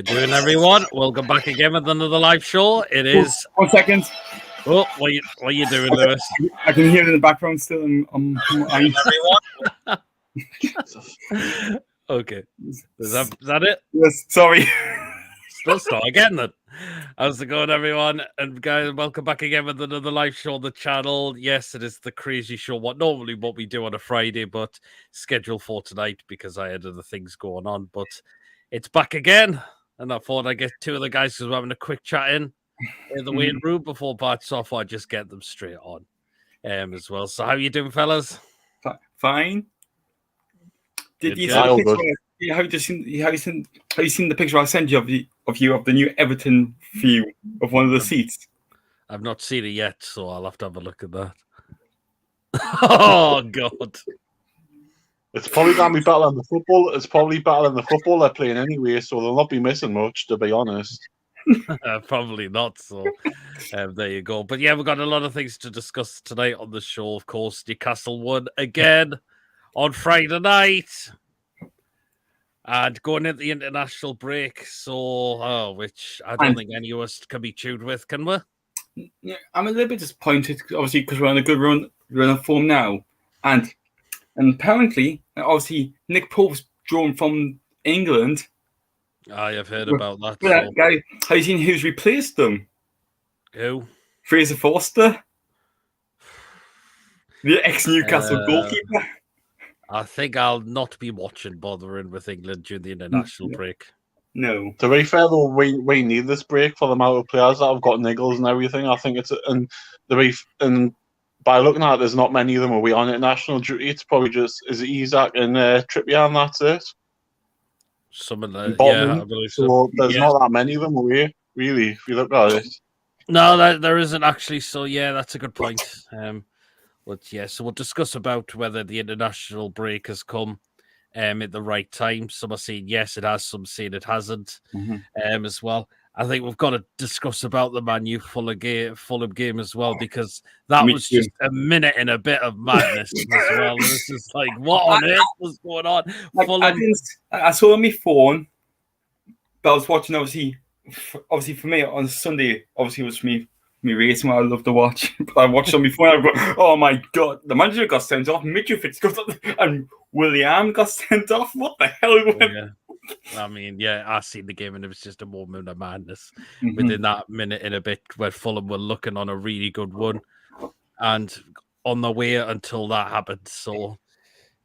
we're doing, everyone? Welcome back again with another live show. It is. 1 second. Oh, what are you doing, Lewis? I can hear it in the background still. Okay. Is that it? Yes, sorry. Let's start again then. How's it going, everyone? And guys, welcome back again with another live show on the channel. Yes, it is the crazy show. What we do on a Friday, but scheduled for tonight because I had other things going on. But it's back again, and I thought I'd get two of the guys because we're having a quick chat in the waiting room before Bart's off. I just get them straight on as well. So how you doing, fellas? Fine. Did you see Good. the picture? Have you seen the picture I sent you of the new Everton view of one of the seats? I've not seen it yet, so I'll have to have a look at that. Oh God! It's probably going to be better than the football. It's probably better than the football they're playing anyway, so they'll not be missing much, to be honest. Probably not. So there you go. But yeah, we've got a lot of things to discuss tonight on the show. Of course, Newcastle won again on Friday night, and going into the international break. So, which I don't think any of us can be tuned with, can we? Yeah, I'm a little bit disappointed, obviously, because we're on a good run of form now, and apparently, obviously, Nick Pope's drawn from England. I have heard about that. So. Guy, have you seen who's replaced them? Who? Fraser Forster, the ex-Newcastle goalkeeper. I think I'll not be bothering with England during the international break. No. To be fair, though, we need this break for the amount of players that have got niggles and everything. I think it's and by looking at it, there's not many of them away on international duty. It's probably just is it Isaac and Trippier, and that's it. Some of the I believe so. So there's not that many of them away, really. If you look at it. No, there isn't actually. So yeah, that's a good point. But yeah, so we'll discuss about whether the international break has come at the right time. Some are saying yes, it has. Some saying it hasn't. As well. I think we've got to discuss about the Man U Fulham game as well, because that was just a minute and a bit of madness as well. It was just like, what on earth was going on? I saw on my phone, but I was watching obviously for me on Sunday. Obviously, it was me racing. I love to watch. But I watched on my phone. I go, oh my God! The manager got sent off. Mitchell Fitzgerald and William got sent off. What the hell? I mean, yeah, I seen the game and it was just a moment of madness within that minute and a bit where Fulham were looking on a really good one and on the way until that happened. So,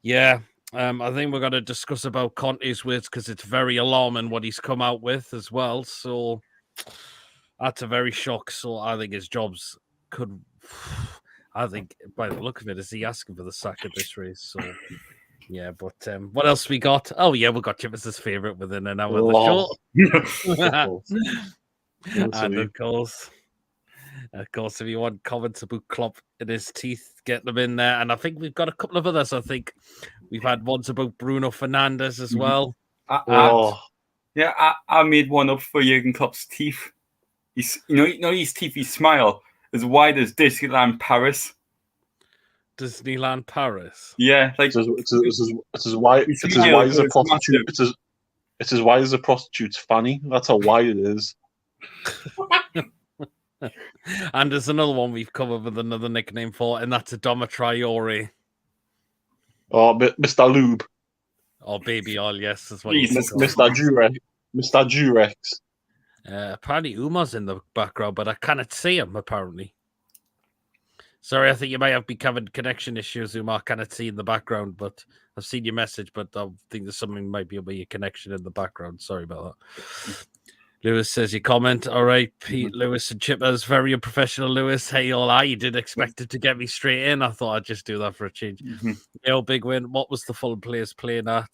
yeah, I think we're going to discuss about Conte's words because it's very alarming what he's come out with as well. So, that's a very shock. So, I think his jobs could, I think by the look of it, is he asking for the sack of this race? So, yeah, but what else we got? Oh, yeah, we got Jimmy's favourite within an hour of the show. And of course, if you want comments about Klopp in his teeth, get them in there. And I think we've got a couple of others. I think we've had ones about Bruno Fernandes as well. I made one up for Jurgen Klopp's teeth. His teeth, his smile as wide as Disneyland Paris. Disneyland Paris. Yeah, like it's as wide as a prostitute. It's as wide as a prostitute's fanny. That's how wide it is. And there's another one we've covered with another nickname for, and that's Adama Traore. Oh, Mr. Lube. Or Baby Oil, yes, that's what Mr. Durex. Mr. Durex. Apparently Umar's in the background, but I cannot see him, apparently. Sorry, I think you might have been having connection issues, Umar. I cannot see in the background, but I've seen your message, but I think there's something might be about your connection in the background. Sorry about that. Lewis says your comment. All right, Pete, Lewis and Chippers, very unprofessional, Lewis. Hey, all you did expect it to get me straight in. I thought I'd just do that for a change. Big win. What was the Fulham players playing at?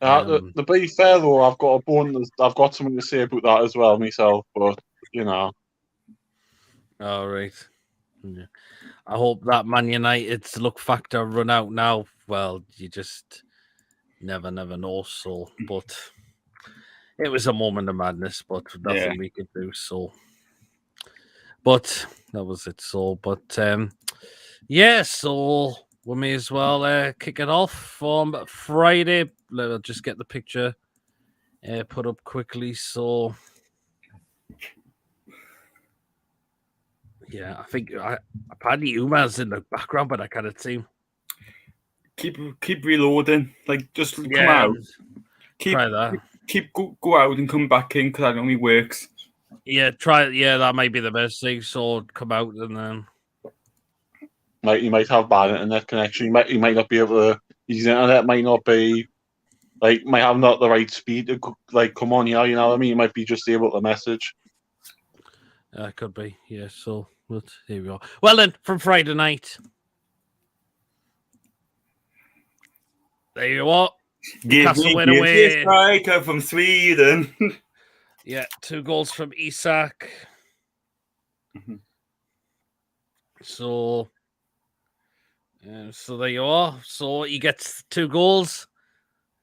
To be fair, though, I've got something to say about that as well myself, but, you know. All right. Yeah. I hope that Man United's luck factor run out now. Well, you just never know. So, but it was a moment of madness, but nothing we could do. So, but that was it. So, but so we may as well kick it off from Friday. Let's just get the picture put up quickly. So, yeah, I think apparently Uma's in the background, but I can't see him. Keep reloading. Like, just come Yeah, out. try that. Go out and come back in because that only works. Yeah, try. Yeah, that might be the best thing. So come out and then. He might have bad internet connection. He might not be able to. His internet might not be might have not the right speed to come on here. You know what I mean? He might be just able to message. Could be. Yeah. So, but here we go. Well then, from Friday night. There you are. Newcastle win away. Striker from Sweden. Yeah, 2 goals from Isak. Mm-hmm. So there you are. So he gets 2 goals.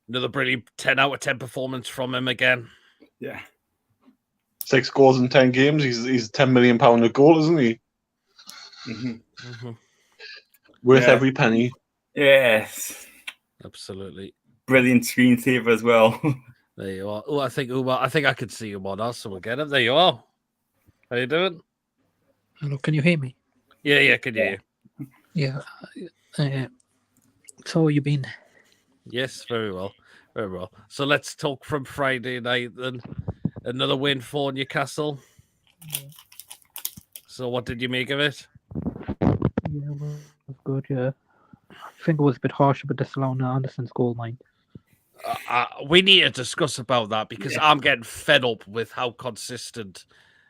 Another brilliant 10 out of 10 performance from him again. Yeah. 6 goals in 10 games. He's £10 million a goal, isn't he? Mm-hmm. Mm-hmm. Worth every penny. Yes. Absolutely. Brilliant screensaver as well. There you are. Oh, I think I could see him on us, so we'll get him. There you are. How you doing? Hello, can you hear me? Yeah, can you hear? Yeah. So you been? Yes, very well. Very well. So let's talk from Friday night then. Another win for Newcastle. So what did you make of it? Yeah, well, it was good, yeah. I think it was a bit harsh about disallowing Anderson's goal line. We need to discuss about that because I'm getting fed up with how consistent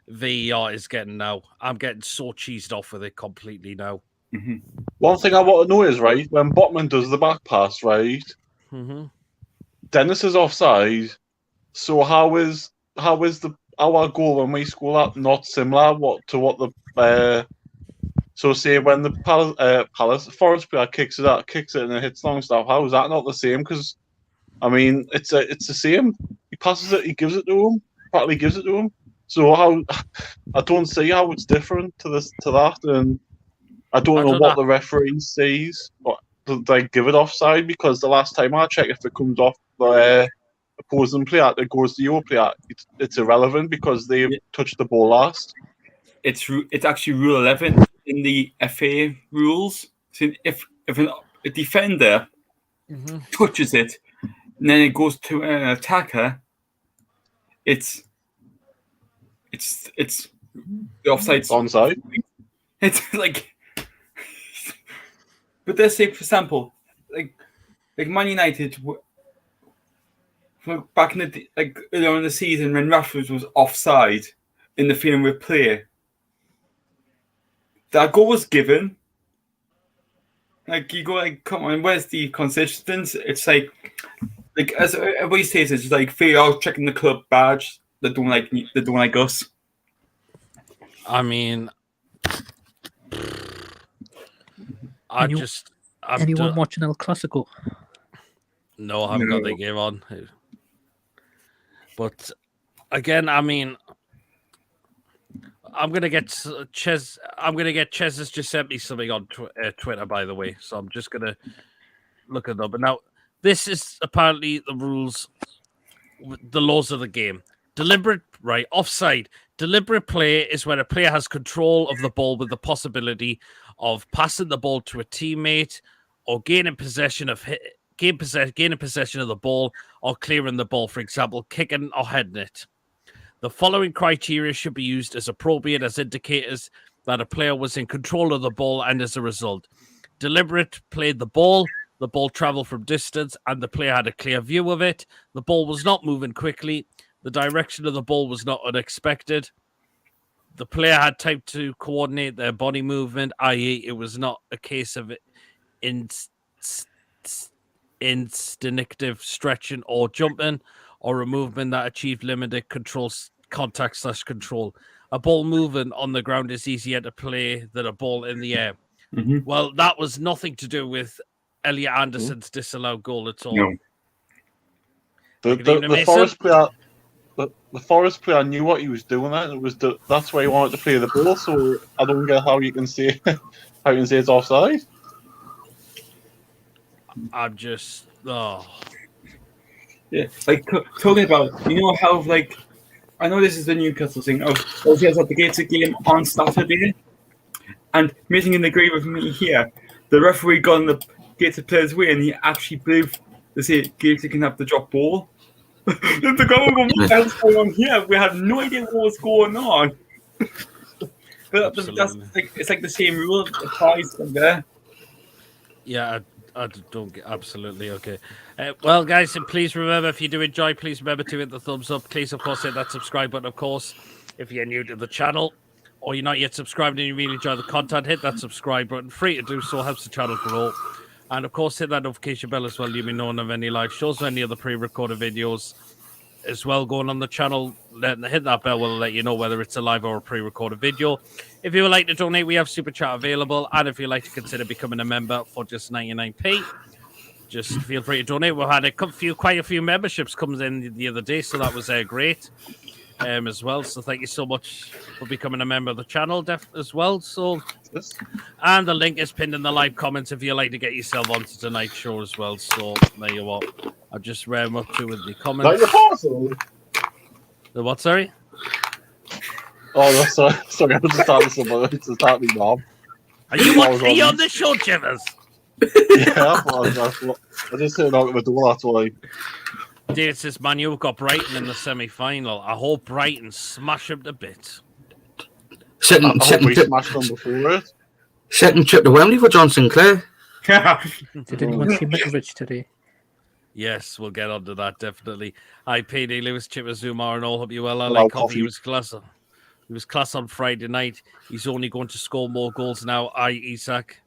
VAR is getting now. I'm getting so cheesed off with it completely now. Mm-hmm. One thing I want to know is, right, when Botman does the back pass, right, Dennis is offside. So how is our goal when we score that not similar to what the so say when the Forest player kicks it and it hits Longstaff, how is that not the same? Because I mean, it's the same. He passes it, he gives it to him, partly gives it to him. So how I don't see how it's different to that, and I don't know what the referee sees. But they give it offside? Because the last time I checked, if it comes off the opposing player, it goes to your player. It's irrelevant because they touched the ball last. It's actually Rule 11 in the FA rules. So if a defender touches it, and then it goes to an attacker, it's the offside's onside. It's like, but let's say, for example, like Man United, back in the earlier in the season when Rashford was offside in the field with play, that goal was given. Like you go, come on, where's the consistency? It's like as everybody says, it's like VAR checking the club badge. They don't like us. I mean, anyone watching El Clasico? No, I haven't got the game on. But again, I mean, I'm gonna get Ches has just sent me something on Twitter, by the way. So I'm just gonna look it up. But now, this is apparently the rules, the laws of the game. Offside. Deliberate play is when a player has control of the ball with the possibility of passing the ball to a teammate or gaining possession of the ball or clearing the ball, for example, kicking or heading it. The following criteria should be used as appropriate as indicators that a player was in control of the ball and as a result. Deliberate played the ball traveled from distance and the player had a clear view of it. The ball was not moving quickly. The direction of the ball was not unexpected. The player had time to coordinate their body movement, i.e. it was not a case of instinctive stretching or jumping, or a movement that achieved limited contact/control. A ball moving on the ground is easier to play than a ball in the air. Mm-hmm. Well, that was nothing to do with Elliot Anderson's disallowed goal at all. No. The Forest player, the Forest player knew what he was doing. That's why he wanted to play the ball. So I don't get how you can say it's offside. I'm just Yeah, like talking about, you know how like I know this is the Newcastle thing. Obviously, I was at the Gates game on Saturday, and meeting in agree with me here. The referee got in the Gates players' way, and he actually believed they say Gates can have the drop ball. The guy going, what the hell's going on here? We had no idea what was going on. But that's Absolutely. like it's like the same rule applies from there. Yeah, I don't get absolutely okay. Well, guys, and please remember, if you do enjoy, please remember to hit the thumbs up. Please, of course, hit that subscribe button, of course, if you're new to the channel or you're not yet subscribed and you really enjoy the content, hit that subscribe button. Free to do so, helps the channel grow. And, of course, hit that notification bell as well. You'll be known of any live shows or any other pre-recorded videos as well going on the channel. Hit that bell will let you know whether it's a live or a pre-recorded video. If you would like to donate, we have Super Chat available, and if you'd like to consider becoming a member for just 99p, just feel free to donate. We had quite a few memberships comes in the other day, so that was great as well. So thank you so much for becoming a member of the channel as well. So, and the link is pinned in the live comments if you'd like to get yourself onto tonight's show as well. So there you are. I'll just ram up to with the comments. The what? Sorry. Oh, no, sorry. I was just starting something. It's starting me, Mom. Are you on the show, Chivers? Yeah, I just turned out the door. That's why. David says, "Man, you've got Brighton in the semi-final. I hope Brighton smash them to bits." Second trip to Wembley for John Sinclair. Did anyone see Mitrovic today? Yes, we'll get onto that definitely. Hi, PD Lewis, Chipper Zumar, and all. Hope you well. I like coffee. He was class. He was class on Friday night. He's only going to score more goals now. Isak.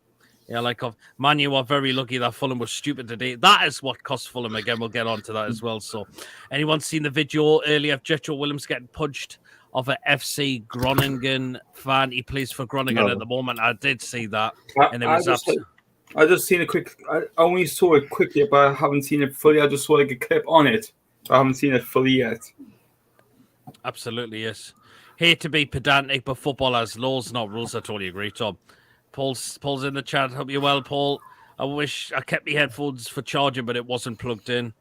Yeah, I like coffee. Man, you are very lucky that Fulham was stupid today. That is what cost Fulham again. We'll get onto that as well. So, anyone seen the video earlier of Jetro Williams getting punched of a FC Groningen fan? He plays for Groningen at the moment. I did see that, and it was I just seen a quick. I only saw it quickly, but I haven't seen it fully. I just saw like a clip on it. I haven't seen it fully yet. Absolutely, yes. Hate to be pedantic, but football has laws, not rules. I totally agree, Tom. Paul's in the chat. Hope you're well, Paul. I wish I kept my headphones for charging, but it wasn't plugged in.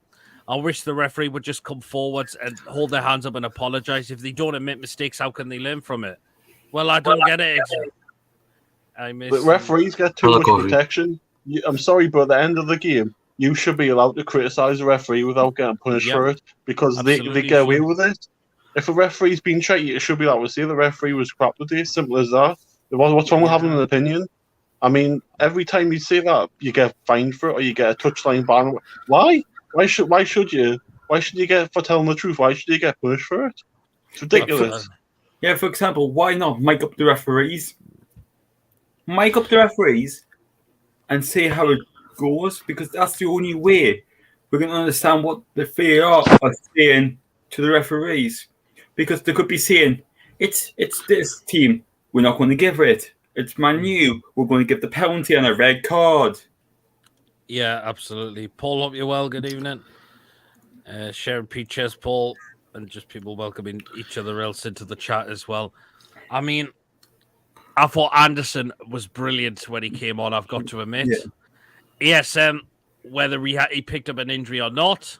I wish the referee would just come forwards and hold their hands up and apologise. If they don't admit mistakes, how can they learn from it? Well, I don't get it. The referees get too much protection. I'm sorry, but at the end of the game, you should be allowed to criticise a referee without getting punished for it, because they get away with it. If a referee's been checked, you should be allowed to say the referee was crap today. Simple as that. What's wrong with having an opinion? I mean, every time you say that, you get fined for it, or you get a touchline ban. Why? Why should you? Why should you get for telling the truth? Why should you get punished for it? It's ridiculous. Yeah, for example, why not mic up the referees? Mic up the referees and say how it goes, because that's the only way we're going to understand what the VAR are saying to the referees. Because they could be saying, it's this team, we're not going to give it. It's Man U, we're going to give the penalty and a red card. Yeah, absolutely. Paul, hope you're well. Good evening. Sharon Peaches, Paul, and just people welcoming each other else into the chat as well. I mean, I thought Anderson was brilliant when he came on, I've got to admit. Yeah. ESM, whether he picked up an injury or not,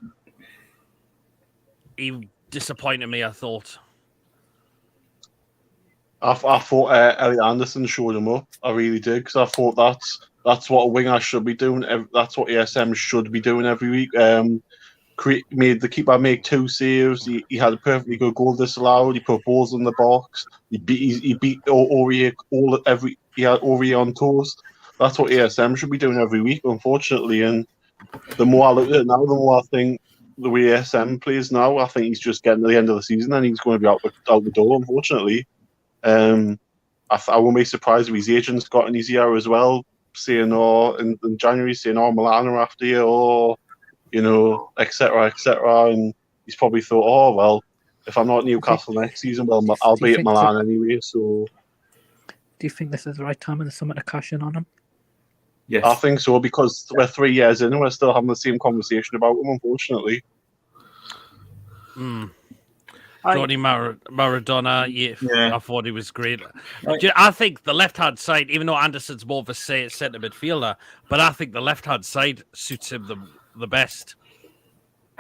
he disappointed me, I thought. I thought Elliot Anderson showed him up. I really did, because I thought that's what a winger should be doing. That's what ESM should be doing every week. Made the keeper make 2 saves. He had a perfectly good goal disallowed. He put balls in the box. He beat Aurier he had Aurier on toast. That's what ESM should be doing every week, unfortunately. And the more I look at it now, the more I think the way ESM plays now, I think he's just getting to the end of the season and he's going to be out the door, unfortunately. I won't be surprised if his agents got in his ear as well, saying, in January, saying, Milan are after you, or, etc., and he's probably thought, well, if I'm not at Newcastle next season, well, I'll be at Milan anyway, so... Do you think this is the right time in the summer to cash in on him? Yes. I think so, because we're 3 years in and we're still having the same conversation about him, unfortunately. Johnny Maradona, yeah, I thought he was great. I think the left-hand side, even though Anderson's more of a centre midfielder, but I think the left-hand side suits him the best.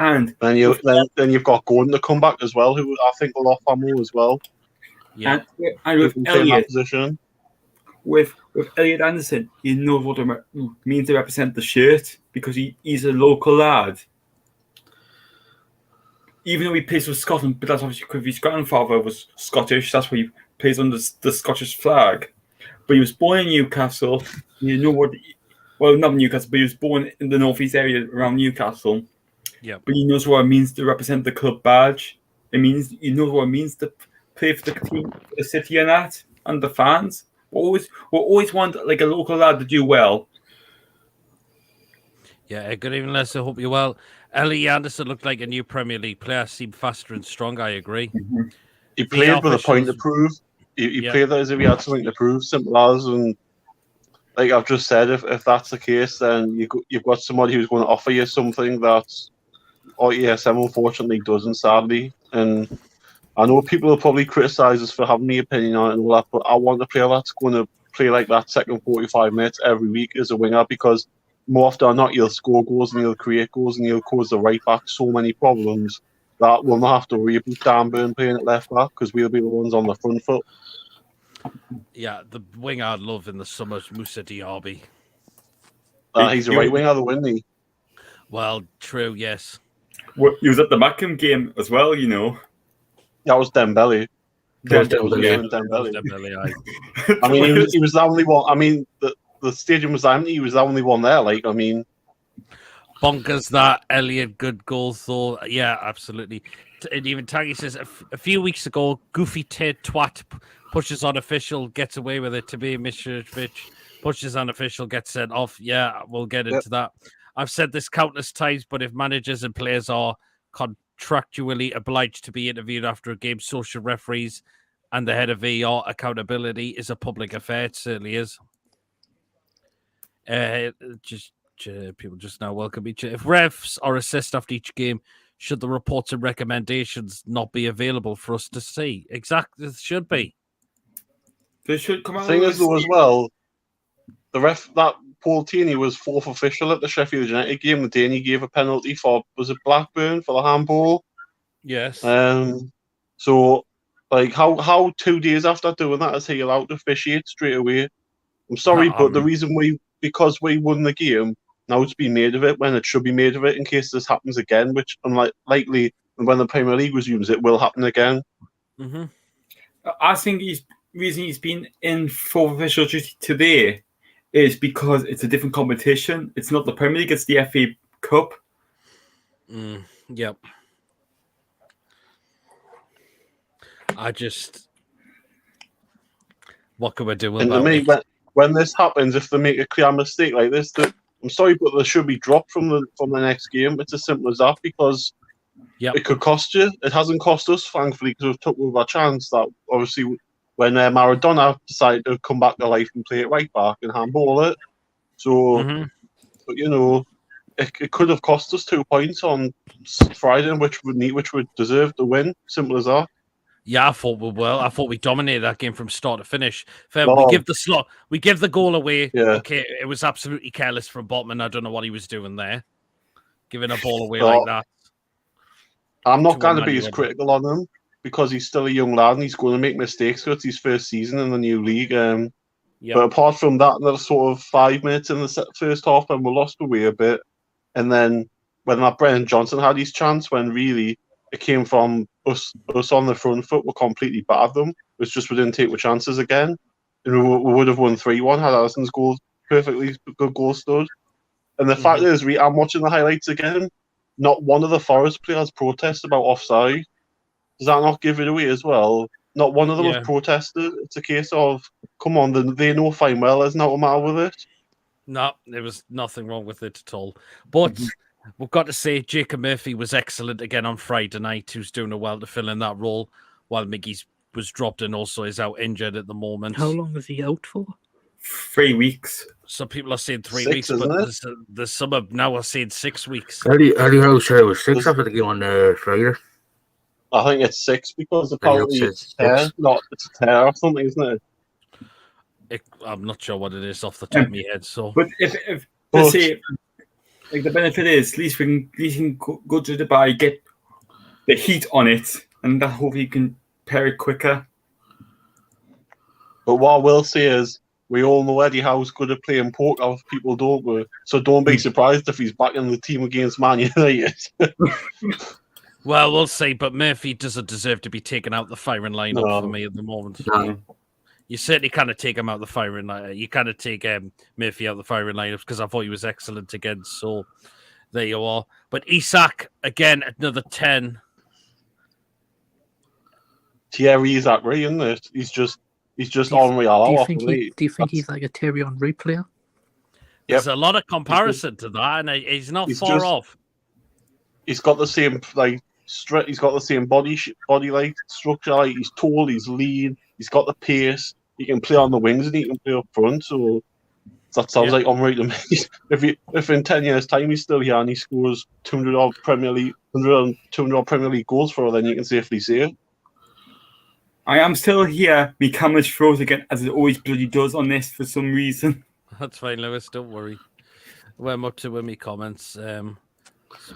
And then you've got Gordon to come back as well, who I think will offer more as well. Yeah. And with Who can play in that Elliot, position. with Elliot Anderson, he knows what it means to represent the shirt because he's a local lad. Even though he plays for Scotland, but that's obviously because his grandfather was Scottish. That's why he plays under the Scottish flag. But he was born in Newcastle. You know what? Well, not Newcastle, but he was born in the northeast area around Newcastle. Yeah. But he knows what it means to represent the club badge. It means he knows what it means to play for the team, for the city, and that, and the fans. We always want like a local lad to do well. Yeah, good evening, Les. I hope you're well. Ellie Anderson looked like a new Premier League player. Seemed faster and stronger, I agree. He played with a point to prove. He played as if he had something to prove, simple as. And like I've just said, if that's the case, then you've got somebody who's going to offer you something that ESM unfortunately doesn't, sadly. And I know people will probably criticise us for having the opinion on it and all that, but I want a player that's going to play like that second 45 minutes every week as a winger, because more often than not, he'll score goals and he'll create goals and he'll cause the right back so many problems that we'll not have to worry about Dan Burn playing at left back because we'll be the ones on the front foot. Yeah, the winger I'd love in the summer is Moussa Diaby. He's a right winger, though, isn't he? Well, true, yes. Well, he was at the Mackham game as well, you know. That was Dembele. I mean, he was the only one. I mean, the stadium was empty. He was the only one there. Like, I mean, bonkers that Elliot good goals though. Yeah, absolutely. And even Taggy says a few weeks ago, goofy Tate twat pushes on official, gets away with it. To be Mitrovic pushes on official, gets sent off. Yeah, we'll get into that. I've said this countless times, but if managers and players are contractually obliged to be interviewed after a game, so should referees, and the head of VAR. Accountability is a public affair. It certainly is. People just now welcome each other. If refs are assessed after each game, should the reports and recommendations not be available for us to see? Exactly, it should be. They should come out. The thing is, though, as well, the ref that Paul Tierney was fourth official at the Sheffield United game the day and he gave a penalty for, was it Blackburn for the handball? Yes. So, like, how 2 days after doing that is he allowed to officiate straight away? I'm sorry, but the reason because we won the game, now it's been made of it when it should be made of it in case this happens again, which likely when the Premier League resumes, it will happen again. Mm-hmm. I think reason he's been in for official duty today is because it's a different competition. It's not the Premier League, it's the FA Cup. Yep. What can we do about it? When this happens, if they make a clear mistake like this, I'm sorry, but they should be dropped from the next game. It's as simple as that, because it could cost you. It hasn't cost us, thankfully, because we've took with our chance. That obviously, when Maradona decided to come back to life and play it right back and handball it, so but you know, it could have cost us 2 points on Friday, which would deserve to win. Simple as that. Yeah, I thought we dominated that game from start to finish. We give the goal away. Yeah. Okay, it was absolutely careless from Botman. I don't know what he was doing there, giving a ball away like that. I'm not going to be as critical on him because he's still a young lad and he's going to make mistakes. So it's his first season in the new league. But apart from that, another sort of 5 minutes in the first half, and we lost away a bit. And then when that Brennan Johnson had his chance, when really it came from us on the front foot, we completely battered them. It's just we didn't take the chances again. And we would have won 3-1 had Alisson's goal, perfectly good goal stood. And the fact is, I'm watching the highlights again. Not one of the Forest players protested about offside. Does that not give it away as well? Not one of them has protested. It's a case of, come on, they know fine well there's no matter with it. No, there was nothing wrong with it at all. But we've got to say, Jacob Murphy was excellent again on Friday night, who's doing well to fill in that role, while Miggy was dropped and also is out injured at the moment. How long is he out for? 3 weeks. Some people are saying 3 weeks, but there's some now are saying 6 weeks. Eddie Howe said it was 6 after the game on Friday. I think it's 6 because apparently it's a tear. It's a tear or something, isn't it? I'm not sure what it is off the top of my head. So, but if let's say Like the benefit is, at least we can go to Dubai, get the heat on it, and that hopefully you can pair it quicker. But what I will say is, we all know Eddie Howe's good at playing poker. People don't we? So don't be surprised if he's back in the team against Man United. Well, we'll see. But Murphy doesn't deserve to be taken out the firing lineup for me at the moment. No. You certainly kind of take him out the firing line. You kind of take Murphy out the firing lineups because I thought he was excellent against. So there you are. But Isak again, another 10. Thierry Isak, right, isn't it? He's just unreal. Do you think he's like a Thierry Henry player? There's a lot of comparison to that, and he's not far off. He's got the same he's got the same body like structure. Like, he's tall, he's lean, he's got the pace. He can play on the wings and he can play up front. So that sounds like Henry to me. If in 10 years' time he's still here and he scores 200 odd Premier League goals for her, then you can safely say it. I am still here. My camera froze again, as it always bloody does on this for some reason. That's fine, Lewis. Don't worry. I'm up to with me comments. Spot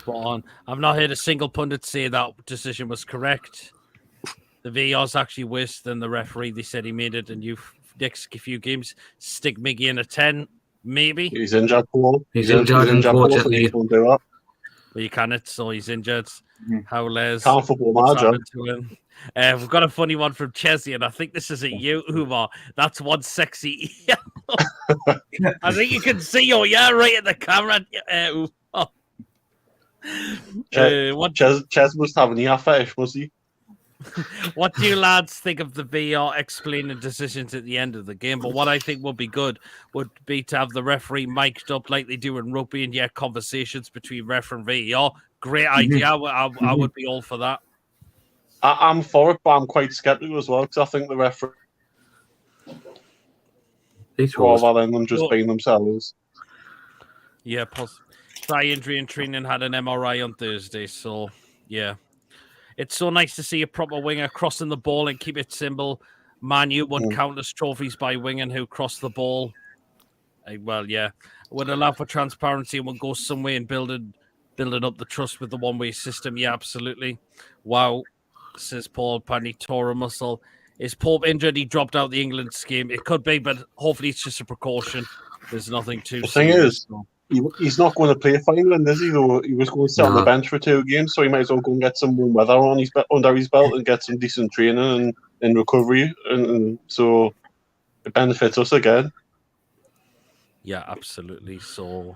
on. I've not heard a single pundit say that decision was correct. The VAR's actually worse than the referee. They said he made it, and next few games stick Miggy in a 10, maybe. He's injured, Paul. He's injured, unfortunately. Paul, so well, you cannot, so he's injured. How Les? Can't football manager. We've got a funny one from Chesney, and I think this is a you, Umar. That's one sexy. I think you can see you, right in the camera. Ches must have an ear fetish, must he? What do you lads think of the VAR explaining decisions at the end of the game? But what I think would be good would be to have the referee mic'd up like they do in rugby and conversations between ref and VAR. Great idea. I would be all for that. I'm for it, but I'm quite sceptical as well because I think the referee rather than them just being themselves. Yeah, thigh injury in training, had an MRI on Thursday, so yeah. It's so nice to see a proper winger crossing the ball and keep it simple. Man U won countless trophies by winging who crossed the ball. Well, yeah. Would allow for transparency and would go some way in building up the trust with the one-way system. Yeah, absolutely. Wow, says Paul. Apparently tore a muscle. Is Pope injured? He dropped out the England scheme. It could be, but hopefully it's just a precaution. There's nothing too serious. The thing is, he's not going to play for England, is he? Though he was going to sit on the bench for 2 games, so he might as well go and get some warm weather under his belt and get some decent training and recovery, and so it benefits us again. Yeah, absolutely. So,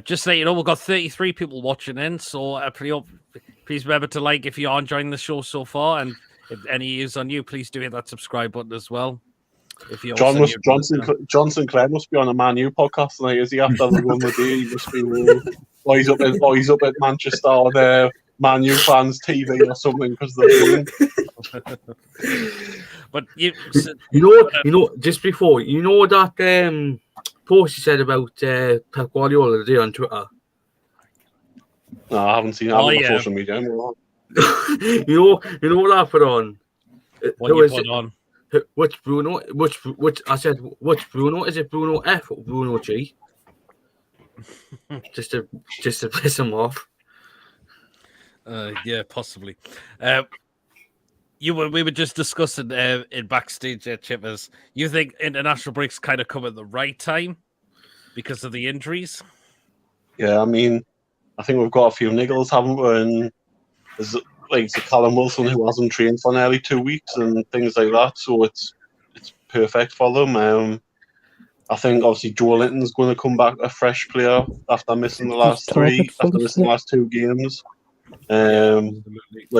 just so you know, we've got 33 people watching in. So, please remember to like if you are enjoying the show so far, and if any is on you, please do hit that subscribe button as well. If you John Sinclair must be on a Man U podcast tonight, is he? After the won the day, he must be. He's up at Manchester or the Man U fans TV or something because they're winning. But you know, just before that post you said about Pep Guardiola today on Twitter. No, I haven't seen it on social media anymore. you know what I put on? What you put on? Which Bruno? I said, which Bruno? Is it Bruno F or Bruno G? just to piss him off. Yeah, possibly. We were just discussing in backstage at Chippers. You think international breaks kind of come at the right time because of the injuries? Yeah, I mean, I think we've got a few niggles, haven't we? And there's like Callum Wilson who hasn't trained for nearly 2 weeks and things like that. So it's perfect for them. I think obviously Joe Linton's going to come back a fresh player after missing the last 2 games. It's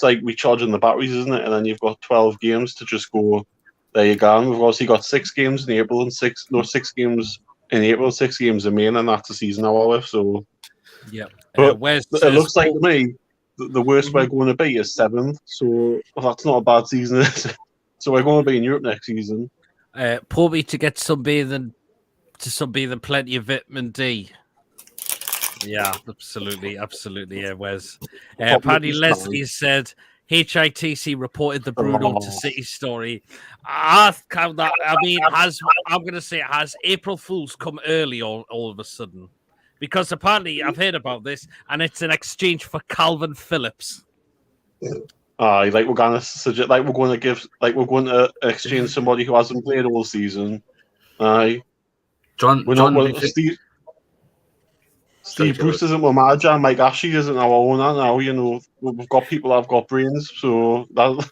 like recharging the batteries, isn't it? And then you've got 12 games to just go. There you go. And we've obviously got 6 games in April and 6 games in April, 6 games in May, and that's the season now with. So yeah, but it looks like to me the worst we're going to be is 7th. So that's not a bad season, is it? So we're going to be in Europe next season. Probably to get sunbathing plenty of vitamin D. Yeah, absolutely. Yeah, Wes. Paddy Leslie said HITC reported the Bruno to City story. I mean, I'm going to say, has April Fool's come early all of a sudden? because apparently I've heard about this, and it's an exchange for Calvin Phillips. Aye, like we're going to exchange somebody who hasn't played all season. Aye, John, we're John, not. do you think- Steve Sorry, Bruce isn't our manager, and Mike Ashley isn't our owner now. You know, we've got people that have got brains, so that,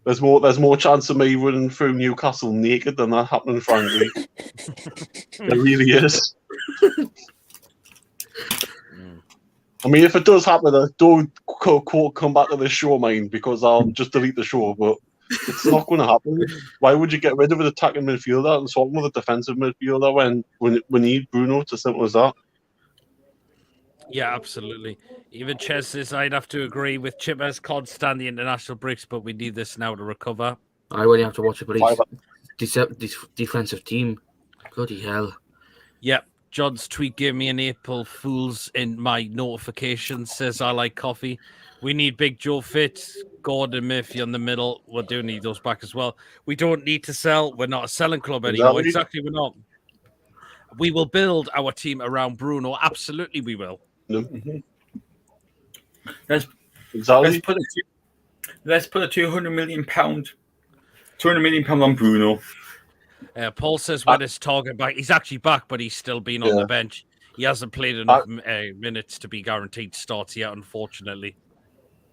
there's more chance of me running through Newcastle naked than that happening, frankly. There really is. I mean, if it does happen, don't come back to the show, mind, because I'll just delete the show. But it's not going to happen. Why would you get rid of an attacking midfielder and swap him with a defensive midfielder when we need Bruno? It's as simple as that. Yeah, absolutely. Even Ches says I'd have to agree with Chippers. Can't stand the international breaks, but we need this now to recover. I really have to watch it, but this defensive team, bloody hell. Yep. John's tweet gave me an April Fool's in my notifications. Says I like coffee. We need Big Joe fit. Gordon Murphy on the middle. We do need those back as well. We don't need to sell. We're not a selling club anymore. Exactly, we're not. We will build our team around Bruno. Absolutely, we will. Mm-hmm. Exactly. Let's put a £200 million on Bruno. Paul says when his target back, he's actually back, but he's still been on the bench. He hasn't played enough minutes to be guaranteed starts yet, unfortunately.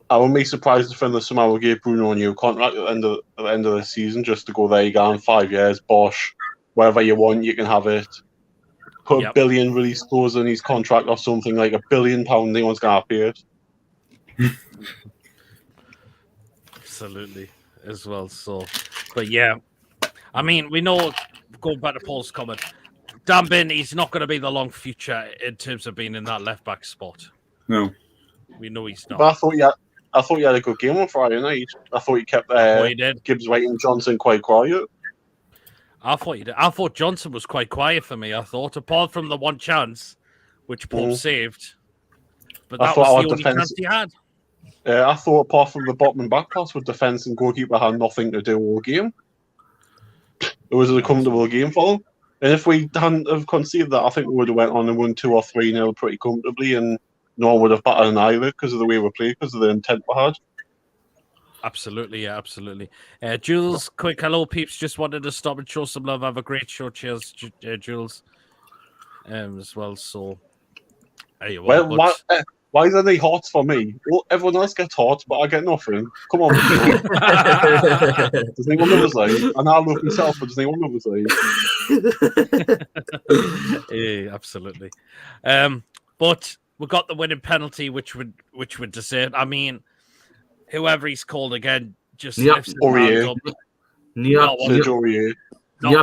I wouldn't be surprised if Finland somehow gave Bruno a new contract at the end of the season, just to go, there you go, in 5 years, bosh, wherever you want, you can have it. Put a billion release clause in his contract or something, like £1 billion, no one's going to pay it. Absolutely, as well. So, but yeah, I mean, we know, going back to Paul's comment, Dan Bin, he's not going to be the long future in terms of being in that left back spot. No, we know he's not. But I thought you had a good game on Friday night. I thought you kept Gibbs White and Johnson quite quiet. I thought you did. I thought Johnson was quite quiet for me. I thought, apart from the one chance, which Paul saved, but that was the only chance he had. I thought apart from the bottom and back pass, with defence and goalkeeper had nothing to do all game. It was a comfortable game for them. And if we hadn't have conceded that, I think we would have went on and won 2 or 3-0 pretty comfortably, and no one would have batted an eyelid because of the way we played, because of the intent we had. Absolutely, yeah, absolutely. Jules, quick hello, peeps. Just wanted to stop and show some love. Have a great show. Cheers, Jules. As well, so... Well, why is there any hearts for me? Well, everyone else gets hearts, but I get nothing. Come on. Does anyone love us like? And I love myself, but does anyone love us like? Yeah, absolutely. But we got the winning penalty, which would deserve. I mean, whoever he's called again, just lifts his hand up. Niakate. That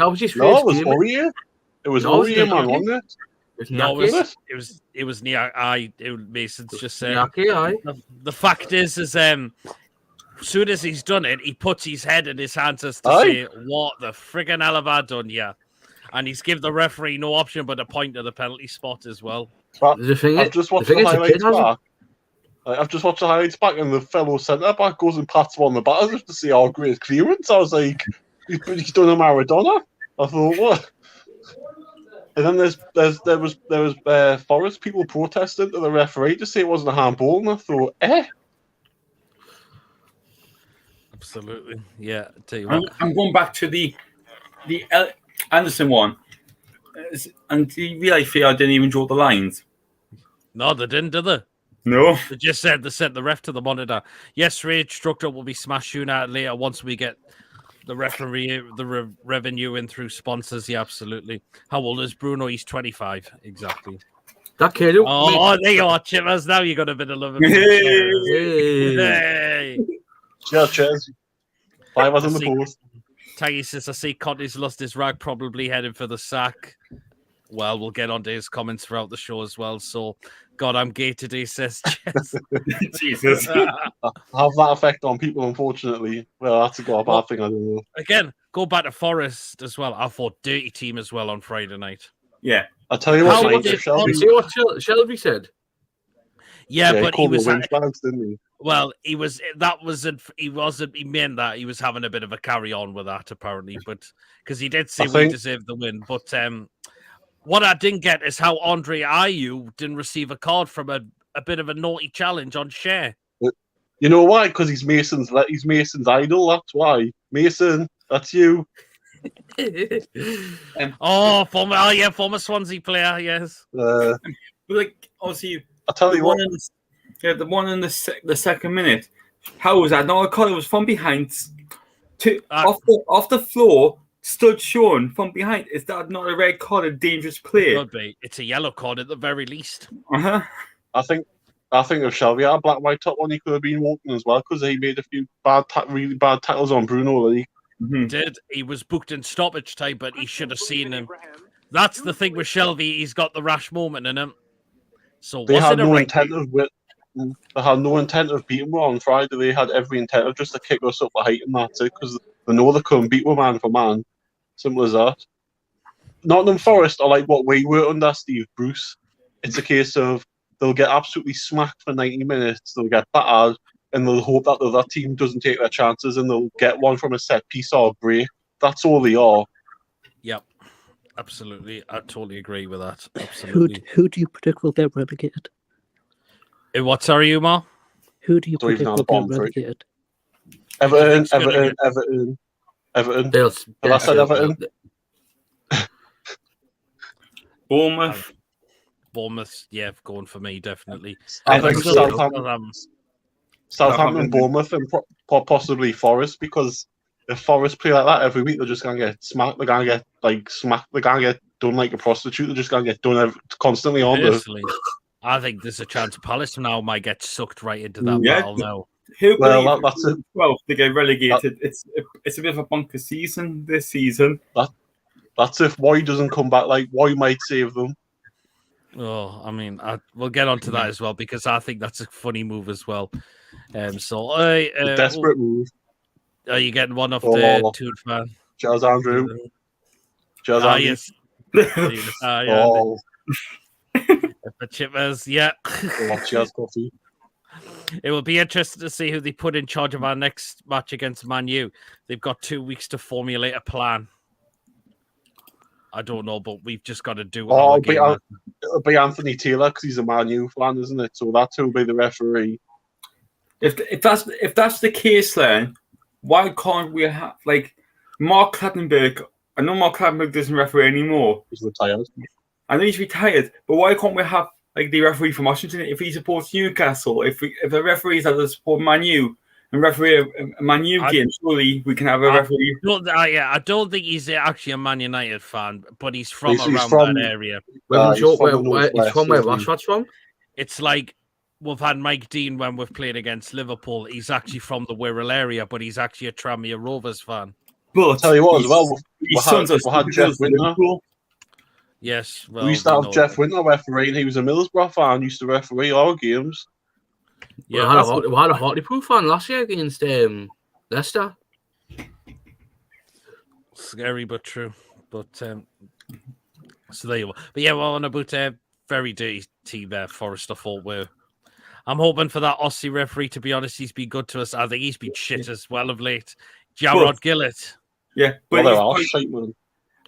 was his first game. No, it was game. Aurier. It was Aurier, man, wasn't it? No, it was Mason's just saying. The fact is as soon as he's done it, he puts his head in his hands as to say, "What the friggin' hell have I done here?" And he's given the referee no option but to point to the penalty spot as well. I've just watched the highlights back. I've just watched the highlights back, and the fellow centre back goes and pats him on the back as if to see our great clearance. I was like, he's done a Maradona. I thought, what? And then there was Forest people protesting to the referee to say it wasn't a handball, and I thought, Absolutely, yeah. I'll tell you what. I'm going back to the Anderson one, and do you realise I didn't even draw the lines? No, they didn't, did they? No. They just said they sent the ref to the monitor. Yes, Rage structure will be smashed soon out later once we get the revenue in through sponsors. Yeah, absolutely. How old is Bruno? He's 25. Exactly. That kid. Oh, there you are, Chimmers. Now you got a bit of love. Hey. Cheers. 5 was in the post. Taggy says, I see Conte's lost his rag, probably heading for the sack. Well, we'll get on to his comments throughout the show as well. So, God, I'm gay today, says Jess. Jesus. Have that effect on people, unfortunately. Well, that's a bad thing, I don't know. Again, go back to Forest as well. I thought dirty team as well on Friday night. Yeah. I'll tell you what, see what Shelby said? Yeah, but he was... Bags, didn't he? Well, he meant that he was having a bit of a carry on with that, apparently, but because he did say we deserved the win. But What I didn't get is how Andre Ayew didn't receive a card from a bit of a naughty challenge on Share. You know why? Because he's Mason's idol. That's why. Mason, that's you. Former Swansea player, yes. Like obviously, I tell you what. The one in the second minute. How was that? Not a call. It was from behind, off the floor. Stood shown from behind. Is that not a red card? A dangerous play? Could be. It's a yellow card at the very least. Uh-huh. I think if Shelby had a black white top on, he could have been walking as well because he made a few really bad tackles on Bruno. He was booked in stoppage time, but he should have seen him. That's the thing with Shelby. He's got the rash moment in him. So they had no intent of beating us on Friday. They had every intent of just to kick us up the height, and that's it because they know they couldn't beat us man for man. Simple as that. Nottingham Forest are like what we were under Steve Bruce. It's a case of they'll get absolutely smacked for 90 minutes, they'll get battered, and they'll hope that the other team doesn't take their chances and they'll get one from a set piece or a break. That's all they are. Yep. Absolutely. I totally agree with that. Absolutely. Who do you predict will get relegated? What, sorry, Umar? Who do you predict will get relegated? Everton. Have I said Everton? Bournemouth, yeah, going for me, definitely. I think Southampton, Bournemouth, and possibly Forest, because if Forest play like that every week, they're just going to get smacked. They're going to get smacked. They're going to get done like a prostitute. They're just going to get done constantly on there. I think there's a chance Palace now might get sucked right into that battle now. That's it. Well, they get relegated. It's a bit of a bunker season this season. That's if Roy doesn't come back. Like Roy might save them. Oh, I mean, we'll get onto that as well because I think that's a funny move as well. A desperate move. Are you getting one off the Tour fan? Cheers, Andrew. Cheers, Andrew. Yes. The Chippers, yeah. Cheers, coffee. It will be interesting to see who they put in charge of our next match against Man U. They've got 2 weeks to formulate a plan. I don't know, but we've just got to do it. It'll be Anthony Taylor because he's a Man U fan, isn't it? So that's who'll be the referee. If that's the case, then why can't we have like Mark Clattenburg? I know Mark Clattenburg doesn't referee anymore. He's retired. I know he's retired, but why can't we have like the referee from Washington if he supports Newcastle? If the referees that support Man U and referee a Man U game, surely we can have a referee. I don't think he's actually a Man United fan, but he's from that area. He's from where Rashford's from? It's like we've had Mike Dean when we've played against Liverpool. He's actually from the Wirral area, but he's actually a Tranmere Rovers fan. But I'll tell you what, as well, we had Jeff Winter. Yes, we used to have Jeff Winter refereeing. He was a Middlesbrough fan. Used to referee our games. Yeah, we had a Hartlepool fan last year against Leicester. Scary but true. But so there you go. But yeah, well, on about a very dirty team there, Forest. I thought I'm hoping for that Aussie referee. To be honest, he's been good to us. I think he's been shit as well of late. Jarrod Gillett. Yeah,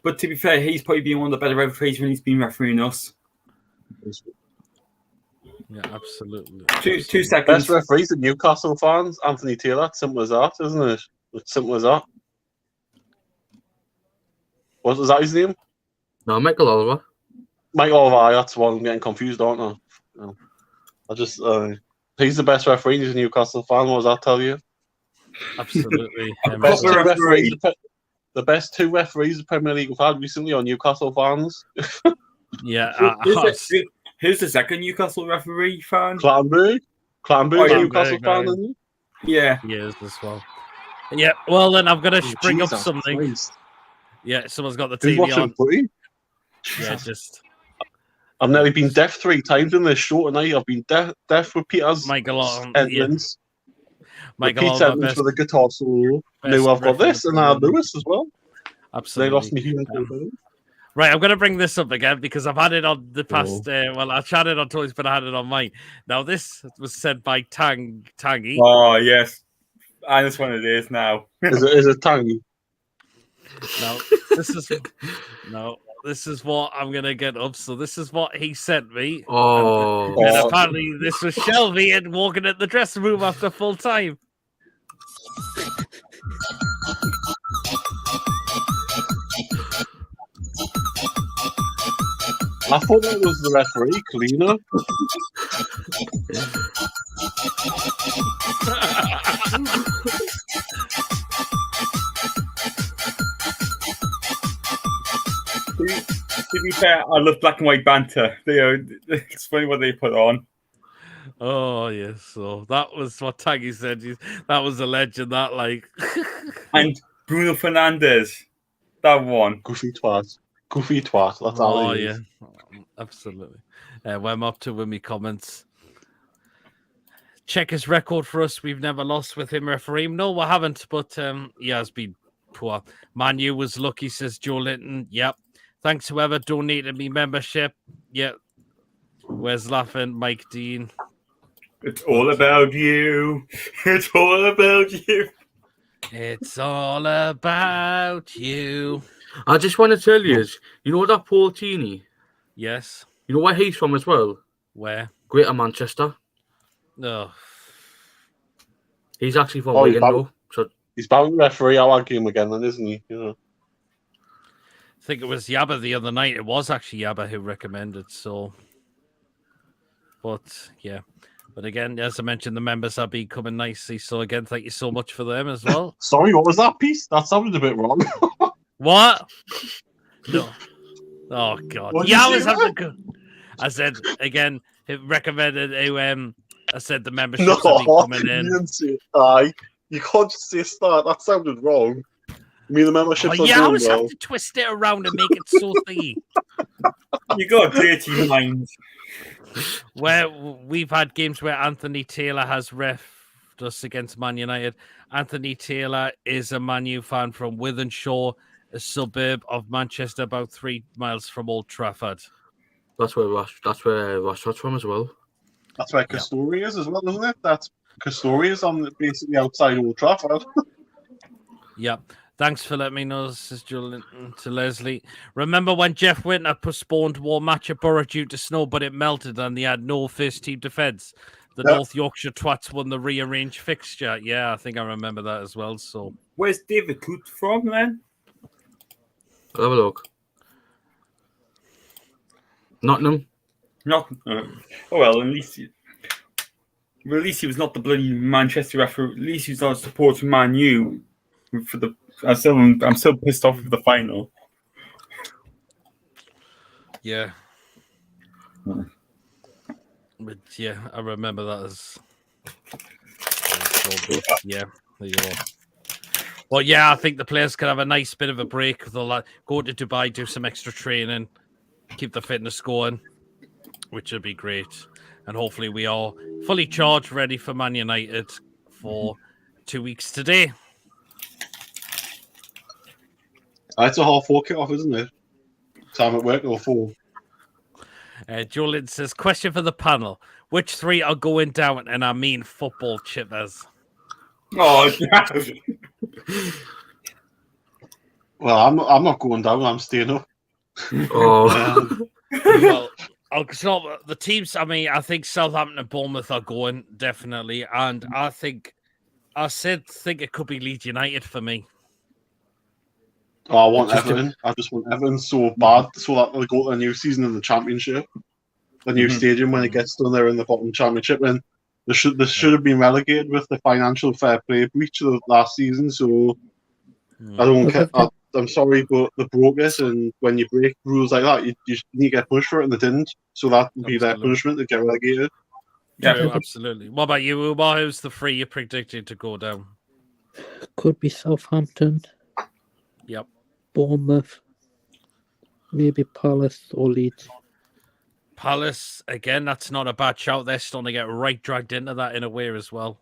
but to be fair, he's probably been one of the better referees when he's been refereeing us. Yeah, absolutely. 2 seconds. Best referees are Newcastle fans. Anthony Taylor. Simple as that, isn't it? It's simple as that. What was that his name? No, Michael Oliver. Mike Oliver. That's one. I'm getting confused, aren't I? No. He's the best referee. He's a Newcastle fan. What does that tell you? Absolutely. The best 2 referees the Premier League have had recently are Newcastle fans. Yeah. Who's the second Newcastle referee fan? Clattenburg. Clattenburg's a Newcastle fan, isn't he? Yeah. He is as well. Yeah, well then I'm going to bring up something. Christ. Yeah, someone's got the TV on. Footy? Yeah, just... I've nearly been deaf 3 times in this show tonight. I've been deaf with Peter's Edmonds. Pete Edmonds for the guitar solo. Now I've got this, and I have Lewis as well. Absolutely. They lost me human capability. Right, I'm going to bring this up again because I've had it on the past. I chatted on Toys, but I had it on mine. Now, this was said by Tangy. Oh, yes. I just want it is now. Is it Tangy? No, this is... No. This is what I'm gonna get up. So this is what he sent me. Oh, And apparently this was Shelby and walking at the dressing room after full time. I thought that was the referee, cleaner. To be fair, I love black and white banter. It's funny what they put on. Oh yes, so that was what Taggy said. That was a legend. That like, And Bruno Fernandes, that one. Goofy twat. Goofy twat. That's all oh it yeah, is. absolutely. When I'm up to Wimmy comments. Check his record for us. We've never lost with him refereeing. No, we haven't, but he has been poor. Manu was lucky, says Joe Linton. Yep. Thanks whoever donated me membership. Yep. Where's laughing? Mike Dean. It's all about you. It's all about you. It's all about you. I just want to tell you, you know that Paul Tini? Yes. You know where he's from as well? Where? Greater Manchester. No. He's actually from Oh, Wigan, though. So He's bound to referee our game again, then, isn't he? You know. I think it was Yabba the other night. It was actually Yabba who recommended. So, but yeah. But again, as I mentioned, the members are becoming nicely. So again, thank you so much for them as well. Sorry, what was that piece? That sounded a bit wrong. What? No. Oh God. What did Yeah, I you was say having good. I said again. It recommended a. I said the memberships No, have been coming you in. didn't say aye. You can't just say start. That sounded wrong. I mean, the memberships Oh, are yeah, I doing was well. having to twist it around and make it so thingy. You got a dirty mind. Where we've had games where Anthony Taylor has refed us against Man United. Anthony Taylor is a Man U fan from Wythenshawe, a suburb of Manchester, about 3 miles from Old Trafford. that's where Rashford's from as well. That's where Castori is as well, isn't it? That's Castori is on basically outside Old Trafford. Yep. Thanks for letting me know, says Julian to Leslie. Remember when Jeff Winter postponed war match at Borough due to snow, but it melted and they had no first team defence? The Yep. North Yorkshire Twats won the rearranged fixture. Yeah, I think I remember that as well. So Where's David Coote from, then? Have a look. Nottingham. Not. Oh well, at least he was not the bloody Manchester referee. At least he's not supporting Man U for the. I'm still pissed off with the final. yeah. But yeah, I remember that as so good. Yeah, there you go. But yeah, I think the players could have a nice bit of a break. They'll go to Dubai, do some extra training, keep the fitness going, which would be great. And hopefully we are fully charged, ready for Man United for 2 weeks today. It's a half 4 kick-off, isn't it? Time at work or 4. Jolin says, question for the panel. Which 3 are going down? And I mean football chippers. Oh, Well, I'm not going down. I'm staying up. Oh, Well, so the teams, I mean, I think Southampton and Bournemouth are going, definitely. And I think it could be Leeds United for me. Oh, I want Everton. I just want Everton so bad so that they'll go to a new season in the Championship. The new stadium when it gets done there in the bottom Championship. And this should have been relegated with the financial fair play breach of last season. So I don't care. I'm sorry, but they broke it. And when you break rules like that, you need to get punished for it, and they didn't. So that would be their punishment to get relegated. yeah. True, absolutely. What about you, Umar? Who's the 3 you predicted to go down? Could be Southampton, Yep. Bournemouth, maybe Palace or Leeds. Palace, again, that's not a bad shout. They're starting to get right dragged into that in a way as well.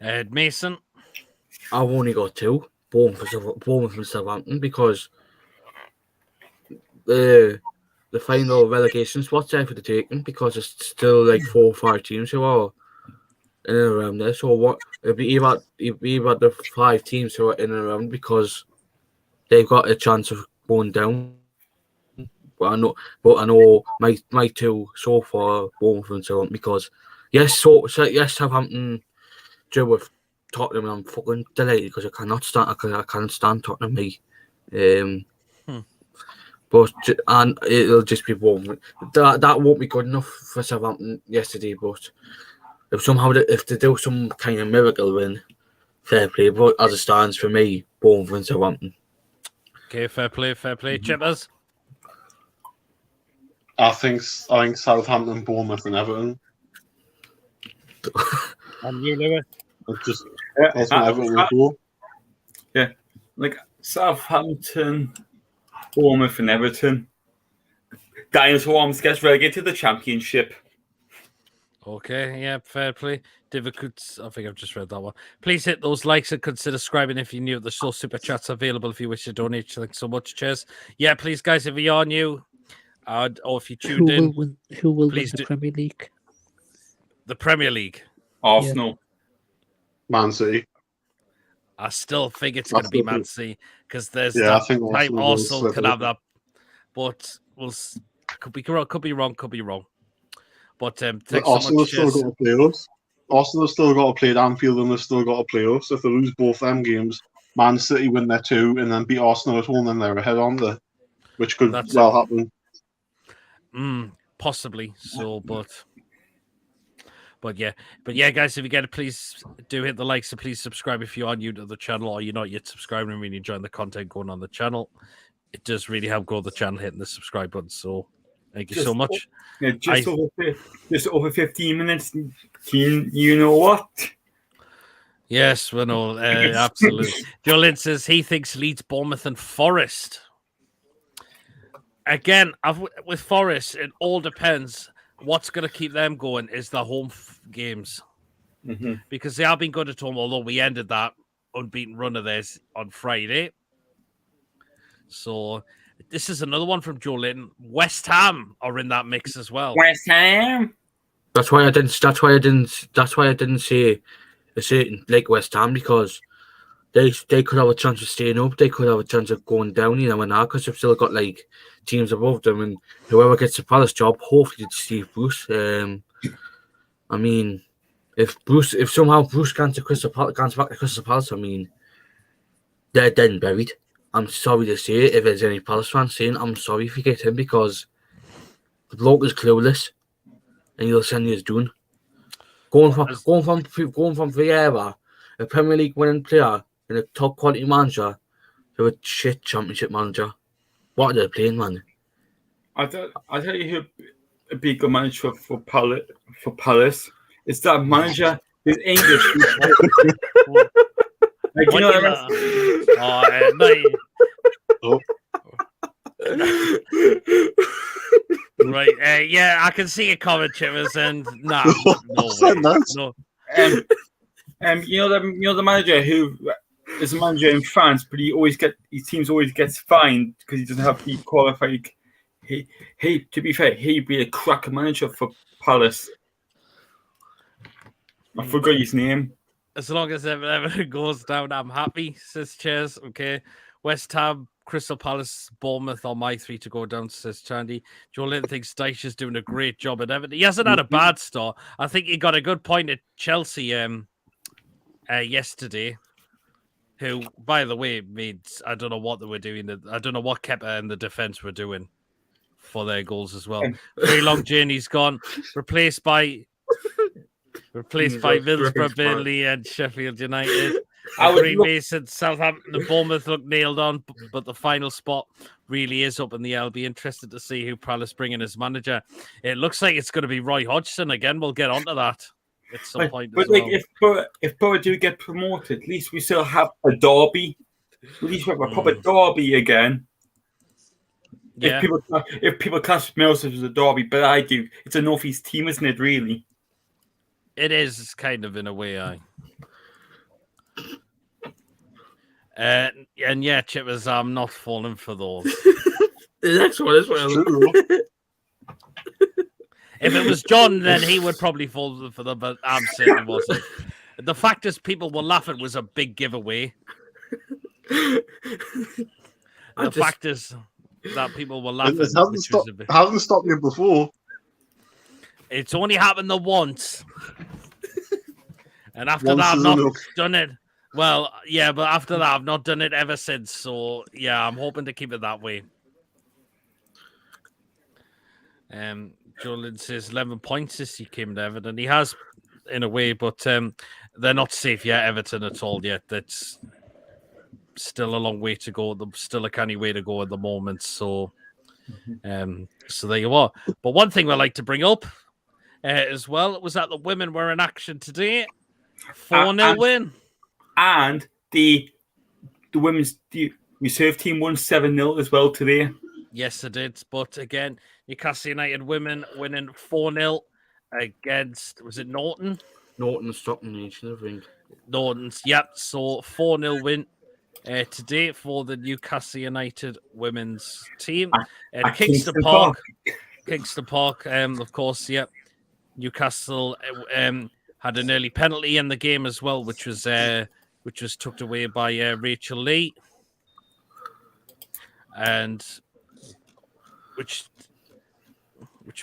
Ed Mason. I've only got 2. Bournemouth and Southampton, because the final relegation spot's there for the taking, because it's still like 4 or 5 teams who are in and around there. So what it'd be about the 5 teams who are in and around, because they've got a chance of going down. But I know my two so far Bournemouth and Southampton, because yes, Southampton drew with Tottenham, and I'm fucking delighted because I can't stand Tottenham. But it'll just be Bournemouth. That won't be good enough for Southampton yesterday. But if they do some kind of miracle win, fair play. But as it stands for me, Bournemouth and Southampton. Okay, fair play, Chippers. I think Southampton, Bournemouth, and Everton. And you, Lewis? That's what Everton will go. Yeah, like Southampton, Bournemouth, and Everton. Dinosaur Arms gets relegated to the Championship. Okay, yeah, fair play. David Coots, I think I've just read that one. Please hit those likes and consider subscribing if you're new. There's still super chats available if you wish to donate. Thanks so much. Cheers. Yeah, please, guys, if you are new, or if you tuned in, who will please win the Premier League? The Premier League. Arsenal. Man City. I still think it's going to be Man City because there's I think time Arsenal could have that. But could be wrong. But thanks Arsenal so much. still got to play us. Arsenal still got to play at Anfield, and they've still got to play us. If they lose both them games, Man City win their two, and then beat Arsenal at home, then they're ahead on there, which could happen. Possibly so, but yeah, guys, if you get it, please do hit the likes and please subscribe if you are new to the channel or you're not yet subscribing and really enjoying the content going on the channel. It does really help grow the channel hitting the subscribe button. So thank you so much. Yeah, just over 15 minutes. You know what? Yes, we know. Absolutely. Joe Lynn says he thinks Leeds, Bournemouth, and Forest. Again, with Forest, it all depends. What's going to keep them going is the home games. Because they have been good at home, although we ended that unbeaten run of theirs on Friday. So this is another one from Joe Linton. West Ham are in that mix as well. West Ham. That's why I didn't say a certain like West Ham, because they could have a chance of staying up. They could have a chance of going down, and that, because they've still got like teams above them, and whoever gets the Palace job, hopefully it's Steve Bruce. I mean, if somehow Bruce gets back to Crystal Palace, I mean, they're dead and buried. I'm sorry to say it. If there's any Palace fans saying, I'm sorry if you get him, because the bloke is clueless, and he'll send you his doing. Going from Vieira, a Premier League winning player, and a top quality manager, to a shit Championship manager. What are they playing, man? I tell you who'd be a good manager for Palace. It's that manager who's English. Like, you know Right, yeah, I can see a comment, Chimmers, and no way. No. You know the manager who is a manager in France, but his teams always gets fined because he doesn't have the qualified. He to be fair, he'd be a cracker manager for Palace. I forgot his name. As long as everything goes down, I'm happy, says Chairs. Okay. West Ham, Crystal Palace, Bournemouth are my three to go down, says Chandy. Joe Linton thinks Dyche is doing a great job at Everton. He hasn't had a bad start. I think he got a good point at Chelsea yesterday, who, by the way, I don't know what they were doing. I don't know what Kepa and the defence were doing for their goals as well. Very long journey's gone. Replaced by Middlesbrough, Burnley, and Sheffield United. Green Mason, Southampton, and Bournemouth look nailed on, but the final spot really is up in the air. I'll be interested to see who Palace bring in as manager. It looks like it's going to be Roy Hodgson again. We'll get onto that at some point. But if Borough do get promoted, at least we still have a derby. At least we have a proper derby again. Yeah. If people class Mills as a derby, but I do. It's a North East team, isn't it? Really. It is kind of in a way, and yeah, Chippers, I'm not falling for those. The next one as well. If it was John, then he would probably fall for them, but I'm certainly wasn't. The fact is, people were laughing was a big giveaway. the fact is that people were laughing. It hasn't stopped you before. It's only happened the once. And after Once that, I've is not enough. done it. Well, yeah, but after that, I've not done it ever since. So, yeah, I'm hoping to keep it that way. Jolin says 11 points since he came to Everton. He has, in a way, but they're not safe yet, Everton, at all yet. That's still a long way to go. There's still a canny way to go at the moment. So, so there you are. But one thing I like to bring up as well was that the women were in action today. 4-0 win. And the women's reserve team won 7-0 as well today. Yes, it did. But again, Newcastle United women winning 4-0 against, was it Norton? Norton Stockton Nation, I think. Norton's, yep. So 4-0 win today for the Newcastle United women's team at Kingston Park. Kingston Park, of course, yep. Newcastle had an early penalty in the game as well, which was tucked away by Rachel Lee, and which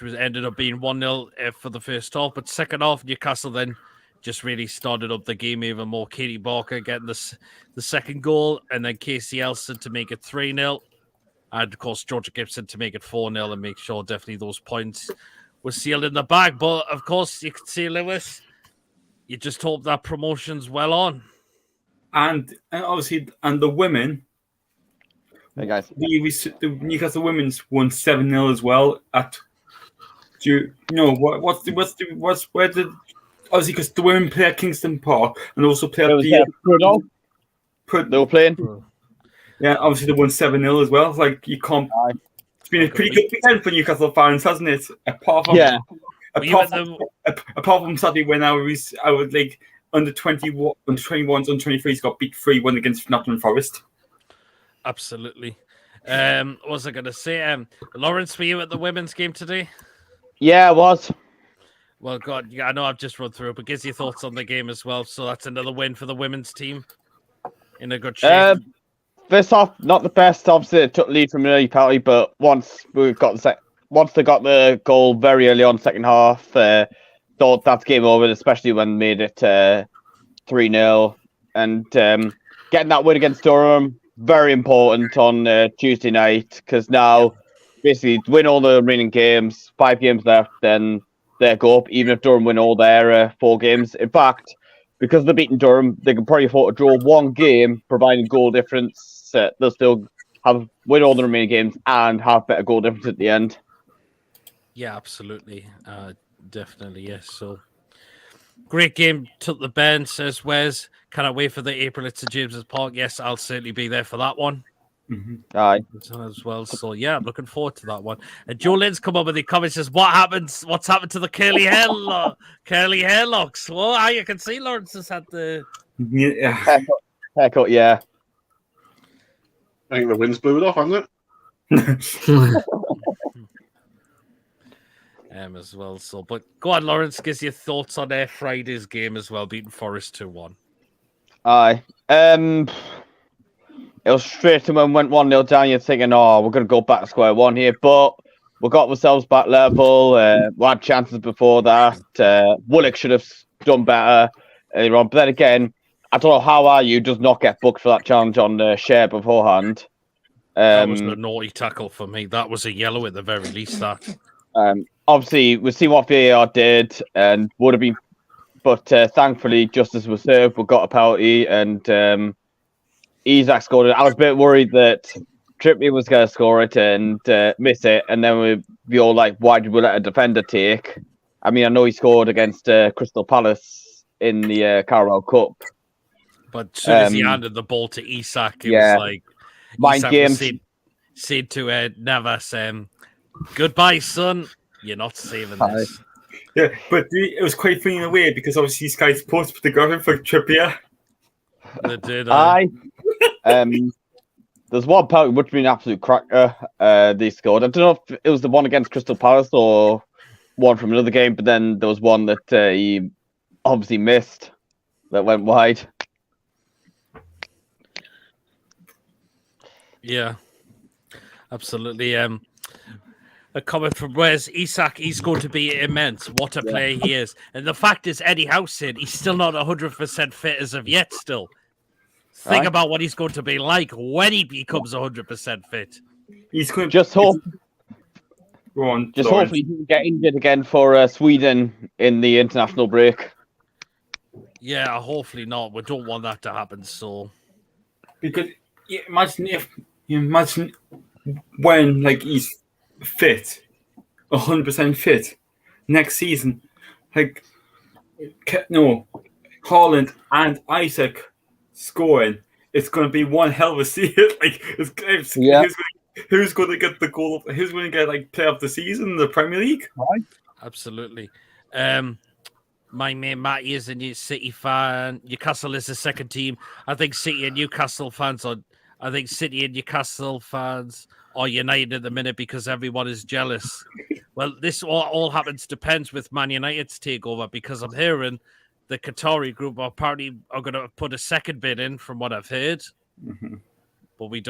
was ended up being 1-0 for the first half. But second half, Newcastle then just really started up the game even more. Katie Barker getting the second goal, and then Casey Elson to make it 3-0, and of course Georgia Gibson to make it 4-0 and make sure definitely those points were sealed in the bag. But of course, you can see, Lewis, you just hope that promotion's well on. And obviously, and the women. Hey guys, the Newcastle women's won 7-0 as well. Where did obviously because the women play at Kingston Park and also play at they were playing. Yeah, obviously they won 7-0 as well. Like you can't. It's been a pretty good weekend for Newcastle fans, hasn't it? Apart from Saturday when I was like under 21s, under 23s got beat 3-1 against Nottingham Forest. Absolutely. What was I going to say? Lawrence, were you at the women's game today? Yeah, it was. Well, God, yeah, I know I've just run through it, but gives you thoughts on the game as well. So that's another win for the women's team in a good shape. First off, not the best. Obviously, it took the lead from an early penalty, but once they got the goal very early on, second half, thought that's game over. Especially when they made it 3-0, and getting that win against Durham very important on Tuesday night because now basically win all the remaining games, 5 games left, then they go up. Even if Durham win all their 4 games, in fact, because they're beating Durham, they can probably afford to draw 1 game, providing goal difference. They'll still win all the remaining games and have better goal difference at the end. Yeah, absolutely. Definitely, yes. So, great game. Took the bend, says Wes. Cannot wait for the April at St. James's Park. Yes, I'll certainly be there for that one. Aye. As well. So, yeah, I'm looking forward to that one. And Joe Lynn's come up with the comments, says, what's happened to the curly hair locks? Well, you can see Lawrence has had the... Haircut, yeah. I think the wind's blew it off, hasn't it? As well. So, but go on, Lawrence, gives your thoughts on Friday's game as well, beating Forest 2-1. Aye. It was straight to when we went 1-0 down, you're thinking, we're going to go back to square one here. But we got ourselves back level. We had chances before that. Woolwich should have done better earlier on. But then again, I don't know how you does not get booked for that challenge on Share beforehand. That was a naughty tackle for me. That was a yellow at the very least. That. Obviously, we've seen what VAR did and would have been, but thankfully, justice was served. We got a penalty and Isaac scored it. I was a bit worried that Trippier was going to score it and miss it, and then we'd be all like, why did we let a defender take? I mean, I know he scored against Crystal Palace in the Carabao Cup. But as soon as he handed the ball to Isak, it was like, mind games. Said to Navas, goodbye, son. You're not saving this. Yeah, but it was quite funny in a way because obviously these guys posted the graphic for Trippier. They did. Aye. There's one penalty which would be an absolute cracker. They scored. I don't know if it was the one against Crystal Palace or one from another game, but then there was one that he obviously missed that went wide. Yeah, Absolutely. A comment from Wes Isak, he's going to be immense. What a player he is. And the fact is, Eddie Howe said he's still not 100% fit as of yet still. Think Aye. about what he's going to be like when he becomes 100% fit. He's going Just hope. Go on, Just Lawrence. hopefully he doesn't get injured again for Sweden in the international break. Yeah, hopefully not. We don't want that to happen, so... Because imagine when like he's fit, 100% fit next season, like Haaland and Isaac scoring. It's going to be one hell of a season. Like who's going to get the goal? Who's going to get like player of the season in the Premier League? Absolutely. My mate Matty is a City fan. Newcastle is the second team. I think City and Newcastle fans are united at the minute because everyone is jealous. Well, this all depends with Man United's takeover, because I'm hearing the Qatari group apparently are going to put a second bid in, from what I've heard. Mm-hmm. But we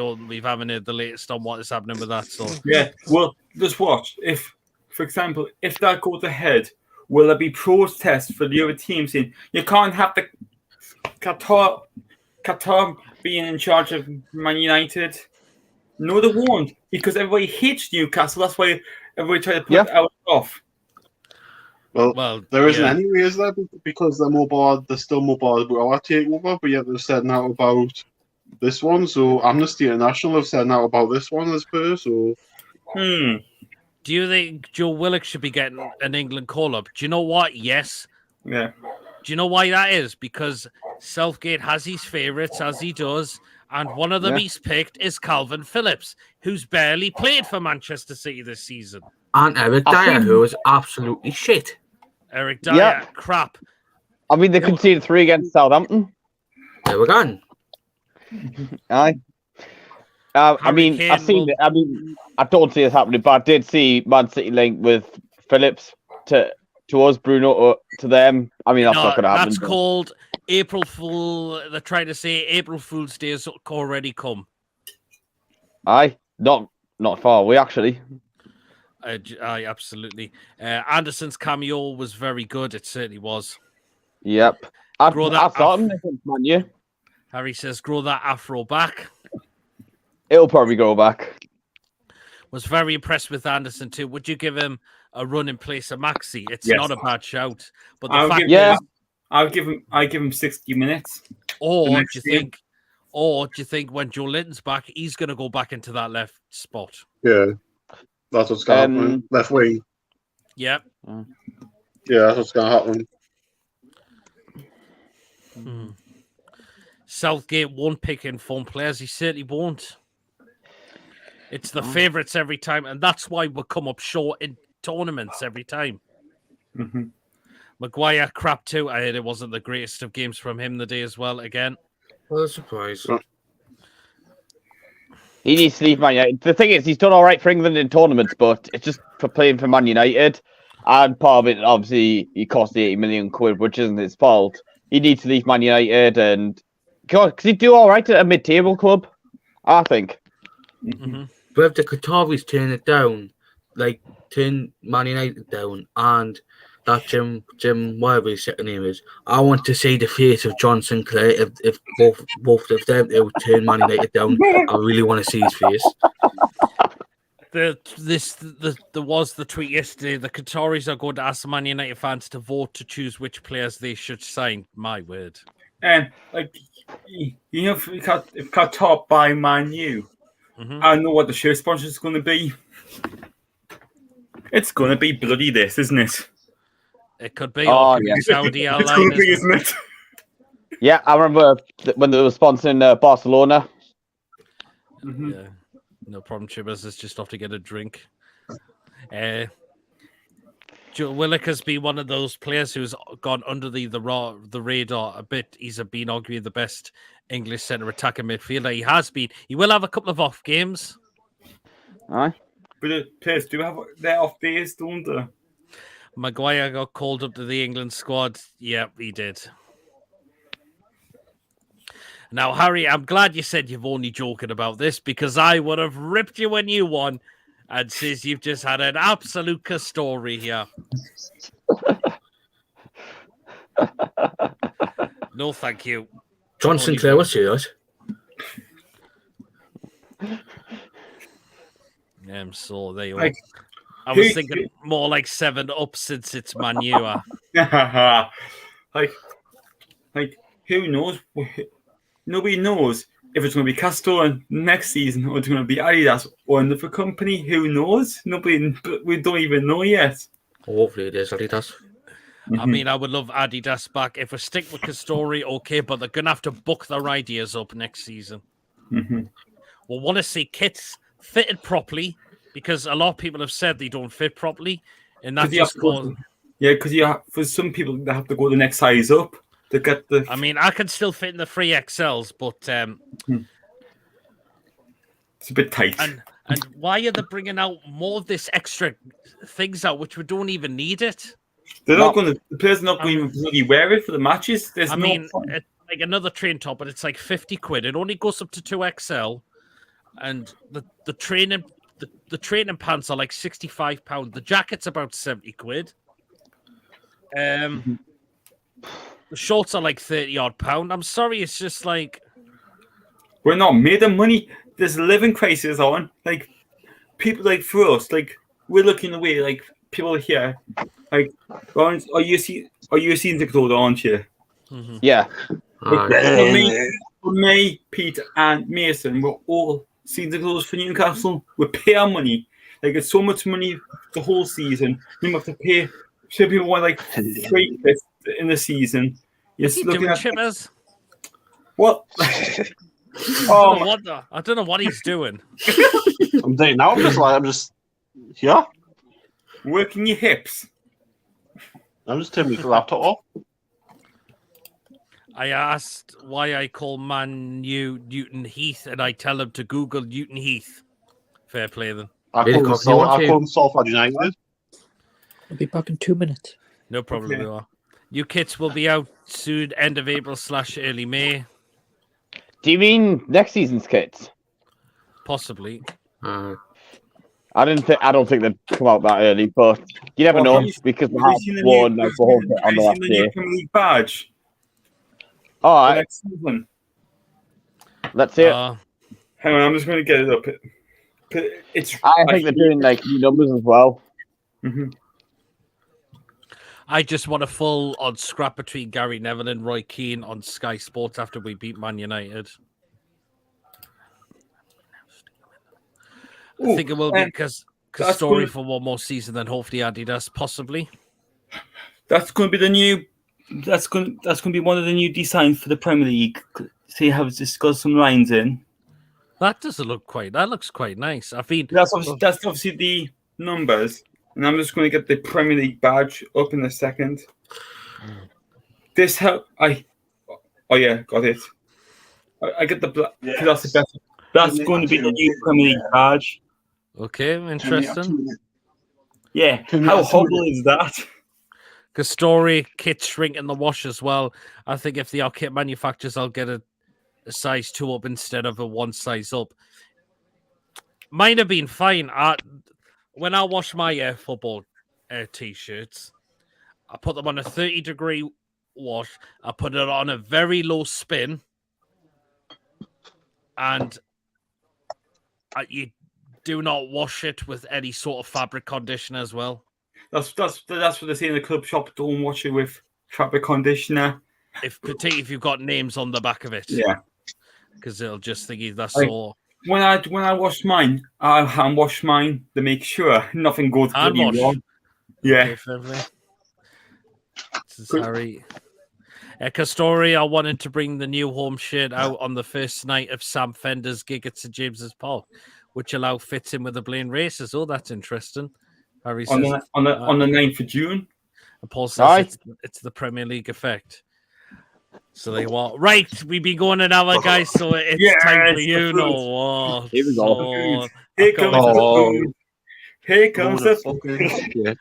haven't heard the latest on what is happening with that. So yeah, well, just watch. If, for example, if that goes ahead, will there be protests for the other teams saying you can't have the Qatar being in charge of Man United? No, they won't, because everybody hates Newcastle. That's why everybody try to put it out off. Well, there isn't any, is there? Because they're still more bothered with our takeover, but yet they've said now about this one. So Amnesty International have said now about this one as per. So, Do you think Joe Willock should be getting an England call-up? Do you know what? Yes. Yeah. Do you know why that is? Because Southgate has his favourites, as he does, and one of them he's picked is Calvin Phillips, who's barely played for Manchester City this season. And Eric Dyer, who is absolutely shit. Eric Dyer, crap. I mean, they conceded 3 against Southampton. There we go. Aye. I mean, I've seen it. I mean, I don't see this happening, but I did see Man City link with Phillips to us, Bruno to them. I mean, that's not going to happen. That's called April Fool. They're trying to say April Fool's Day has already come. Aye, not far away actually. Aye, absolutely. Anderson's cameo was very good. It certainly was. Yep. I saw him against Man U. Harry says, grow that afro back. It'll probably go back. Was very impressed with Anderson too. Would you give him a run in place of Maxi? It's not a bad shout. But the fact is, I'll give him 60 minutes. Or do you think when Joe Linton's back, he's going to go back into that left spot? Yeah, that's what's going to happen. Left wing. Yep. Yeah, that's what's going to happen. Southgate won't pick informed players. He certainly won't. It's the favourites every time, and that's why we'll come up short in tournaments every time. Mm-hmm. Maguire, crap too. I heard it wasn't the greatest of games from him the day as well, again. What a surprise. He needs to leave Man United. The thing is, he's done all right for England in tournaments, but it's just for playing for Man United. And part of it, obviously, he cost the 80 million quid, which isn't his fault. He needs to leave Man United, and God, because he'd do all right at a mid-table club, I think. Mm-hmm. But if the Qataris turn it down, like turn Man United down, and that Jim, whatever his second name is, I want to see the face of John Sinclair if both of them they would turn Man United down. I really want to see his face. There was the tweet yesterday. The Qataris are going to ask the Man United fans to vote to choose which players they should sign. My word. And if we got top by Man U, I know what the shirt sponsor is going to be. It's going to be bloody this, isn't it? It could be. It's Saudi going to be, isn't it? Yeah, I remember when they were sponsoring Barcelona. Mm-hmm. Yeah, no problem, Chibbers. It's just off to get a drink. Joe Willock has been one of those players who's gone under the radar a bit. He's been arguably the best English centre attacking midfielder. He has been. He will have a couple of off games. Aye. But the players do have their off days, don't they? Maguire got called up to the England squad. Yeah, he did. Now, Harry, I'm glad you said you've only joking about this because I would have ripped you when you won and says you've just had an absolute story here. No, thank you. John Sinclair was here, right? So there you are. Like, I was thinking more like 7-Up since it's Manure. like, who knows? Nobody knows if it's going to be Castore next season or it's going to be Adidas or another company. Who knows? We don't even know yet. Hopefully it is Adidas. I mean, I would love Adidas back. If we stick with Castore, okay, but they're going to have to book their ideas up next season. We'll want to see kits fitted properly because a lot of people have said they don't fit properly. And that's just causing... Yeah, because for some people, they have to go the next size up to get the... I mean, I can still fit in the 3XLs, but... It's a bit tight. And why are they bringing out more of this extra things out, which we don't even need it? They're not going to... The players are not going to bloody wear it for the matches. It's like another train top, but it's like 50 quid. It only goes up to 2XL. And the training pants are like £65. The jacket's about 70 quid. The shorts are like 30-odd pound. I'm sorry, it's just like... We're not made of money. There's a living crisis on. Like, people like for us, like, we're looking away, like, people here, like, are you seeing the clothes, aren't you? Yeah. For me, Pete, and Mason, we're all seeing the clothes for Newcastle. We pay our money. Like, it's so much money the whole season. You have to pay. Some people want like 3 bits in the season. You're looking at Chippers? What? I don't know what he's doing. I'm doing now. I'm just here. Working your hips. I'm just turning my laptop off. I asked why I call Man U Newton Heath, and I tell him to Google Newton Heath. Fair play then. I call Salford United. I'll be back in 2 minutes. No problem. Okay. New kits will be out soon, end of April / early May. Do you mean next season's kits? Possibly. I don't think they'd come out that early, but you never know because we have worn the whole kit on the last day. Premier League badge. All right. Let's see it. Hang on, I'm just going to get it up. I think they're doing like new numbers as well. I just want a full-on scrap between Gary Neville and Roy Keane on Sky Sports after we beat Man United. I think it will be because Castore for one more season, then hopefully Adidas possibly. That's going to be the new. That's going to be one of the new designs for the Premier League. See how it's just got some lines in. That looks quite nice. I mean, that's obviously the numbers. And I'm just going to get the Premier League badge up in a second. Got it. I get the black. Yes. That's the best. That's going to be the new Premier League badge. Okay, interesting. Yeah, how horrible is that? Castore kit shrink in the wash as well. I think if they are kit manufacturers, I'll get a size 2 up instead of a 1 size up. Mine have been fine. When I wash my football t-shirts, I put them on a 30-degree wash. I put it on a very low spin, and you do not wash it with any sort of fabric conditioner as well. That's what they say in the club shop. Don't wash it with fabric conditioner. Particularly if you've got names on the back of it. Yeah, because they'll just think that's all. When I wash mine, I hand wash mine to make sure nothing goes wrong. Yeah. Okay, this is Harry. Castore, I wanted to bring the new home shirt out on the first night of Sam Fender's gig at St James's Park, which fits in with the Blaine races. Oh, that's interesting. Harry says on the 9th of June. And Paul says it's the Premier League effect. So they want we've been going an hour, guys. So it's time for you know. Here we go. Here comes the food. Here comes the food.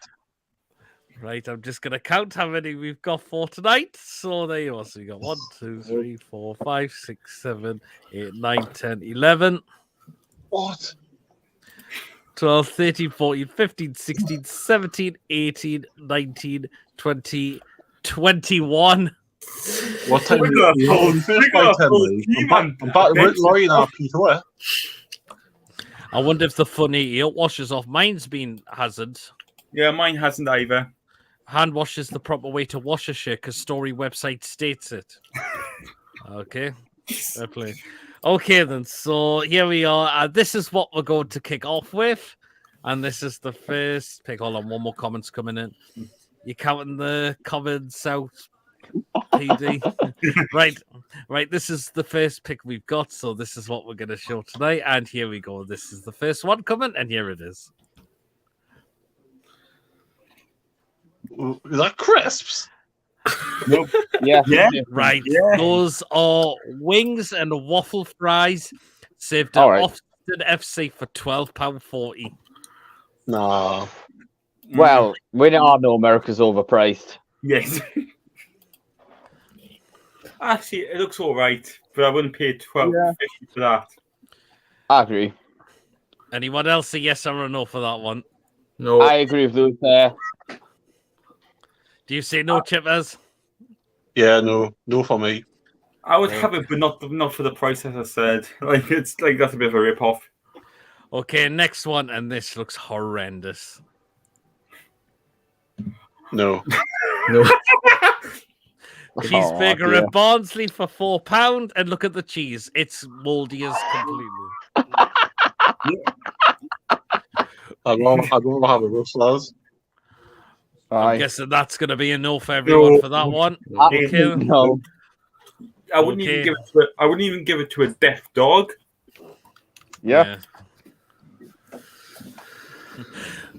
Right, I'm just gonna count how many we've got for tonight. So there you are. So you got 1, 2, 3, 4, 5, 6, 7, 8, 9, 10, 11, What? 12, 13, 14, 15, 16, 17, 18, 19, 20, 21. What time? We got a full- First we by got a 10, full mate. team, I'm back man. with Laurie now, Peter. Where? I wonder if the funny ear washes off. Mine's been hazard. Yeah, mine hasn't either. Hand wash is the proper way to wash a shirt because story website states it. Okay. Fair play. Okay, then. So here we are. This is what we're going to kick off with. And this is the first pick. Hold on, one more comment's coming in. You counting the comments out, PD? Right. This is the first pick we've got. So this is what we're going to show tonight. And here we go. This is the first one coming, and here it is. Is that crisps? Nope. Yeah. Yeah. Right. Yeah. Those are wings and waffle fries served at All right. Austin FC for £12.40. Nah. Well, we all know America's overpriced. Yes. Actually, it looks all right, but I wouldn't pay $12.50 for that. I agree. Anyone else a yes or a no for that one? No. I agree with Luke there. Do you say no, Chippers? Yeah, no for me. I would have it, but not for the price, as I said. Like it's like that's a bit of a rip off. Okay, next one, and this looks horrendous. No. No. Cheeseburger dear. at Barnsley for £4, and look at the cheese. It's mouldy as completely. I'd rather have a Rustlers. I'm Aye. guessing that's going to be a no for everyone for that one. Okay. No. I wouldn't Okay. even give it to it. I wouldn't even give it to a deaf dog. Yeah.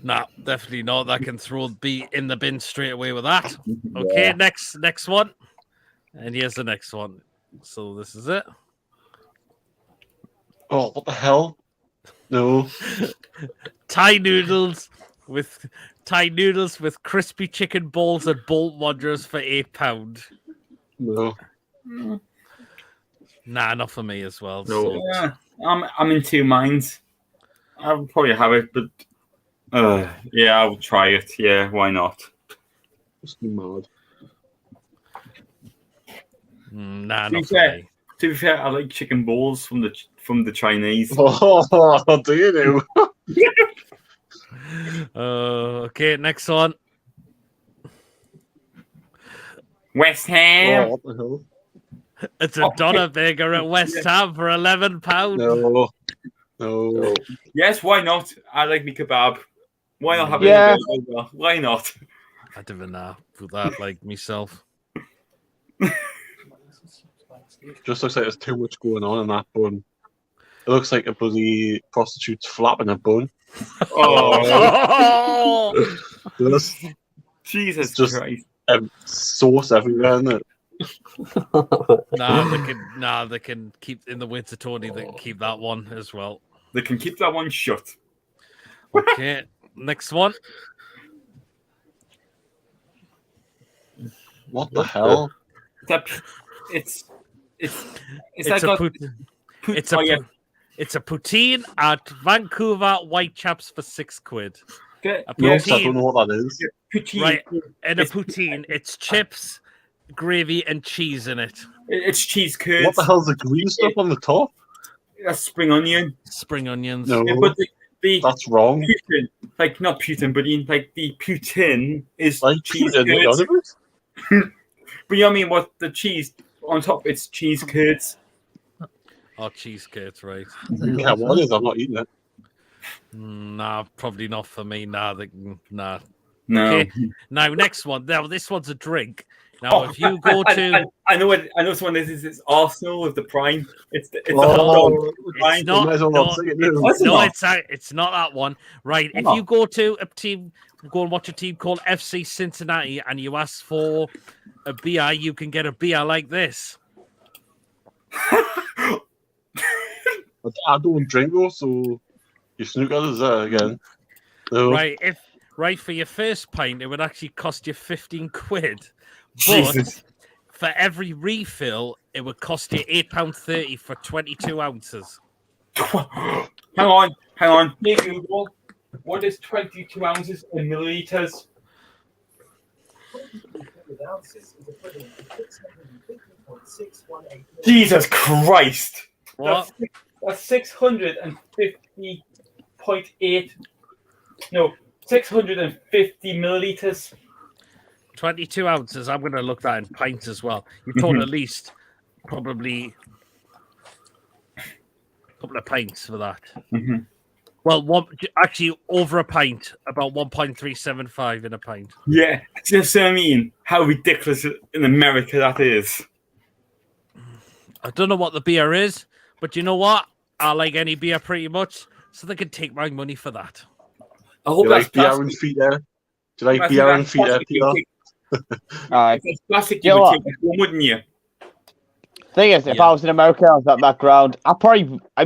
Nah, definitely not. That can throw be in the bin straight away with that. Okay, next one. And here's the next one. So this is it. Oh, what the hell? No. Thai noodles with crispy chicken balls and Bolt Wanderers for £8. No. Nah, not for me as well. No. So, Yeah, I'm in two minds. I would probably have it, but yeah, I would try it. Yeah, why not? Just mad. nah, To be not for fair, me. to be fair, I like chicken balls from the Chinese. Oh, do you know? Okay, next one. West Oh, Ham. what the hell? It's a Doner burger at West Ham for £11. No. Yes, why not? I like me kebab. Why not have Yeah. it? In the burger? Why not? I don't even know with that, like myself. Just looks like there's too much going on in that bun. It looks like a bloody prostitute's flapping a bun. Oh, There's Jesus just- Christ! sauce everywhere in it. They can keep in the winter, Tony. They can keep that one as well. They can keep that one shut. Okay, next one. What the hell? It's It's like a a it's a poutine at Vancouver Whitechaps for £6. A Yes, I poutine, don't know what that is. poutine. right? And a It's- poutine, it's chips, gravy, and cheese in it. It's cheese curds. What the hell's the green stuff on the top? That's spring onion. Spring onions. No, Yeah, but the that's wrong. Putin, like not Putin, but like the Putin is Like cheese Putin, what curds. of it? But you know what I mean? What the cheese on top? It's cheese curds. Oh, cheese curds, right? Yeah, what is? I'm not eating it. Nah, probably not for me. Nah. No. Okay. Now, next one. Now, this one's a drink. Now, if you go to... I know what this is. It's Arsenal with the prime. It's the Oh, hot dog. with the It's prime. not- Might as well no, not say it, it's- no. What's it no, not? it's not that one. Right. If Oh. you go to a team, go and watch a team called FC Cincinnati and you ask for a beer, you can get a beer like this. I don't drink though, so your snooker is there again. No. Right. Right, for your first pint, it would actually cost you 15 quid. Jesus. But for every refill, it would cost you £8.30 for 22 ounces. Hang on. Hey Google, what is 22 ounces in milliliters? Jesus Christ! What? That's 650.8. No, 650 milliliters. 22 ounces. I'm going to look that in pints as well. You're talking at least probably a couple of pints for that. Mhm. Well, actually over a pint, about 1.375 in a pint. Yeah, just what I mean. How ridiculous in America that is. I don't know what the beer is, but you know what? I like any beer pretty much, so they can take my money for that. I Do hope you that's like beer plastic. and feet there? Do you like I beer think and that's feet there, plastic you Peter? take- Aye. If it's plastic, You you know would what? take it home, wouldn't you? Thing is, if Yeah. I was in America, I was at that ground,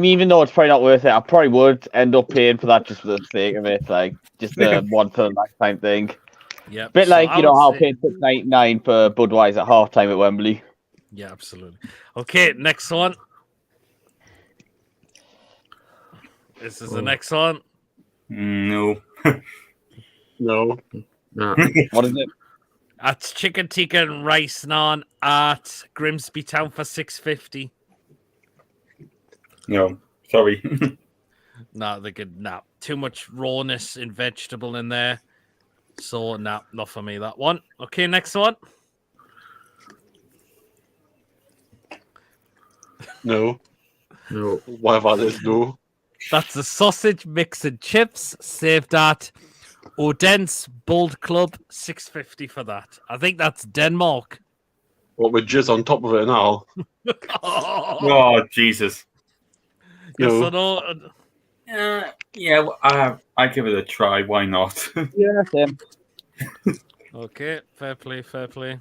even though it's probably not worth it, I probably would end up paying for that just for the sake of it, like just the one for a lifetime thing. Yep. Bit so like, I you know, would how I say- paid $6.99 for Budweiser at halftime at Wembley. Yeah, absolutely. Okay, next one. This is the next one. No. No. Nah. What is it? That's chicken tikka and rice naan at Grimsby Town for $6.50. No. Sorry. Nah, they could too much rawness in vegetable in there. So not for me that one. Okay, next one. No. No. Whatever it is, no. That's the sausage mix and chips saved at Odense Bold Club, $6.50 for that. I think that's Denmark. What with jizz on top of it and all. Oh, Jesus. Yes No. or no? Yeah, well, I give it a try. Why not? Yeah, same. Okay, fair play.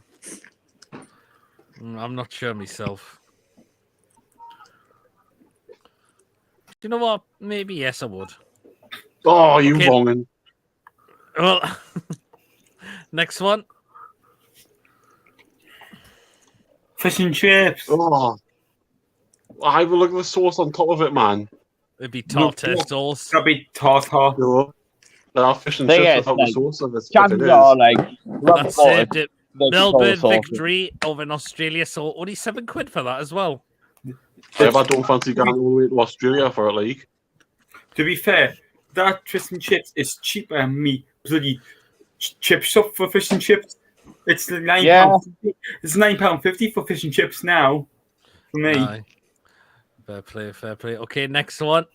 I'm not sure myself. Do you know what? Maybe yes, I would. Oh, you Okay. wronging. Well, next one. Fish and chips. Oh. I will look at the sauce on top of it, man. It'd be tartar Look, sauce. That'd be tartar. No. There are fish and Thing chips is, without the like, sauce if it Chances is. are, like, whoever That's bought it. it, they control the Melbourne sauce. victory over in Australia, so only £7 for that as well. Yeah, but I don't fancy going all the way to Australia for it, like. To be fair, that fish and chips is cheaper than me bloody chip shop for fish and chips. It's £9. Yeah. It's £9.50 for fish and chips now. For me. Aye. Fair play. Okay, next one.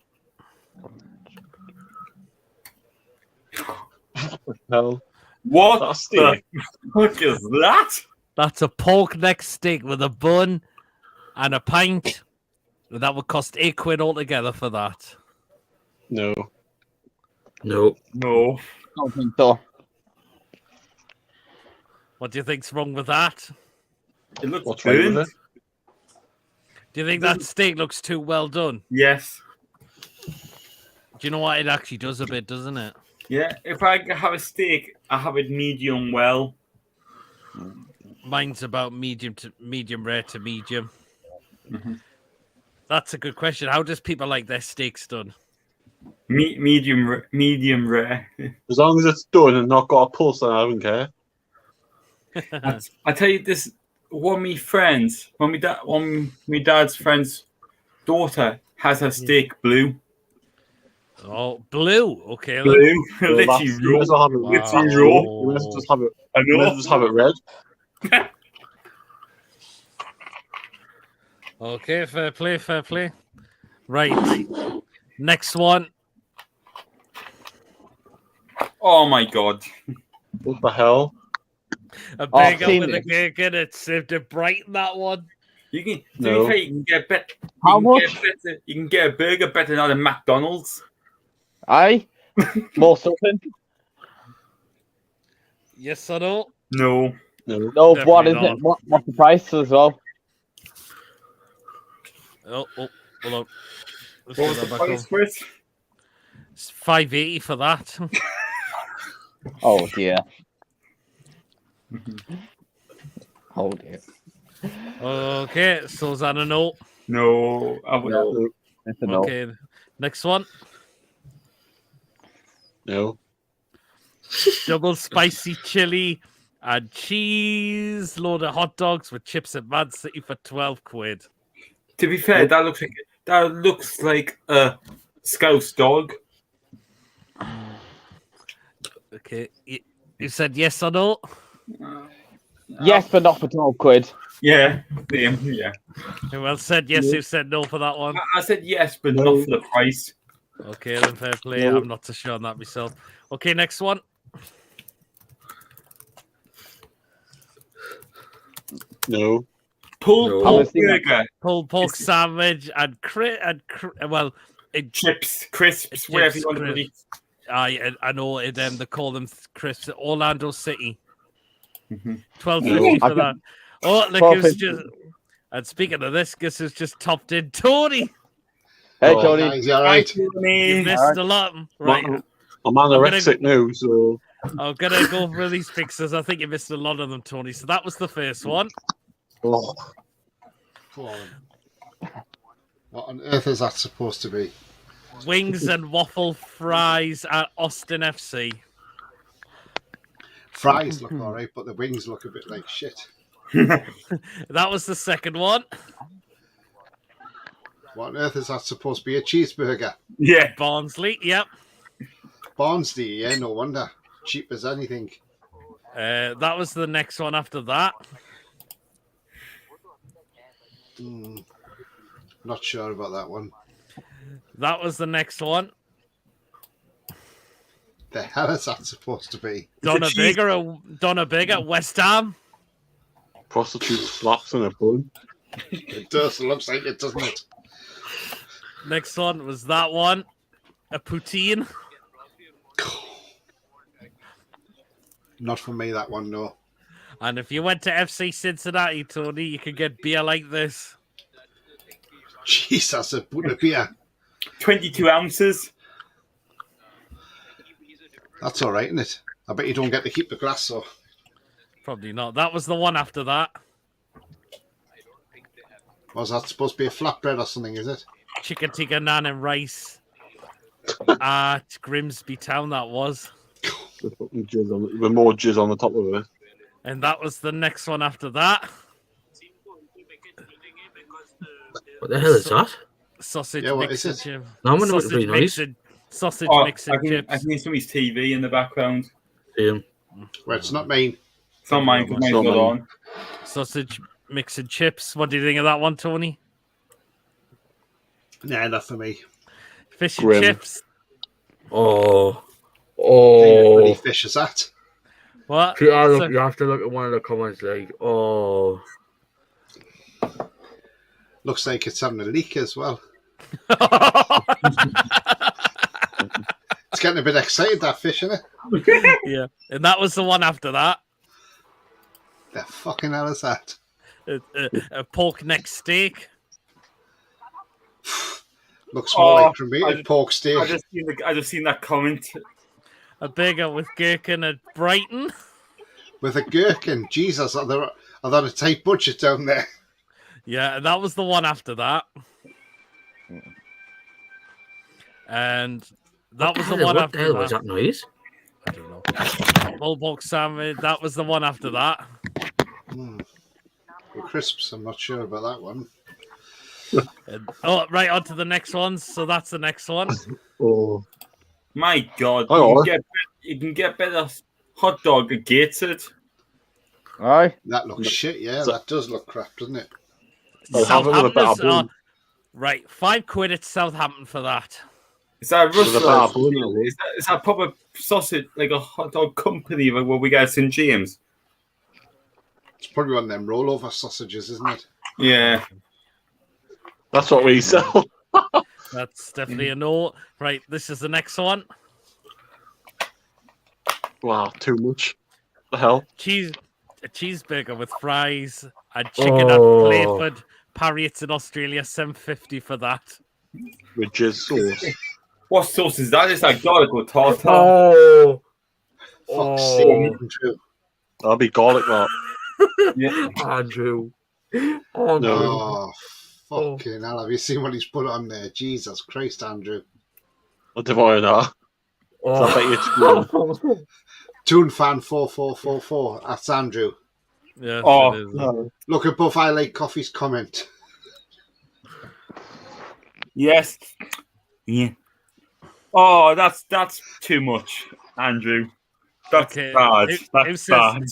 Hell. What That's the steak. fuck is that? That's a pork neck steak with a bun and a pint. That would cost £8 altogether for that. No. No. No. Don't think so. What do you think's wrong with that? It looks What's right burnt. with it? Do you think that steak looks too well done? Yes. Do you know what? It actually does a bit, doesn't it? Yeah. If I have a steak, I have it medium well. Mine's about medium rare to medium. Mhm. That's a good question. How does people like their steaks done? Medium rare. As long as it's done and not got a pulse, then I don't care. I tell you this. One of my friends, my dad's friend's daughter has her steak blue. Oh, blue. Okay. Then. Blue. Well, Literally that's- you must have it. Literally raw. You must just have it. I You must know. just have it red. Okay, fair play. Right. Next one. Oh my god. What the hell? A Oh, I've burger seen with a it. cake in it. Served to brighten that one. You can. To No. be fair, you can get better. How much? You can get a burger better than a McDonald's. Aye. More something. Yes or no? No. No. No, what Definitely is not. it? What's the price as well? Oh, hold on. Let's What put was the that back price on. for it? It's $5.80 for that. Oh dear. Oh dear. Okay, so is that a no? No, I would. No. It's a no. Okay, next one. No. Double spicy chili and cheese, load of hot dogs with chips at Man City for 12 quid. To be fair, that looks like a Scouse dog. Okay, you said yes or no? Yes, but not for 12 quid. Yeah, same. Yeah, Who else said yes? Who said no for that one? I said yes, but No. not for the price. Okay, then fair play. No. I'm not too sure on that myself. Okay, next one. No. Pulled No. pork Honestly, burger, Pulled pork sandwich and well, chips, crisps, Chips, whatever you want to eat. I know it. They call them crisps. Orlando City. Mhm. 12.50 No. for that. Oh, look, it was just. And speaking of this, guess who's just topped in? Tony. Hey, Oh, Tony. Guys, you all right? You Me. missed a lot. Right, I'm anorexic now, so I'm gonna go for these fixes. I think you missed a lot of them, Tony. So that was the first one. oh, Go on. What on earth is that supposed to be? Wings and waffle fries at Austin FC. Fries look all right, but the wings look a bit like shit. That was the second one. What on earth is that supposed to be? A cheeseburger? Yeah. Barnsley. Yep. Barnsley, yeah, no wonder. Cheap as anything. That was the next one after that. Not sure about that one. That was the next one. The hell is that supposed to be? Donna Big at West Ham. prostitute flaps in a bun. It does. It looks like it, doesn't it? Next one was that one. A poutine. Not for me, that one, no. And if you went to FC Cincinnati, Tony, you could get beer like this. Jesus, a boot of beer. 22 ounces. That's all right, isn't it? I bet you don't get to keep the glass, so. Probably not. That was the one after that. Was that supposed to be a flatbread or something, is it? Chicken tikka naan and rice at Grimsby Town, that was. With more jizz on the top of it. And that was the next one after that. What the hell is that? Sausage Yeah, what mix is and it? chip. No, I'm gonna Sausage really mix nice. and sausage Oh, mix and I chips. can hear somebody's TV in the background. Same. Well, it's not mine. It's not mine because It's mine's not not mine. on. Sausage mix and chips. What do you think of that one, Tony? Nah, not for me. Fish and Grim. chips. Oh. Bloody Oh. fish is that? What? See, So- you have to look at one of the comments like, oh. Looks like it's having a leak as well. It's getting a bit excited, that fish, isn't it? Yeah. And that was the one after that. The fucking hell is that? A pork neck steak. Looks more Oh, like cremated pork steak. I just seen that comment. A burger with gherkin at Brighton. With a gherkin. Jesus, are there a tight budget down there? Yeah, and that was the one after that. And that was the one What the after hell was that. that noise? I don't know. Pulled pork sandwich. That was the one after that. With crisps, I'm not sure about that one. And, right, on to the next one. So that's the next one. Oh. My God, Oh, you can get better hot dog at Gateshead. Aye. That looks shit, yeah. So- That does look crap, doesn't it? I'll have it with a bit of Southampton's, bun. right, £5 at Southampton for that. Is that With a bit of Russell's? bun, I would. Is that proper sausage, like a hot dog company like what we got at St. James? It's probably one of them rollover sausages, isn't it? Yeah. That's what we sell. That's definitely a no. Right, this is the next one. Wow, too much. The hell? A cheeseburger with fries and chicken at Oh. Playford. Parriott's in Australia, $7.50 for that. With jizz sauce. What sauce is that? Is that garlic or tartar? Oh. Fuck's Oh. sake, Andrew. That'll be garlic, that. Yeah. Andrew. Oh, no. Oh, fucking hell. Have you seen what he's put on there? Jesus Christ, Andrew. I don't want to know. Oh. I bet you it's good. Toon fan 4444. That's Andrew. Yes, Oh, it is. No. Look above I Like Coffee's comment. Yes. Yeah. Oh, that's too much, Andrew. That's Okay, bad. who That's says- bad.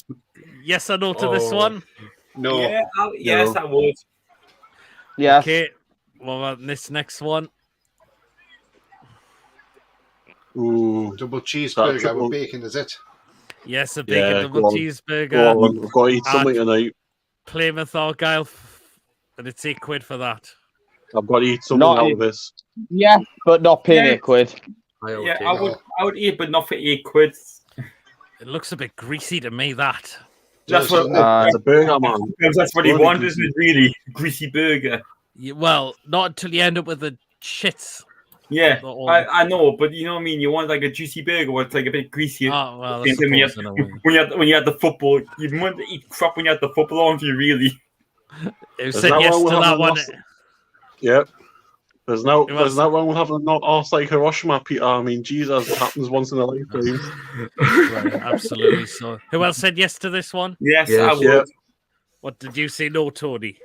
Yes or no to this Oh. one? No. Yeah, yes, I would. Yes. Okay. What about this next one? Ooh. Double cheeseburger triple- with bacon, is it? Yes, a bacon Yeah, double go on. cheeseburger. Go on, we've got to eat something tonight. Plymouth Argyle, and it's £8 for that. I've got to eat something Not out in- of this. Yeah, but not paying Yeah. £8. Yeah, I would eat, but not for £8. It looks a bit greasy to me, that. That's what. It's a burger, man. That's what you Only want, greasy. isn't it? Really, greasy burger. Well, not until you end up with the shits. Yeah, Or- I know, but you know what I mean. You want like a juicy burger where it's like a bit greasy. Oh, well, I Same thing when you suppose in a way. when you had the football, you want to eat crap when you had the football on. Do you really? Who Is said that yes why to we're that having one? lost- Yep. There's no was- wrong with having a knock arse like Hiroshima, Peter. I mean, Jesus, it happens once in a lifetime. Right, absolutely. So, who else said yes to this one? Yes, Yes. I would. Yeah. What did you say? No, Tony.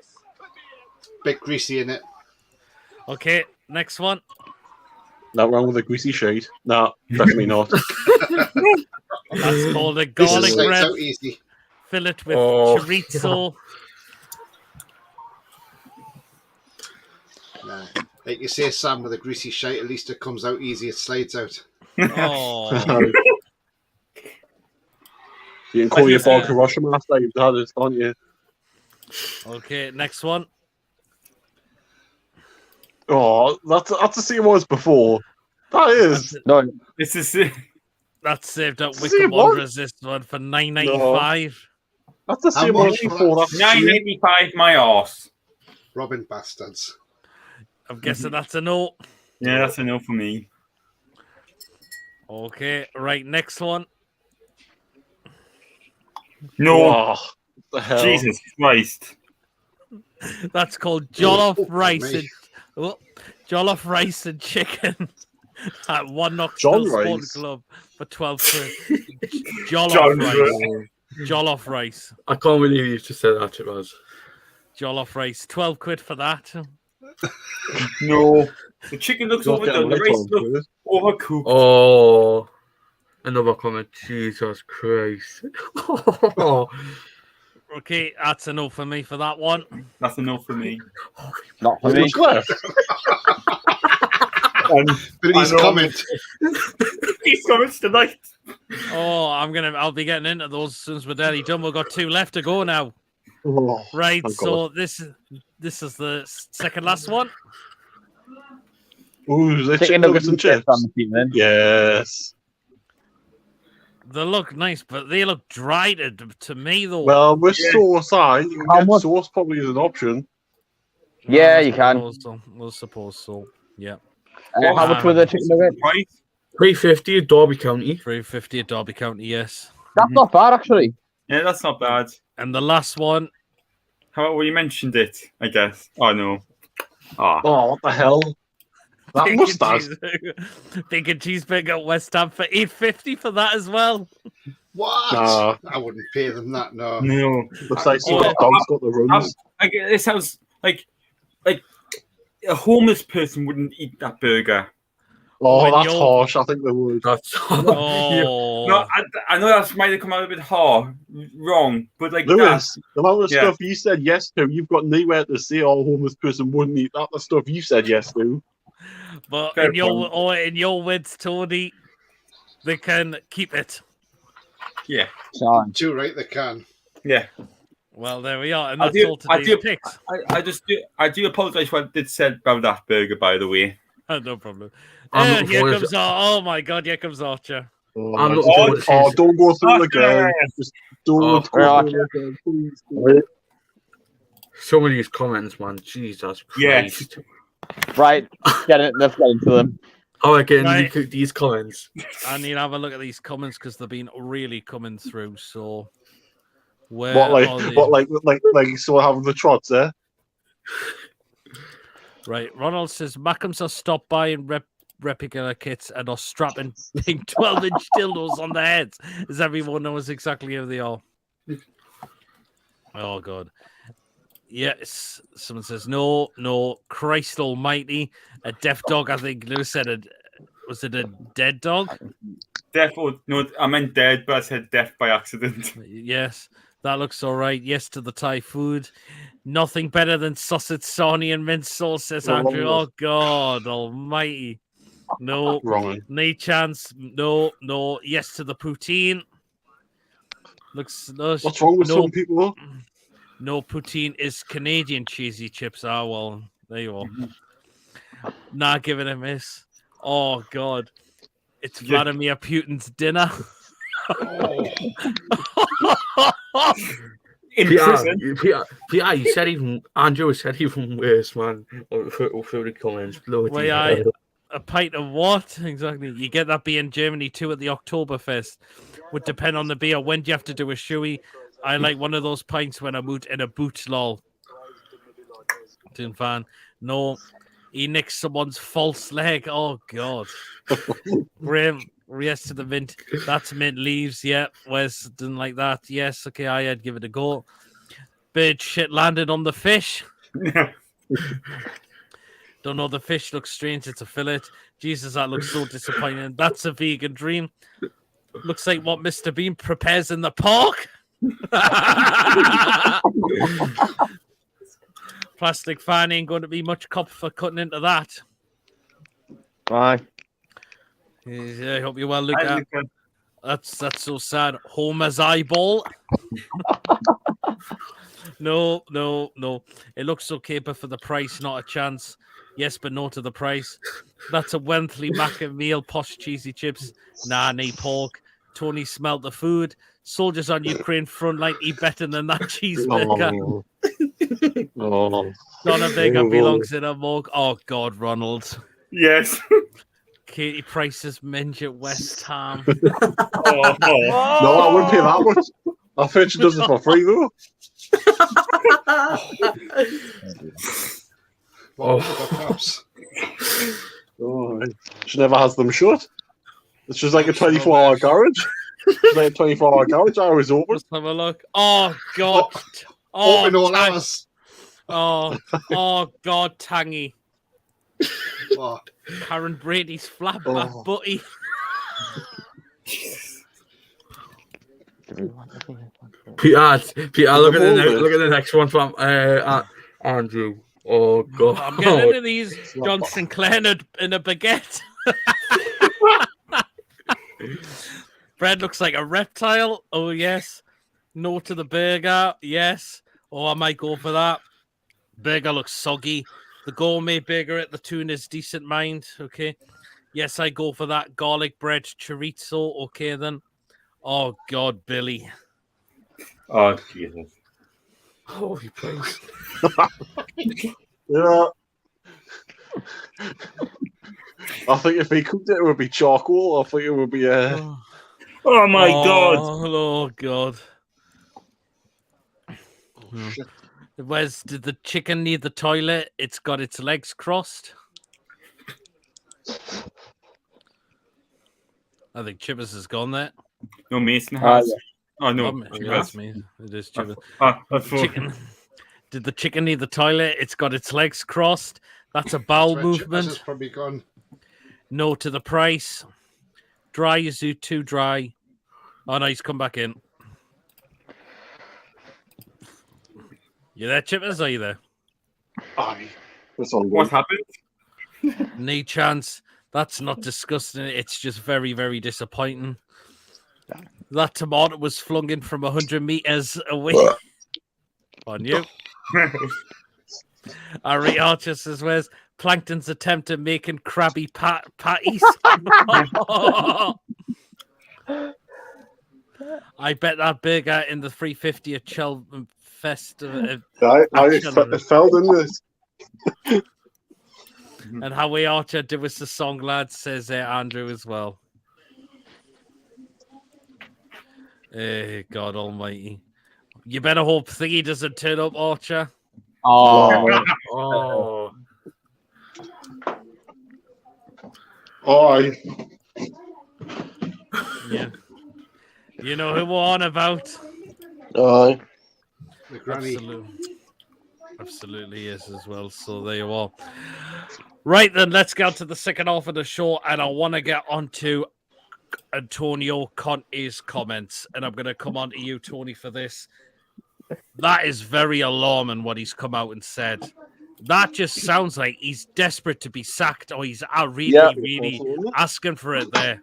Bit greasy in it. Okay, next one. Not wrong with a greasy shade. Nah, definitely not. That's called a This garlic is like bread. so easy. Fill it with Oh, chorizo. Nah. Like you say, Sam, with a greasy shite, at least it comes out easy. It slides out. Oh, You can call your just, dog Hiroshima after you've had it, can't you? okay, next one. Oh, that's the same one as before. That is. No, This is That's saved up See Wickham what? Wanderers. This one for $9.95. That's the How same one much? as before. That's $9.85. My arse. Robbing bastards. I'm guessing that's a no. Yeah, that's enough for me. Okay, right, next one. No, Oh, the hell. Jesus Christ. That's called jollof Oh, rice me. and jollof rice and chicken at One John Knoxville Sporting Rice? Club for 12 quid. Jollof John rice. Rice. Jollof rice. I can't believe you just said that, it was. Jollof rice. 12 quid for that. No. The chicken looks Not getting overdone. The my rice tongue, looks overcooked. Oh, another comment. Jesus Christ. Okay, that's enough for me for that one. That's enough for me. not for How me. much left? But his I know. comment. He's coming tonight. Oh, I'll be getting into those as soon as we're nearly done. We've got 2 left to go now. Oh, Right, thank so this is the second last one. Ooh, the Chicken chicken nuggets and chips. on the team then. Yes. They look nice, but they look dry to me though. Well, with Yeah. sauce, you can How get much- sauce probably as an option. Yeah, you can. I suppose so. Yeah. How much were the chicken nuggets? Right? 350 at Derby County. 350 at Derby County, yes. That's not bad, actually. Yeah, that's not bad. And the last one, How about when you mentioned it, I guess? Oh, no. Ah. Oh, what the hell? That bacon mustache. bacon cheeseburger at West Ham for $8.50 for that as well. What? Nah. I wouldn't pay them that, no. No. Looks like some Oh, dog's got the runs. Like, this sounds like a homeless person wouldn't eat that burger. Oh, when that's you're- harsh. I think they would. That's Oh, No, I know that might have come out a bit wrong, but like Lewis, the amount of Yeah. stuff you said yes to, you've got nowhere to say, oh, a homeless person wouldn't eat that. The stuff you said yes to. but Fair in your words, Tony, they can keep it. Fine. Too right they can. yeah. Well, there we are, and I that's do- all I today's do- picks. I do apologize for what I did said about that burger, by the way. No problem. I'm looking Here forward comes oh my God, here comes Archer. Oh, I'm my looking God. forward to Oh, seeing- don't go through it again. Okay. Just don't Oh, go through it again, please. some of these comments, man. Jesus Yes. Christ. Right, let's get into them. How are getting Right. these comments? I need to have a look at these comments because they've been really coming through. So, where What are they? like you still having the trots there? Right, Ronald says Mackems are stopped buying replica kits and are strapping pink 12-inch dildos on their heads, as everyone knows exactly who they are. Oh god. Yes, someone says no. Christ Almighty, a deaf dog. I think Lewis said was it a dead dog? Deaf or no? I meant dead, but I said deaf by accident. Yes, that looks all right. Yes to the Thai food. Nothing better than sausage, sarnie, and mint sauce, says Andrew. Oh God Almighty. No, Wrong. no chance. No. Yes to the poutine. Looks. What's wrong with some people? No, poutine is Canadian cheesy chips. Ah, well, there you are. Not giving a miss. Oh, God. It's Vladimir Putin's dinner. In prison. Yeah, you said even, Andrew said even worse, man. Through the comments. Wait, a pint of what? Exactly. You get that beer in Germany too at the Oktoberfest. Would depend on the beer. When do you have to do a shoey? I like one of those pints when I'm out in a boot, lol. Doing fine. No, he nicked someone's false leg. Oh, God. Graham, yes to the mint. That's mint leaves. Yeah, Wes didn't like that. Yes, okay, I'd give it a go. Bird shit landed on the fish. Don't know, the fish looks strange. It's a fillet. Jesus, that looks so disappointing. That's a vegan dream. Looks like what Mr. Bean prepares in the park. Plastic fan ain't going to be much cop for cutting into that. Aye. Yeah, I hope you're well, Luca. That's so sad. Homer's eyeball. No. It looks okay, but for the price, not a chance. Yes, but no to the price. That's a Wentley mac and meal, posh cheesy chips. Nah, pork. Tony smelled the food. Soldiers on Ukraine front line eat better than that cheeseburger. Donna Vega belongs in a mug. Oh, God, Ronald. Yes. Katie Price's minge at West Ham. No, I wouldn't pay that much. I think she does it for free, though. She never has them shut. It's just like a 24-hour garage. It's like a 24-hour garage. I always open. Let's have a look. Oh, God. Open all hours. Oh, God, tangy. What? Karen Brady's flat back butty. Peter, look at the next one from Andrew. Oh, God. I'm getting into these. John Sinclair in a baguette. Bread looks like a reptile. Oh, yes. No to the burger. Yes. Oh, I might go for that. Burger looks soggy. The gourmet burger at the Tuna's decent mind. Okay. Yes, I go for that. Garlic bread chorizo. Okay, then. Oh, God, Billy. Oh, Jesus. Holy praise. Yeah. I think if he cooked it, it would be charcoal. I think it would be Oh my God. Oh God. Oh, shit. Did the chicken need the toilet? It's got its legs crossed. I think Chibbers has gone there. No, Mason has. Oh, no. That's me. It is Chibbers. Chicken. Did the chicken need the toilet? It's got its legs crossed. That's a bowel movement. It's probably gone. No to the price. Dry Yazoo, too dry. Oh, no, he's come back in. You there, Chippers? Are you there? What happened? No chance. That's not disgusting. It's just very, very disappointing. That tomato was flung in from 100 meters away. On you. Ari Archer says, where's Plankton's attempt at making crabby patties? I bet that burger in the 350 at Cheltenham Fest. I fell in this. And Howie Archer, do us the song, lads, says Andrew as well. God almighty. You better hope Thingy doesn't turn up, Archer. Oh, Oh, Aye. Yeah. You know who we're on about. Aye. The granny. Absolutely is as well. So there you are. Right then, let's get to the second half of the show, and I want to get on to Antonio Conte's comments, and I'm going to come on to you, Tony, for this. That is very alarming what he's come out and said. That just sounds like he's desperate to be sacked, or he's really asking for it there.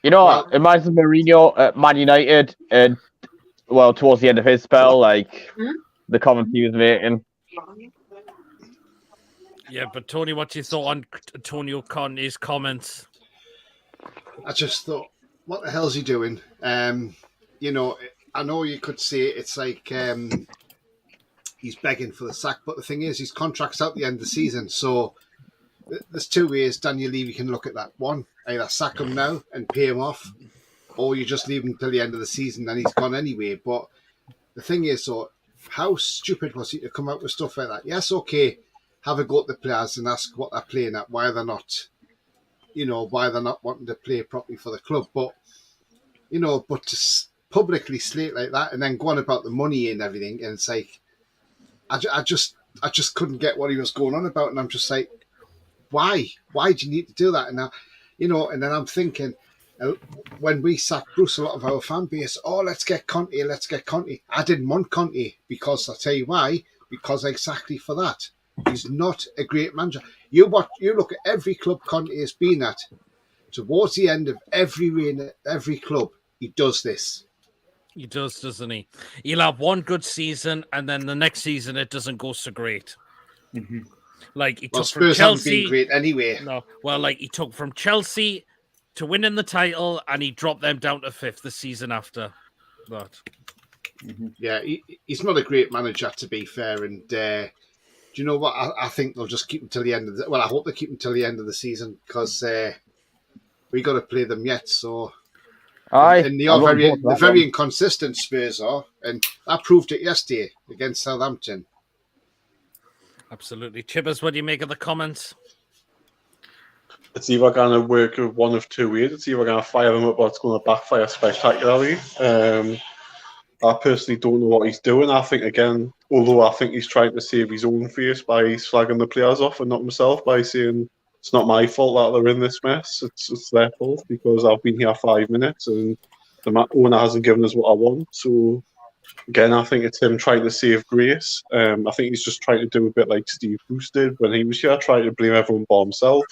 you know what? It reminds me of Mourinho at Man United, and towards the end of his spell, like the comments he was making. Yeah, but Tony, what you thought on Antonio Conte's comments? I just thought, what the hell's he doing? You know, I know you could say it's like he's begging for the sack, but the thing is, his contract's out the end of the season. So there's two ways Daniel Levy can look at that. One, either sack him now and pay him off, or you just leave him till the end of the season and he's gone anyway. But the thing is, so how stupid was he to come out with stuff like that? Yes, okay, have a go at the players and ask what they're playing at, why they're not, why they're not wanting to play properly for the club. But, but to publicly slate like that and then go on about the money and everything, and it's like, I just couldn't get what he was going on about, and I'm just like, why do you need to do that? And now, and then I'm thinking, when we sacked Bruce, a lot of our fan base, let's get Conte. I didn't want Conte because I'll tell you why, because exactly for that. He's not a great manager. You look at every club Conte has been at, towards the end of every reign at every club, he does this. He does, doesn't he? He'll have one good season, and then the next season it doesn't go so great. Mm-hmm. Like he took Spurs from Chelsea. Haven't been great anyway. No, well, like he took from Chelsea to winning the title, and he dropped them down to 5th the season after that. Mm-hmm. Yeah, he's not a great manager, to be fair. And do you know what? I think they'll just keep him till the end of the. Well, I hope they keep him till the end of the season, because we got to play them yet. So, and they are very inconsistent. Spurs are, and I proved it yesterday against Southampton. Absolutely, Chibbers. What do you make of the comments? It's either going to work one of two ways. It's either going to fire him up or it's going to backfire spectacularly. I personally don't know what he's doing. I think, again, although I think he's trying to save his own face by slagging the players off and not himself, by saying it's not my fault that they're in this mess. It's their fault because I've been here 5 minutes and the owner hasn't given us what I want. So, again, I think it's him trying to save grace. I think he's just trying to do a bit like Steve Bruce did when he was here, trying to blame everyone but himself.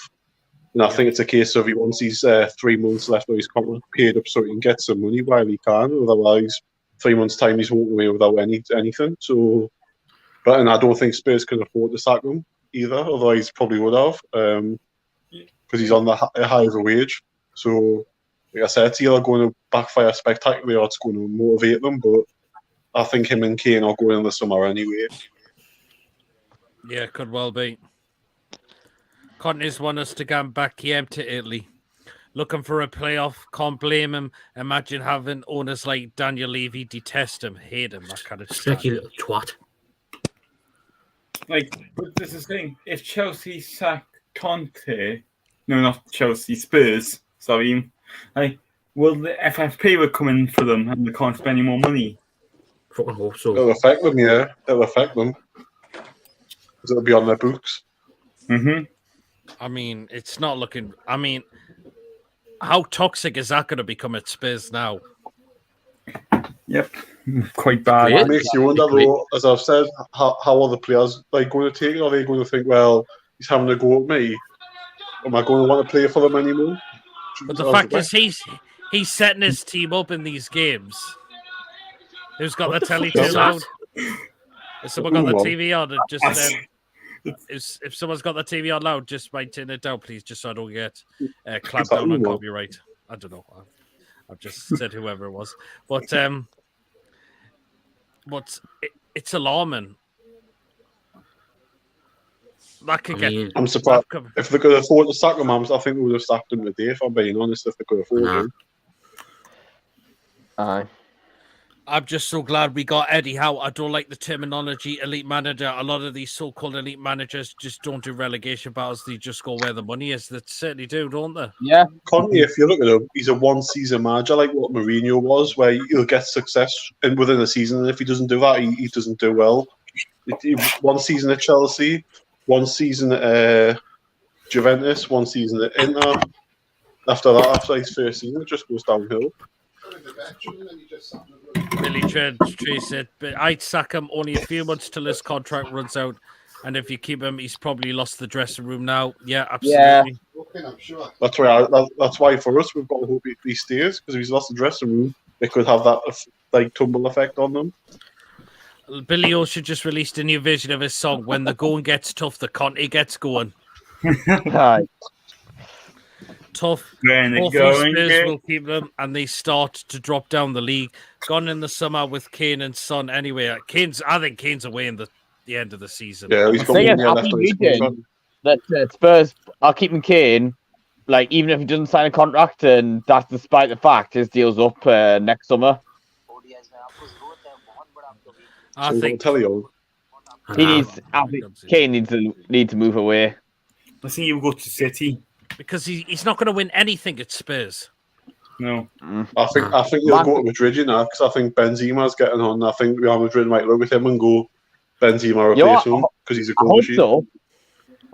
And I think it's a case of he wants his 3 months left of his contract paid up so he can get some money while he can. Otherwise, 3 months' time, he's walking away without anything. So, and I don't think Spurs can afford to sack him either. Otherwise, probably would have, because he's on a high of a wage. So, like I said, it's either going to backfire spectacularly or it's going to motivate them. But I think him and Kane are going in the summer anyway. Yeah, could well be. Conte's want us to go back here to Italy. Looking for a playoff. Can't blame him. Imagine having owners like Daniel Levy detest him, hate him, that kind of stuff. Sticky little twat. Like, but this is the thing. If Chelsea sacked Conte, no, not Chelsea, Spurs, sorry, like, will the FFP would come in for them and they can't spend any more money? Fucking hope so. It'll affect them, yeah. It'll affect them. Because it'll be on their books. Mm-hmm. I mean, it's not looking... I mean, how toxic is that going to become at Spurs now? Yep. Quite bad. It makes you wonder, though, as I've said, how are the players going to take it? Are they going to think, well, he's having a go at me? Am I going to want to play for them anymore? But the fact is, he's setting his team up in these games. Who's got the telly too loud? Has someone got the TV on? Just if someone's got the TV on loud, just might turn it down, please, just so I don't get clamped down on copyright. I don't know. I've just said whoever it was, but it's alarming. That could get. I'm surprised if they could afford to sack him. I think they would have sacked him today. If I'm being honest, if they could afford him. Aye. I'm just so glad we got Eddie Howe. I don't like the terminology elite manager. A lot of these so-called elite managers just don't do relegation battles. They just go where the money is. They certainly do, don't they? Yeah. Conte, if you look at him, he's a one-season manager like what Mourinho was, where he'll get success within a season, and if he doesn't do that, he doesn't do well. One season at Chelsea, one season at Juventus, one season at Inter. After that, after his first season, it just goes downhill. Billy Tree said, but I'd sack him only a few months till his contract runs out. And if you keep him, he's probably lost the dressing room now. Yeah, absolutely. Okay, I'm sure. That's why for us, we've got to hope he stays, because if he's lost the dressing room, it could have that like tumble effect on them. Billy Ocean just released a new version of his song, When the Going Gets Tough, the Conte Gets Going. Aye. Tough. When the Hopefully going Spurs gets- will keep them and they start to drop down the league. Gone in the summer with Kane and Son anyway. I think Kane's away in the end of the season. Yeah, he's got Thing one is, year I left think on his we did. contract. That Spurs are keeping Kane, like even if he doesn't sign a contract, and that's despite the fact his deal's up next summer. I So think tell you, I think Kane needs to move away. I think he will go to City. because he's not going to win anything at Spurs. No. I think he'll go to Madrid, you know, because I think Benzema's getting on. I think Real Madrid might look at him and go, Benzema replace him because he's a goal machine.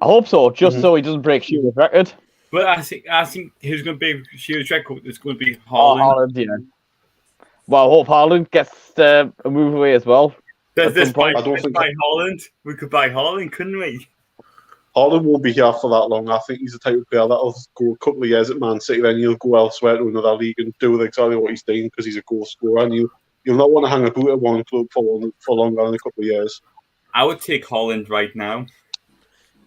I hope so, just so he doesn't break Shearer's record. But I think who's going to be Shearer's record? It's going to be Haaland. Haaland, yeah. Well, I hope Haaland gets a move away as well. Let's buy I don't think- Haaland. We could buy Haaland, couldn't we? Haaland won't be here for that long. I think he's the type of player that'll go a couple of years at Man City, then he'll go elsewhere to another league and do exactly what he's doing because he's a goal scorer, and you'll not want to hang about at one club for longer than a couple of years. I would take Haaland right now.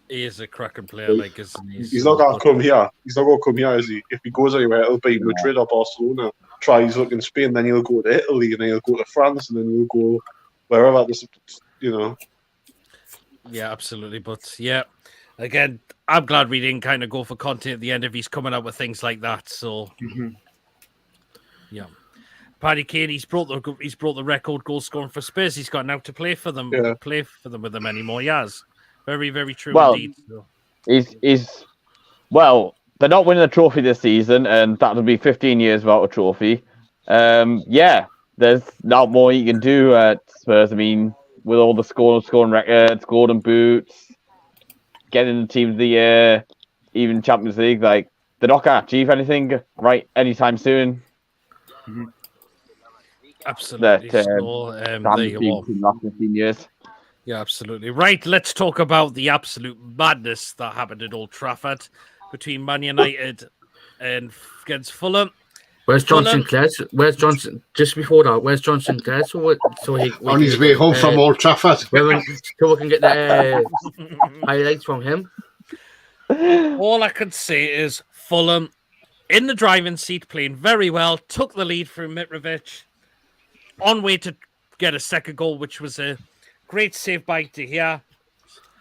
He is a cracking player, like isn't he? He's not going to come here. He's not going to come here, is he? If he goes anywhere, it'll be Madrid or Barcelona. Try his luck in Spain, then he'll go to Italy, and then he'll go to France, and then he'll go wherever. Yeah, absolutely. But yeah, again, I'm glad we didn't kind of go for Conte at the end if he's coming out with things like that. So, yeah. Paddy Kane, he's brought the record goal scoring for Spurs. He's got now to play for them. Yeah. Play for them with them anymore. He has. Very, very true Well, indeed. So. They're not winning a trophy this season, and that'll be 15 years without a trophy. Yeah, there's not more you can do at Spurs. I mean, with all the scoring records, golden boots, getting the team of the year, even Champions League, like they're not going to achieve anything right anytime soon. Absolutely. That, So, there you go. in the last 15 years. Yeah, absolutely. Right, let's talk about the absolute madness that happened at Old Trafford between Man United and against Fulham. Where's John Sinclair? Where's Johnson? Just before that, where's John Sinclair? So he On his way home from Old Trafford. so we can get the highlights from him. All I can say is Fulham in the driving seat, playing very well, took the lead from Mitrovic, on way to get a second goal, which was a great save by De Gea.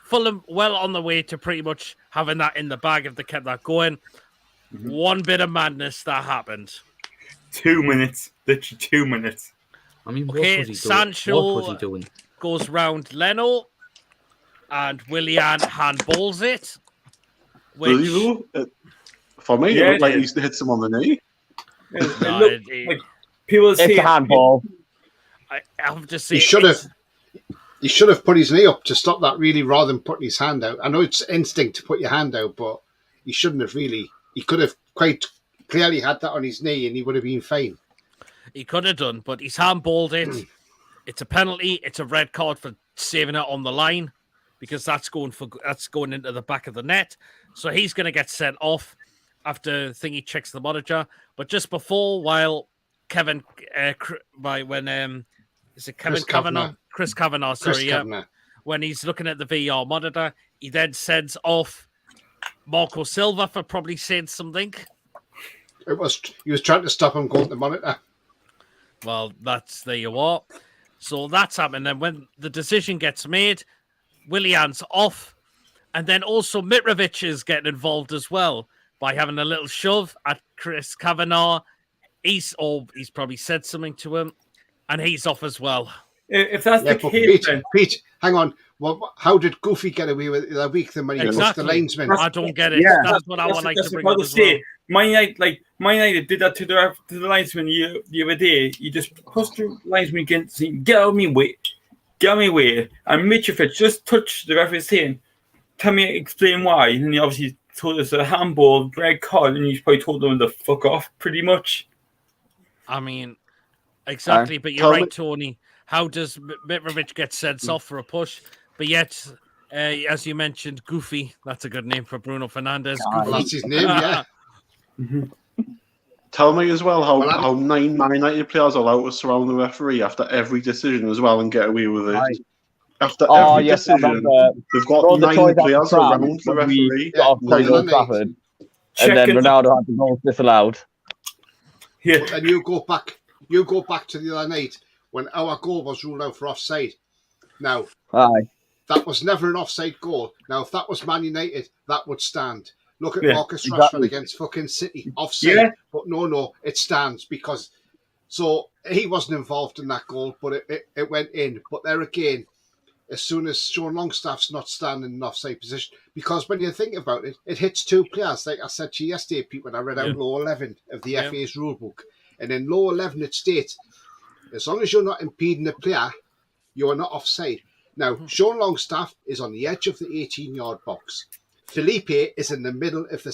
Fulham well on the way to pretty much having that in the bag if they kept that going. One bit of madness that happened. 2 minutes. Literally 2 minutes. I mean, Okay, what was he doing? Sancho What was he doing? goes round Leno and Willian handballs it. Does he though? For me, Yeah, it looked like it he hits him on the knee. It No, looked like people It's say a handball. I have to say He should have put his knee up to stop that really rather than putting his hand out. I know it's instinct to put your hand out, but he shouldn't have really. He could have quite clearly had that on his knee and he would have been fine. he could have done, but he's handballed it. It's a penalty. It's a red card for saving it on the line because that's going into the back of the net. So he's going to get sent off after Thingy checks the monitor. But just before, while Kevin, is it Kevin Chris Kavanagh? Kavanagh. Chris Kavanagh, sorry, Chris yeah. Kavanagh. When he's looking at the VR monitor, he then sends off Marco Silva for probably saying something. He was trying to stop him going to the monitor. Well, there you are. So that's happened. And when the decision gets made, Willian's off. And then also Mitrovic is getting involved as well by having a little shove at Chris Kavanagh. He's probably said something to him, and he's off as well. If that's the case, Pete, hang on. Well, how did Goofy get away with it that week? Then when he pushed the linesman, I don't get it. That's what I would like to bring up as well. Man United did that to the linesman the other day. You just pushed the linesman against him, get out of me way, and Mitrovic just touched the referee saying, "Tell me, explain why." And he obviously told us a handball, red card, and he's probably told them to fuck off, pretty much. I mean, exactly. But you're right, Tony. How does Mitrovic get sent off for a push? But yet, as you mentioned, Goofy, that's a good name for Bruno Fernandes. Well, that's his name, yeah. Tell me as well how 9 Man United players are allowed to surround the referee after every decision as well and get away with it. After every decision, they've got 9 players around the referee. And then Ronaldo had the goals disallowed. Yeah. And you go back to the other night when our goal was ruled out for offside. Now, that was never an offside goal. Now, if that was Man United, that would stand. Look at Marcus Rashford against fucking City. Offside. Yeah. But no, it stands because... So, he wasn't involved in that goal, but it went in. But there again, as soon as Sean Longstaff's not standing in offside position, because when you think about it, it hits 2 players. Like I said to you yesterday, Pete, when I read out Law 11 of the FA's rulebook. And in Law 11, it states, as long as you're not impeding the player, you are not offside. Now, Sean Longstaff is on the edge of the 18-yard box. Felipe is in the middle of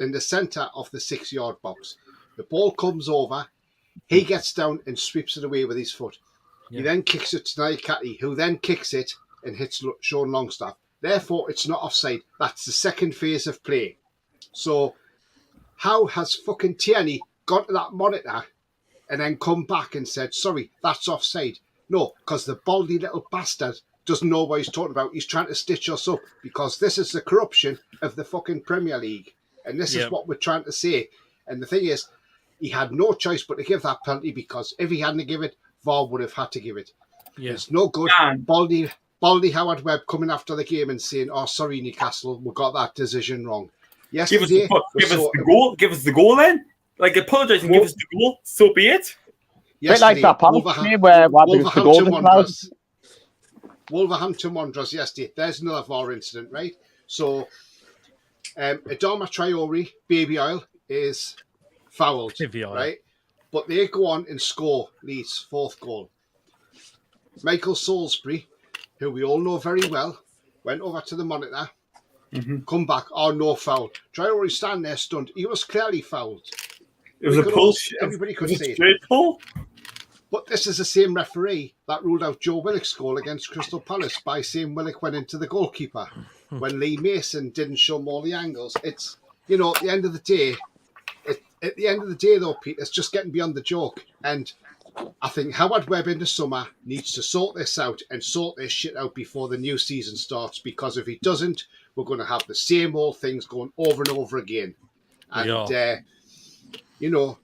in the centre of the 6-yard box. The ball comes over. He gets down and sweeps it away with his foot. Yeah. He then kicks it to Naikati, who then kicks it and hits Sean Longstaff. Therefore, it's not offside. That's the second phase of play. So, how has fucking Tierney gone to that monitor and then come back and said, sorry, that's offside? No, because the baldy little bastard doesn't know what he's talking about. He's trying to stitch us up because this is the corruption of the fucking Premier League. And this is what we're trying to say. And the thing is, he had no choice but to give that penalty because if he hadn't given it, VAR would have had to give it. Yeah. It's no good. Baldy Howard Webb coming after the game and saying, oh, sorry, Newcastle, we got that decision wrong. Yesterday, give us the goal then. Like, apologise and give us the goal, so be it. Bit like that penalty where Wolverhampton Wanderers yesterday. There's another VAR incident, right? So, Adama Traore, Baby Oil, is fouled, right? But they go on and score Leeds' 4th goal. Michael Salisbury, who we all know very well, went over to the monitor, come back, oh, no foul. Traore standing there stunned. He was clearly fouled. It was a pull. Everybody could see it. Pull. But this is the same referee that ruled out Joe Willock's goal against Crystal Palace by saying Willock went into the goalkeeper when Lee Mason didn't show him all the angles. It's, at the end of the day, though, Pete, it's just getting beyond the joke. And I think Howard Webb in the summer needs to sort this out and sort this shit out before the new season starts, because if he doesn't, we're going to have the same old things going over and over again. And,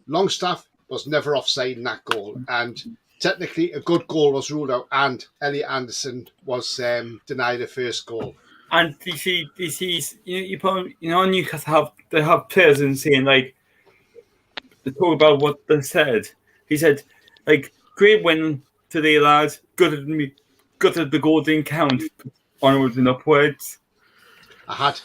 Longstaff was never offside in that goal. And technically, a good goal was ruled out, and Elliot Anderson was denied a first goal. And you see, Newcastle have players and saying, like, they talk about what they said. He said, like, great win today, lads. Good that the goal didn't count. Onwards and upwards. I'd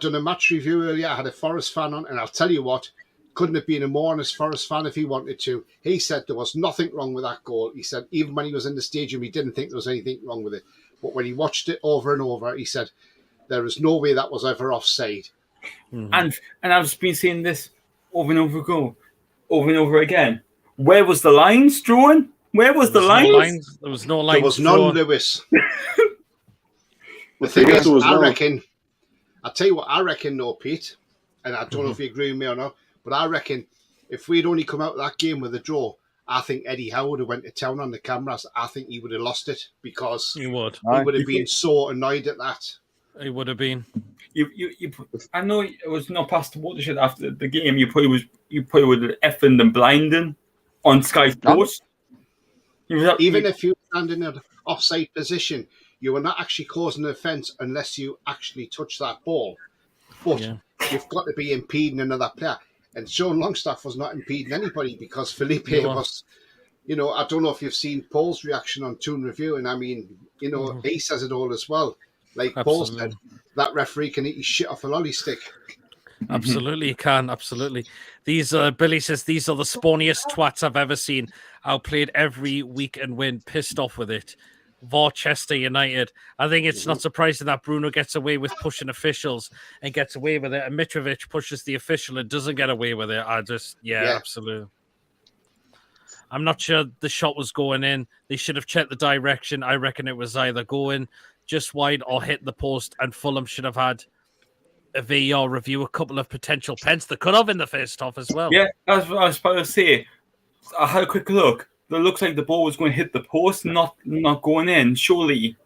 done a match review earlier. I had a Forest fan on, and I'll tell you what, couldn't have been a more honest Forest fan if he wanted to. He said there was nothing wrong with that goal. He said even when he was in the stadium, he didn't think there was anything wrong with it. But when he watched it over and over, he said there is no way that was ever offside. And I've been saying this over and over again. Where was the lines drawn? Where was the lines? There was no lines. There was none, Lewis. The thing is, I'll tell you what I reckon, though, Pete, and I don't know if you agree with me or not, but I reckon if we'd only come out of that game with a draw, I think Eddie Howe would have went to town on the cameras. I think he would have lost it because he would have been so annoyed at that. He would have been. I know it was not past the watershed after the game. You probably would have effing and blinding on Sky Sports. Even if you stand in an offside position, you are not actually causing an offence unless you actually touch that ball. But you've got to be impeding another player. And Sean Longstaff was not impeding anybody because Felipe was, I don't know if you've seen Paul's reaction on Toon Review, and I mean, he says it all as well. Like Paul said, that referee can eat his shit off a lolly stick. Absolutely, you can. Absolutely. These Billy says these are the spawniest twats I've ever seen. Outplayed every week and win. Pissed off with it. Worcester United. I think it's not surprising that Bruno gets away with pushing officials and gets away with it, and Mitrovic pushes the official and doesn't get away with it. Absolutely. I'm not sure the shot was going in. They should have checked the direction. I reckon it was either going just wide or hit the post, and Fulham should have had a VAR review, a couple of potential pens that could have in the first half as well. Yeah, that's what I was about to say. I had a quick look. It looks like the ball was going to hit the post, not going in, surely.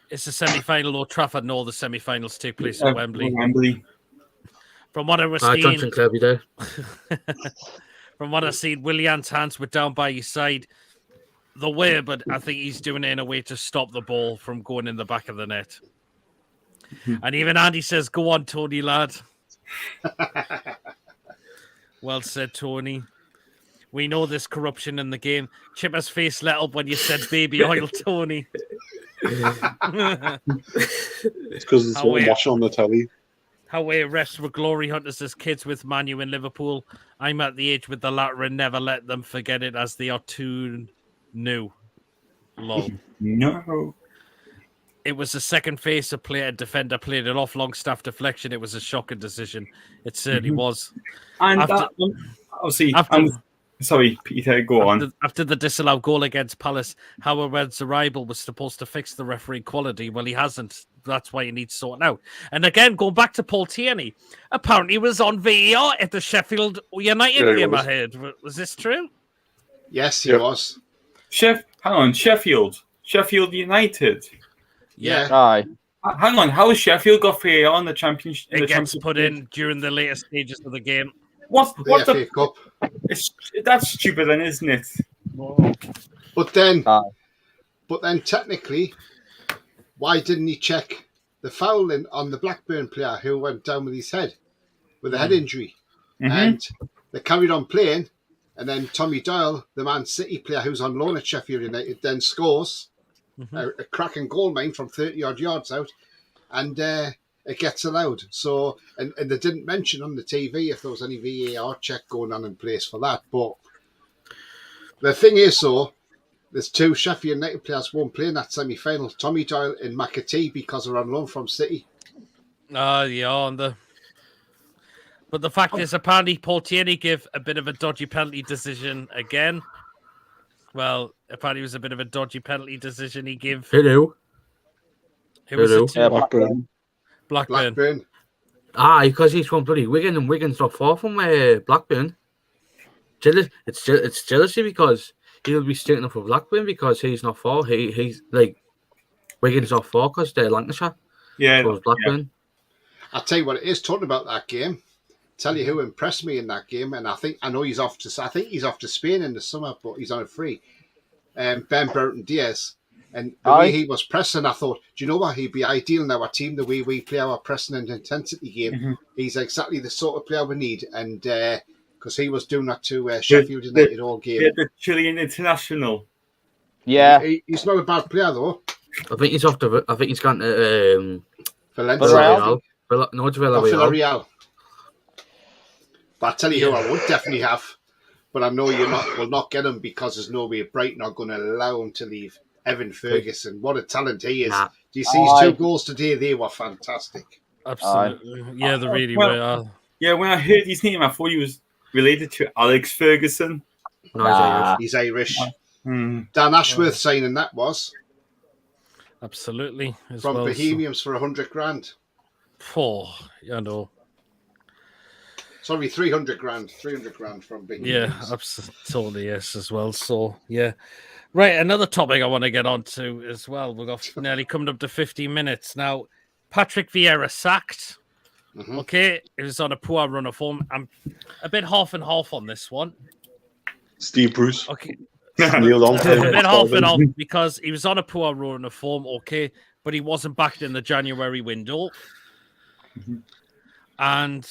It's the semi-final, Old Trafford, and all the semi-finals take place at Wembley. From what I was seeing, from what I've seen, Willian's hands were down by his side. The way, but I think he's doing it in a way to stop the ball from going in the back of the net. And even Andy says, "Go on, Tony, lad." Well said, Tony. We know there's corruption in the game. Chipper's face lit up when you said baby oil, Tony. It's because it's what I'm watching on the telly. How we refs were glory hunters as kids with Man U in Liverpool. I'm at the age with the latter and never let them forget it as they are too new. Lol. No. It was the second face a player defender played it off Longstaff deflection. It was a shocking decision. It certainly was. And sorry, Peter, go on. After the disallowed goal against Palace, however, Zaribal was supposed to fix the referee quality. Well, he hasn't. That's why he needs sorting out. And again, going back to Paul Tierney, apparently was on VAR at the Sheffield United game I heard. Was this true? Yes, he was. Sheffield United. Yeah. Aye. Hang on, how has Sheffield got VAR in the championship? It gets put in during the later stages of the game. What FA Cup. That's stupid, then, isn't it? But then technically, why didn't he check the fouling on the Blackburn player who went down with his head with a head injury? And they carried on playing, and then Tommy Doyle, the Man City player who's on loan at Sheffield United, then scores a cracking goal mine from 30-odd yards out, and it gets allowed. So, and they didn't mention on the TV if there was any VAR check going on in place for that. But the thing is, though, there's two Sheffield United players won't play in that semi-final. Tommy Doyle and McAtee because they're on loan from City. But the fact is, apparently Paul Tierney gave a bit of a dodgy penalty decision again. Well, apparently it was a bit of a dodgy penalty decision he gave. Hello. Who was it to? Blackburn. Blackburn. Because he's from bloody Wigan, and Wigan's not far from Blackburn. It's jealousy because he'll be sticking up for Blackburn because he's not far. He's like Wigan's not far because they're Lancashire. Yeah, so Blackburn. Yeah. I'll tell you what it is. Talking about that game, tell you who impressed me in that game, and I think he's off to Spain in the summer, but he's on a free. Ben Burton Diaz, and the way he was pressing, I thought, do you know what? He'd be ideal in our team. The way we play our pressing and intensity game, he's exactly the sort of player we need, and because he was doing that to Sheffield United all game. Yeah, the Chilean international. Yeah, he's not a bad player though. I think he's off to. I think he's gone to Villarreal. Villarreal. But I tell you who I would definitely have, but I know will not get him because there's no way Brighton are going to allow him to leave. Evan Ferguson, what a talent he is! Do you see his 2 goals today? They were fantastic. Absolutely, yeah, they really were. Yeah, when I heard his name, I thought he was related to Alex Ferguson. No, he's Irish. Dan Ashworth signing that was absolutely from Bohemians for $100,000. I know. Sorry, $300,000. $300,000 from Bohemians. Yeah, absolutely, yes, as well. So, yeah. Right, another topic I want to get on to as well. We've got nearly coming up to 15 minutes. Now, Patrick Vieira sacked. Okay, it was on a poor run of form. I'm a bit half and half on this one. Steve Bruce. Okay. Neil on. a bit half and off because he was on a poor run of form, okay, but he wasn't backed in the January window. And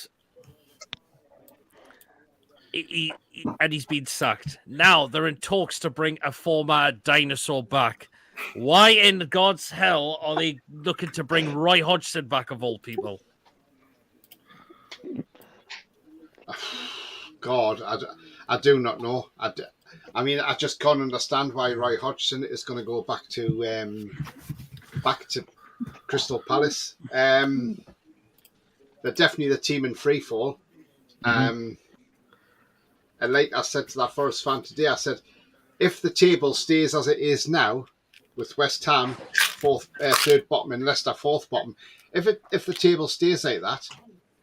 he's been sacked. Now they're in talks to bring a former dinosaur back. Why in God's hell are they looking to bring Roy Hodgson back of all people? God, I do not know. I mean, I just can't understand why Roy Hodgson is going to go back to Crystal Palace. They're definitely the team in free fall. And like I said to that Forest fan today, I said, if the table stays as it is now, with West Ham third bottom and Leicester fourth bottom, if the table stays like that,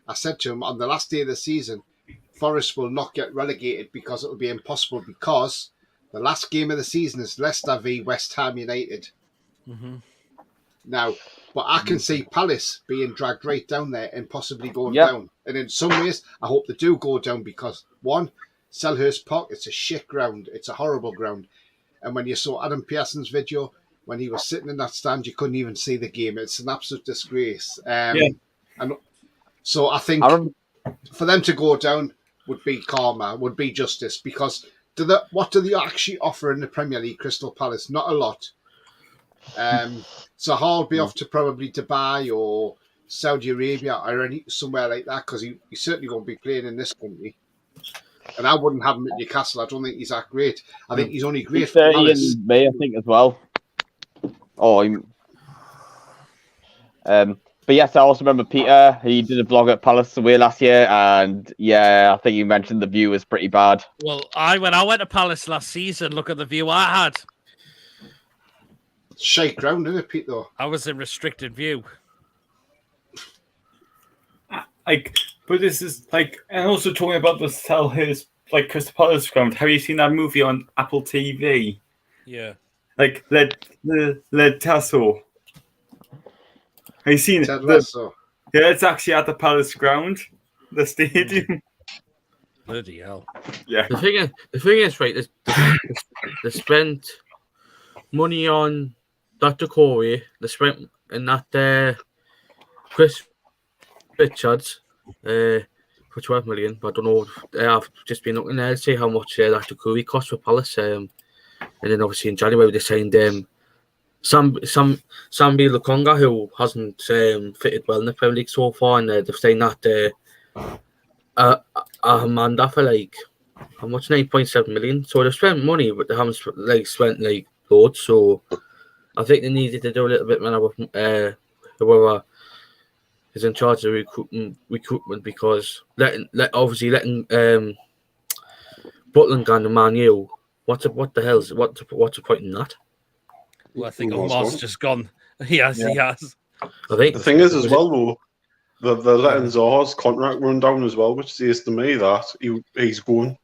I said to him on the last day of the season, Forest will not get relegated because it will be impossible, because the last game of the season is Leicester v West Ham United. Now, but I can see Palace being dragged right down there and possibly going down. And in some ways, I hope they do go down because, one, Selhurst Park, it's a shit ground. It's a horrible ground. And when you saw Adam Pearson's video, when he was sitting in that stand, you couldn't even see the game. It's an absolute disgrace. And so I think for them to go down would be karma, would be justice, because what do they actually offer in the Premier League, Crystal Palace? Not a lot. So Hall will be off to probably Dubai or Saudi Arabia or somewhere like that, because he certainly won't be playing in this country. And I wouldn't have him at Newcastle. I don't think he's that great. I think he's only great for Palace. In May, I think, as well. But yes, I also remember Peter. He did a vlog at Palace away last year, and I think you mentioned the view was pretty bad. Well, when I went to Palace last season, look at the view I had. Shake ground, isn't it, Pete? Though I was in restricted view. But this is and also talking about the Selhurst, Crystal Palace ground. Have you seen that movie on Apple TV? Yeah. Lead Tassel. Have you seen it? Yeah, it's actually at the Palace ground, the stadium. Bloody hell. Yeah. The thing is, right, they spent money on that Corey, they spent in that Chris Richards for 12 million, but I don't know. I've just been looking there to see how much that Corey cost for Palace. And then obviously in January they signed Sambi Lukonga, who hasn't fitted well in the Premier League so far, and they've signed that Amanda for how much? 9.7 million. So they've spent money, but they haven't spent loads. So I think they needed to do a little bit more with whoever is in charge of recruitment, because letting Butland go to Man U. What's the point in that? Well, I think Omar's just gone. He has. I think the thing is as well, though, they're letting Zaha's contract run down as well, which says to me that he's going.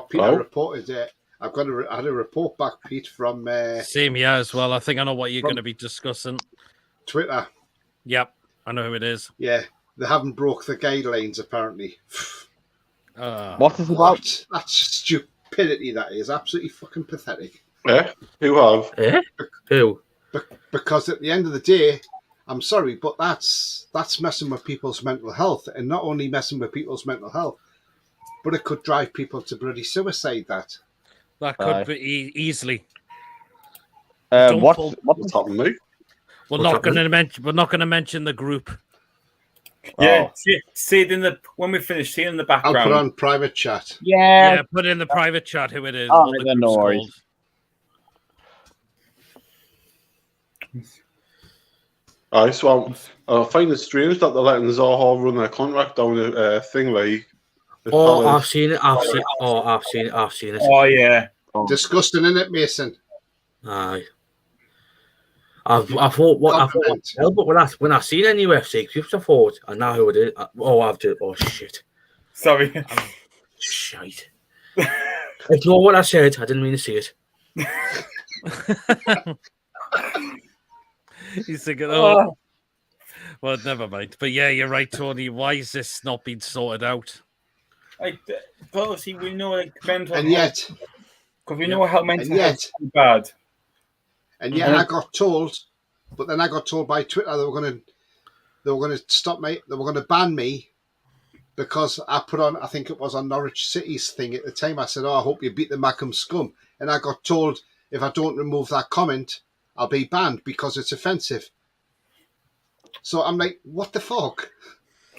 Peter reported it. I had a report back, Pete, from same here as well. I think I know what you're going to be discussing. Twitter. Yep, I know who it is. Yeah, they haven't broke the guidelines apparently. What is about? That's stupidity. That is absolutely fucking pathetic. Yeah, who have? Who? Because at the end of the day, I'm sorry, but that's messing with people's mental health, and not only messing with people's mental health, but it could drive people to bloody suicide. That could be easily. What's happened, mate? We're not going to mention the group. Yeah, see it when we finish. See it in the background. I'll put on private chat. Yeah, put in the private chat who it is. Oh, no worries. So I find it strange that they're letting Zaha run their contract down a thing like. I've seen it. I've seen it. Oh yeah, disgusting, isn't it, Mason? Aye. I thought but when I seen any UFC clips, I thought, I know who it is. Shit. Sorry. Shite. Ignore what I said. I didn't mean to say it. He's thinking, Well, never mind. But yeah, you're right, Tony. Why is this not being sorted out? Like, but obviously we know like mental And health, yet, because we know how and mental health yet, is bad. and yet, I got told, but then I got told by Twitter they were going to stop me. They were going to ban me because I put on, I think it was on Norwich City's thing at the time. I said, "Oh, I hope you beat the Mackham scum," and I got told if I don't remove that comment, I'll be banned because it's offensive. So I'm like, what the fuck?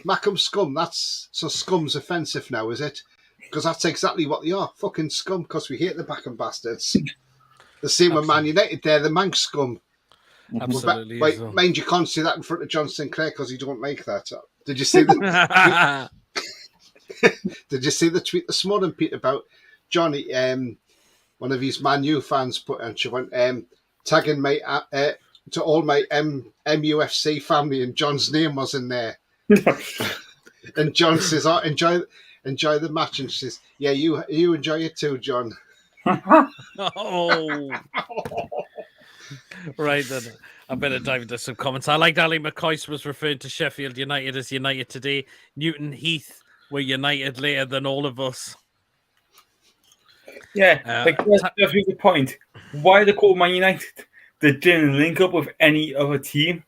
Mackham scum, so scum's offensive now, is it? Because that's exactly what they are, fucking scum, because we hate the Mackham bastards. The same with Man United, they're the Manx scum. Absolutely. Wait, mind you can't say that in front of John Sinclair because he don't like that. Did you see the Did you see the tweet this morning, Pete, about Johnny? One of his Man U fans put, and she went tagging my to all my MUFC family, and John's name was in there. And John says, "Oh, enjoy the match," and she says, "Yeah, you enjoy it too, John." Oh. Right then, I better dive into some comments. I like Ali McCoy was referring to Sheffield United as United today. Newton Heath were United later than all of us. Yeah, that's the point. Why they call Man United? They didn't link up with any other team.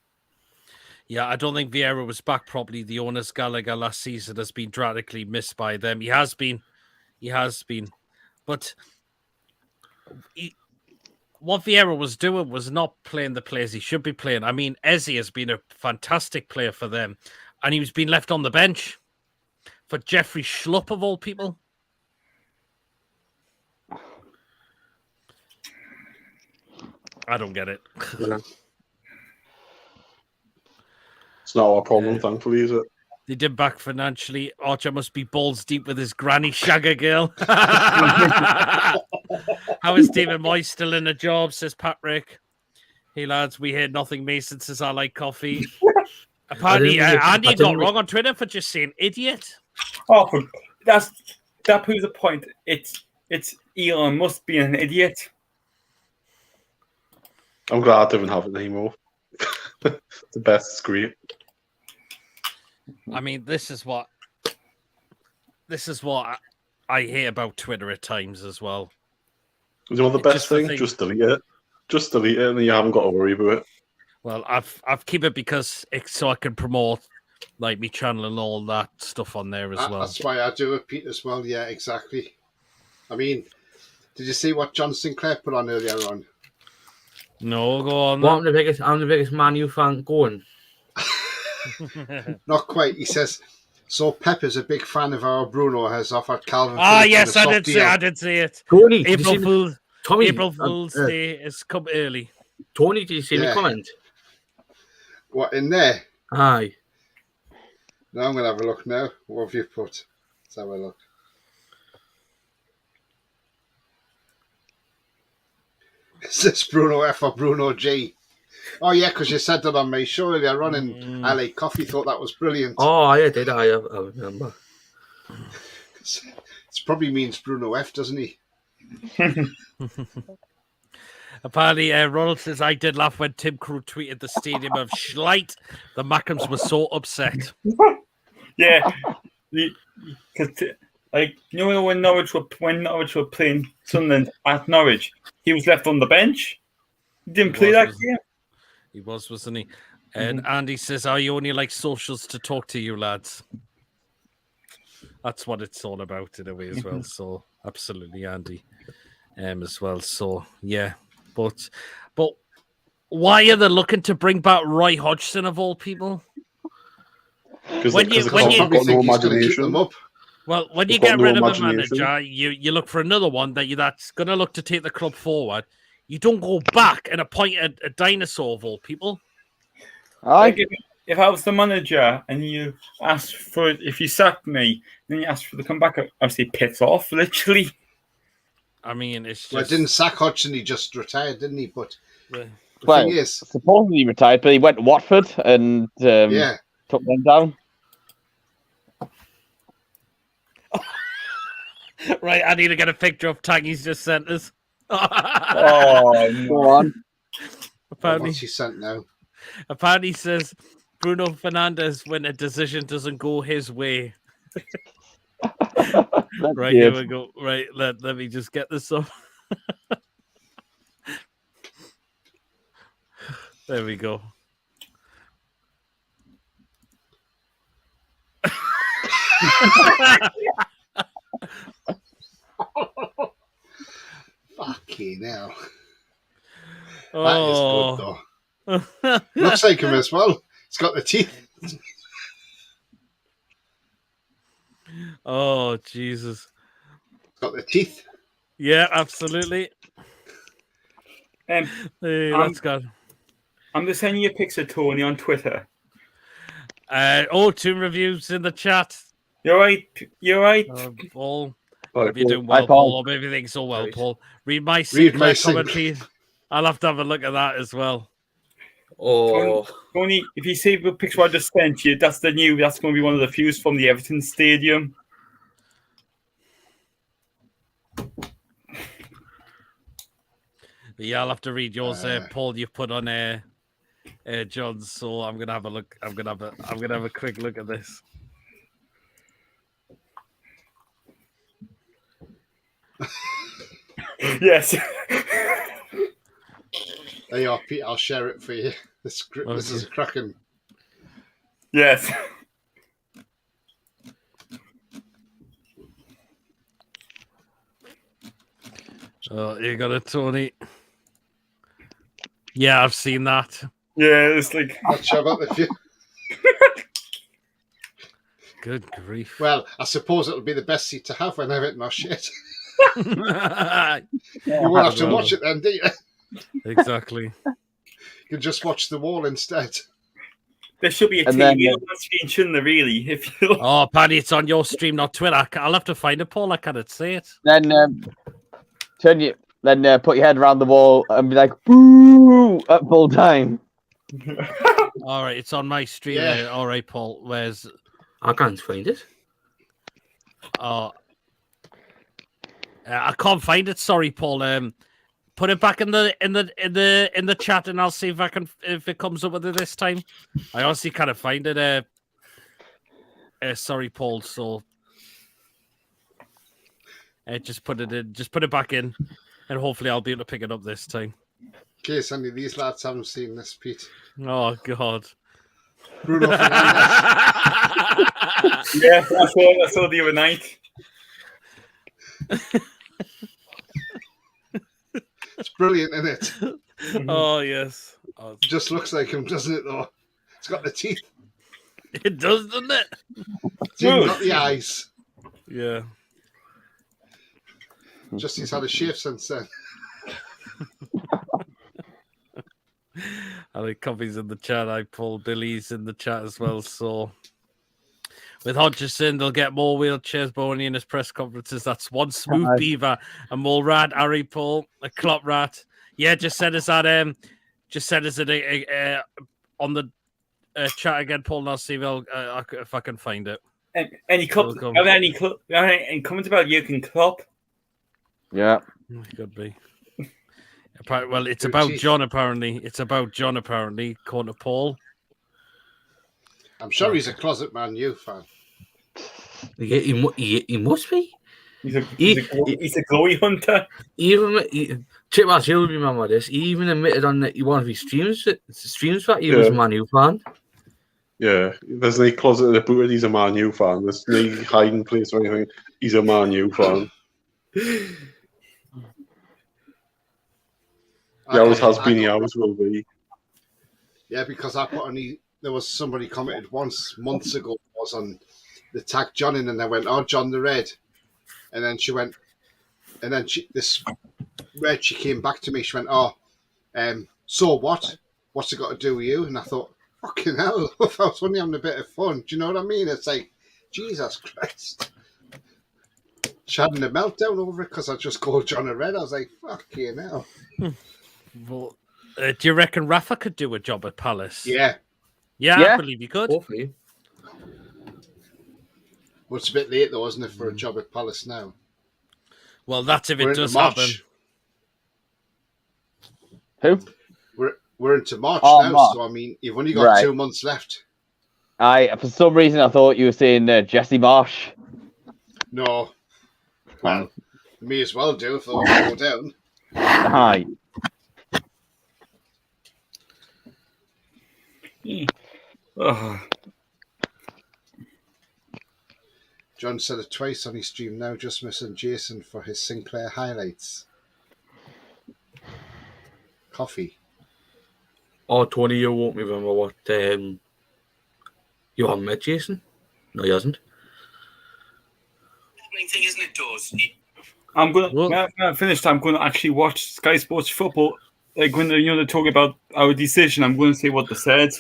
Yeah, I don't think Vieira was back properly. The owner's Gallagher last season has been dramatically missed by them. He has been. But what Vieira was doing was not playing the players he should be playing. I mean, Eze has been a fantastic player for them, and he was being left on the bench for Jeffrey Schlupp, of all people. I don't get it. Yeah. It's not our problem, thankfully, is it? They did back financially. Archer must be balls deep with his granny shagger girl. How is David Moyes still in a job, says Patrick. Hey, lads, we heard nothing. Mason says, I like coffee. Apparently, Andy got wrong on Twitter for just saying idiot. Oh, that proves the point. It's Elon Musk being an idiot. I'm glad I don't have it anymore. The best is great. I mean, this is what I hear about Twitter at times as well. You know the best thing? Just delete it. Just delete it, and then you haven't got to worry about it. Well, I've keep it because so I can promote like me channel and all that stuff on there as well. That's why I do it, Pete, as well. Yeah, exactly. I mean, did you see what John Sinclair put on earlier on? No, go on. Well, I'm the biggest Man U fan going. Not quite. He says, so Pep is a big fan of our Bruno has offered Calvin. Yes, I did see it. Tony, April Fool's Day has come early. Tony, did you see me comment? What, in there? Aye. Now I'm going to have a look now. What have you put? Let's have a look. Is this Bruno F or Bruno G? Oh, yeah, because you said that on my show earlier on, and I like coffee, thought that was brilliant. Oh, I did. I remember. It probably means Bruno F, doesn't he? Apparently, Ronald says, I did laugh when Tim Crew tweeted the stadium of Schleich. The Mackhams were so upset. Yeah. Because, like, you know, when Norwich were playing Sunderland at Norwich, he was left on the bench. He didn't play that game. He was, wasn't he? And Andy says, I only like socials to talk to you, lads. That's what it's all about in a way as well. So, absolutely, Andy, as well. So, yeah. But why are they looking to bring back Roy Hodgson of all people? When you got no imagination. Well, when you get rid of a manager, you look for another one that's going to look to take the club forward. You don't go back and appoint a dinosaur of all people. Like if I was the manager and you asked for it, if you sacked me, then you asked for the comeback, I'd say piss off, literally. I mean, it's just... Well, didn't sack Hodgson, he just retired, didn't he? But the thing is... supposedly he retired, but he went to Watford and took them down. Right, I need to get a picture of Tangy's just sent us. Oh, go on. Apparently, what's he sent now? Apparently, he says Bruno Fernandes when a decision doesn't go his way. Right, here we go. Right, let me just get this up. There we go. Fucking hell. Oh. That is good, though. Looks like him as well. He's got the teeth. Oh, Jesus. Got the teeth. Yeah, absolutely. Hey, that's good. I'm just sending you a picture of Tony on Twitter. Two reviews in the chat. You're right. You're right. Paul. Right, Hope you're doing Hi, well, Paul. Paul. Hope everything's so well, Right. Paul. Read my Read my commentary. I'll have to have a look at that as well. Oh, Tony, if you see the picture I just sent you, that's going to be one of the views from the Everton Stadium. Yeah, I'll have to read yours, Paul. You put on John's, so I'm gonna have a look. I'm gonna have a quick look at this. Yes. There you are, Pete. I'll share it for you. This is a cracking. Yes. Oh, you got it, Tony. Yeah, I've seen that. Yeah, it's like. Not sure about the view. Good grief. Well, I suppose it'll be the best seat to have when Everton are shit. You won't have to watch it then, do you? Exactly. You can just watch the wall instead. There should be a TV on that screen, shouldn't there, really? If you... Oh, Paddy, it's on your stream, not Twitter. I'll have to find it, Paul. I can't say it. Then put your head around the wall and be like, boo, at full time. All right, it's on my stream. Yeah. All right, Paul. Where's? I can't find it. Oh, I can't find it. Sorry, Paul. Put it back in the chat, and I'll see if it comes up with it this time. I honestly can't find it. Sorry, Paul. So, just put it back in, and hopefully I'll be able to pick it up this time. In case any of these lads haven't seen this, Pete. Oh God. Bruno Fernandes. Yeah, I saw the other night. It's brilliant, isn't it? Oh yes. Oh, It just looks like him, doesn't it, though? It's got the teeth. it does, doesn't it? It's even got the eyes. Yeah. Just he's had a shave since then. I think Coffee's in the chat. I pulled Billy's in the chat as well. So with Hodgson, they'll get more wheelchairs. Boney in his press conferences. That's one smooth beaver, a mole rat, Harry Paul, a clop rat. Yeah, just send us that. Just send us it on the chat again, Paul. And I'll see if I can find it. Any comments about Jurgen Klopp? Yeah. It could be. Well, it's about John, apparently. It's about John, apparently, according to Paul. I'm sure he's a closet Man U fan. Yeah, he must be. He's a glory hunter. Chip Ross, you'll remember this. He even admitted on one of his streams that he was a Man U fan. Yeah, there's no closet about it. He's a Man U fan. There's no hiding place or anything. He's a Man U fan. He always has been. He always will be. Yeah, because I put on there was somebody commented once months ago was on the tag John in, and they went, "Oh, John the Red," and then she went, and then this Red, she came back to me. She went, "Oh, so what? What's it got to do with you?" And I thought, fucking hell, I was only having a bit of fun. Do you know what I mean? It's like, Jesus Christ. She having a meltdown over it because I just called John a Red. I was like, fucking hell. Well, do you reckon Rafa could do a job at Palace? Yeah. Yeah, I believe he could. Hopefully. Well, it's a bit late, though, isn't it, for a job at Palace now? Well, that's if We're it into does March. happen. Who? We're into March Oh, now, March. so I mean, you've only got 2 months left. For some reason, I thought you were saying Jesse Marsh. No. Well, may as well do if they want to go down. Aye. Oh, John said it twice on his stream now, just missing Jason for his Sinclair highlights. Coffee. Oh, Tony, you won't remember what you haven't met Jason? No, he hasn't. Thing, isn't it, Doors? I'm gonna Well- when I finish. I'm gonna actually watch Sky Sports football. Like when they're talking about our decision, I'm going to say what they said.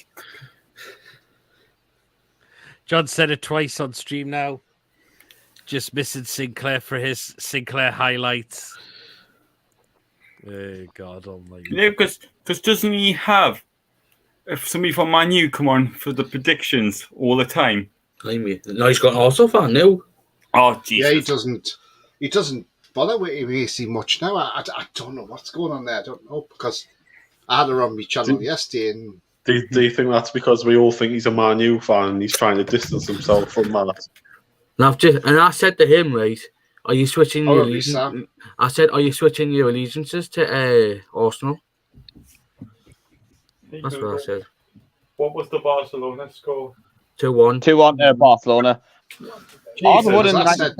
John said it twice on stream now. Just missing Sinclair for his Sinclair highlights. Oh, God almighty. Yeah, because doesn't he have somebody from Man U come on for the predictions all the time? No, he's got an Arsenal fan now. Oh, Jesus. Yeah, he doesn't bother with AC much now. I don't know what's going on there. I don't know, because I had her on my channel yesterday, and Do you think that's because we all think he's a Man U fan and he's trying to distance himself from that? And I said to him, right, are you switching your Probably, allegiance? Sam. I said, are you switching your allegiances to Arsenal? That's what I said. What was the Barcelona score? 2-1. 2-1 Barcelona. Oh, the one in the as I said, 92nd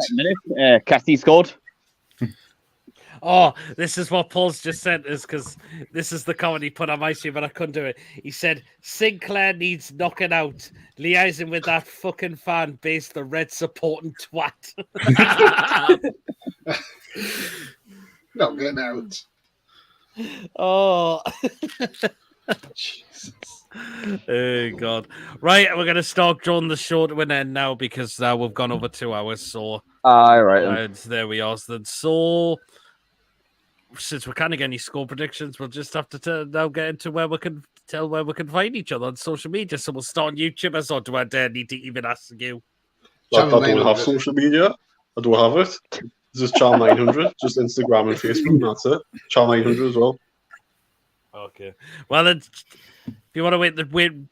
minute. Cassie scored. Oh, this is what Paul's just sent us because this is the comment he put on my stream, but I couldn't do it. He said Sinclair needs knocking out, liaising with that fucking fan base, the red supporting twat. not getting out. Oh, Jesus. oh God! Right, we're gonna start drawing the show to an end now because we've gone over 2 hours. So, Aye, right. and there we are. So, since we can't get any score predictions, we'll just have to now get into where we can tell where we can find each other on social media. So we'll start on YouTube. Or do I dare need to even ask you? Like, Channel I don't have 900. social media. I don't have it. This is Channel 900, just Instagram and Facebook, and that's it. Channel 900 as well. Okay. Well, then, if you want to wait room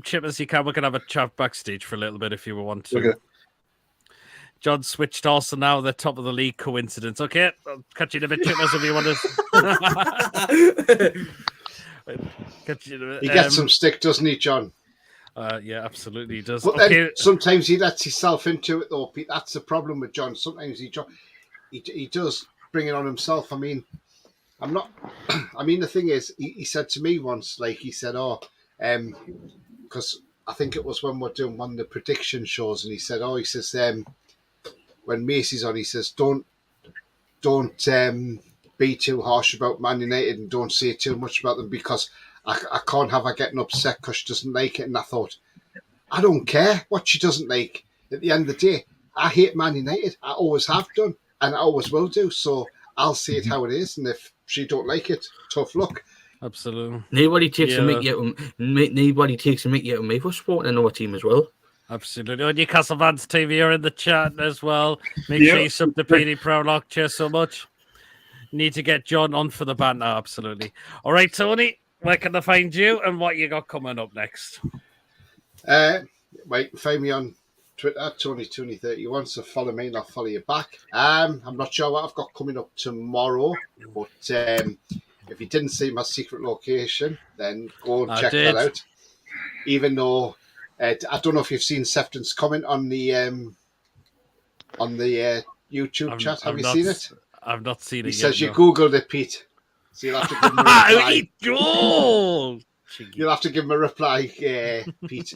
chippers, you can. We can have a chat backstage for a little bit if you want to. Okay. John switched also now. They're top of the league. Coincidence. Okay. I'll catch you in a bit, chippers, if you want to. Catch you in a bit. He gets some stick, doesn't he, John? Yeah, absolutely. He does. But Okay. then sometimes he lets himself into it, though, Pete. That's the problem with John. Sometimes he does bring it on himself. I mean, I'm not. I mean, the thing is, he said to me once, like he said, because I think it was when we're doing one of the prediction shows, and he said, when Macy's on, he says, don't be too harsh about Man United and don't say too much about them because I can't have her getting upset because she doesn't like it. And I thought, I don't care what she doesn't like. At the end of the day, I hate Man United. I always have done, and I always will do. So I'll say it how it is, and if she don't like it, tough luck. Absolutely. Nobody takes a Yeah. mickey out of me for supporting another team as well. Absolutely. Oh, Newcastle fans TV are in the chat as well. Make Yeah. sure you sub to PD Proudlock. Cheers so much. Need to get John on for the banter. Absolutely. All right, Tony, where can they find you and what you got coming up next? Wait, find me on Twitter, TonyTooney31, so follow me and I'll follow you back. I'm not sure what I've got coming up tomorrow, but if you didn't see my secret location, then go and check that out. Even though I don't know if you've seen Sefton's comment on the YouTube chat. Have you seen it? I've not seen it He yet. says you no. Googled it, Pete. So you'll have to give him a reply. Oh, You'll have to give him a reply, Pete.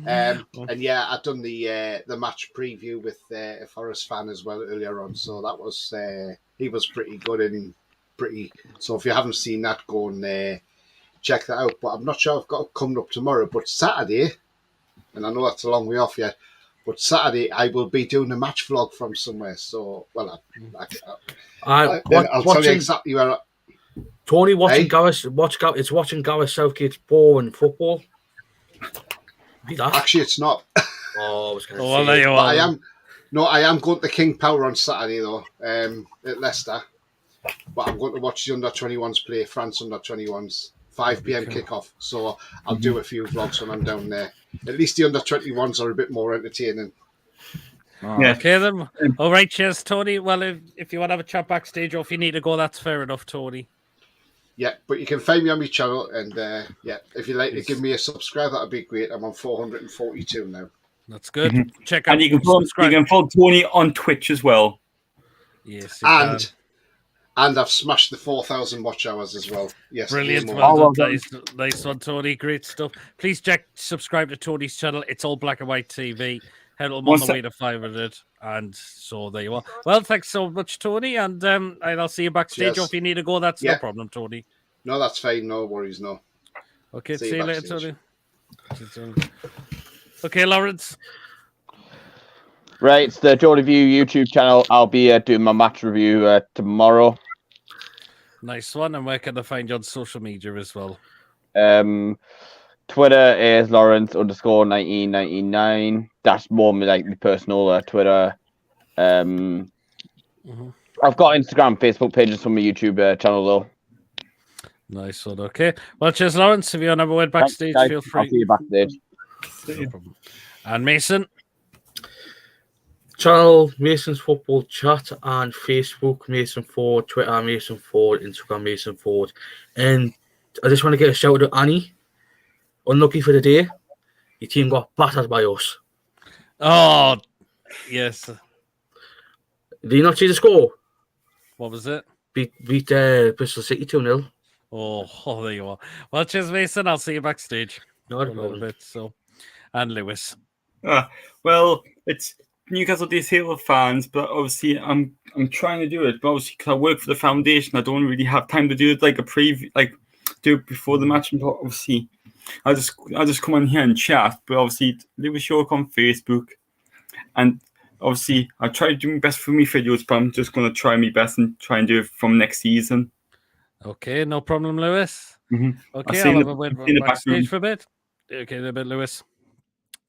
And yeah, I've done the match preview with a Forest fan as well earlier on. So that was he was pretty good and pretty. So if you haven't seen that, go and check that out. But I'm not sure I've got it coming up tomorrow. But Saturday, and I know that's a long way off yet. But Saturday I will be doing a match vlog from somewhere. So I'll tell you exactly where. Tony, watching Hey? it's watching Gareth Southgate's boring football. Be that. Actually, it's not. Oh, I was going to Oh, well, say. there you But are. I am going to King Power on Saturday though, at Leicester. But I'm going to watch the under-21s play France under-21s. 5 p.m. kickoff. So I'll do a few vlogs when I'm down there. At least the under 21s are a bit more entertaining. Yeah. Okay then. All right, cheers, Tony. Well, if you want to have a chat backstage or if you need to go, that's fair enough, Tony. Yeah, but you can find me on my channel, and yeah, if you like to Yes. give me a subscribe, that'd be great. I'm on 442 now. That's good. Check out And you can follow Tony on Twitch as well. Yes, you can. And I've smashed the 4,000 watch hours as well. Yes, Brilliant. well Well done. Nice one, Tony. Great stuff. Please subscribe to Tony's channel. It's all black and white TV. Head on the way to 500. And so there you are. Well, thanks so much, Tony. And I'll see you backstage. Or if you need to go, that's no problem, Tony. No, that's fine. No worries, no. Okay, see you later, Tony. Okay, Lawrence. Right, it's the Joe Review YouTube channel. I'll be doing my match review tomorrow. Nice one. And where can I find you on social media as well? Twitter is Lawrence_1999. That's more like my personal Twitter. I've got Instagram, Facebook pages from my YouTube channel though. Nice one. Okay. Well, cheers, Lawrence. If you want to have a word backstage, feel free. I'll see you backstage. No problem. And Mason. Channel Mason's Football Chat and Facebook Mason Ford, Twitter Mason Ford, Instagram Mason Ford. And I just want to get a shout out to Annie. Unlucky for the day, your team got battered by us. Oh, yes. Did you not see the score? What was it? Beat Bristol City 2-0. Oh, there you are. Well, cheers, Mason. I'll see you backstage. Not a little bit. So, and Lewis. Well, it's Newcastle disabled fans, but obviously I'm trying to do it. But obviously, because I work for the foundation, I don't really have time to do it like a preview, like do it before the match. But obviously, I just come on here and chat. But obviously, Lewis York on Facebook, and obviously I try to do my best for me videos. But I'm just going to try my best and try and do it from next season. Okay, no problem, Lewis. Mm-hmm. Okay, I'll have a word backstage for a bit. Okay, a bit, Lewis.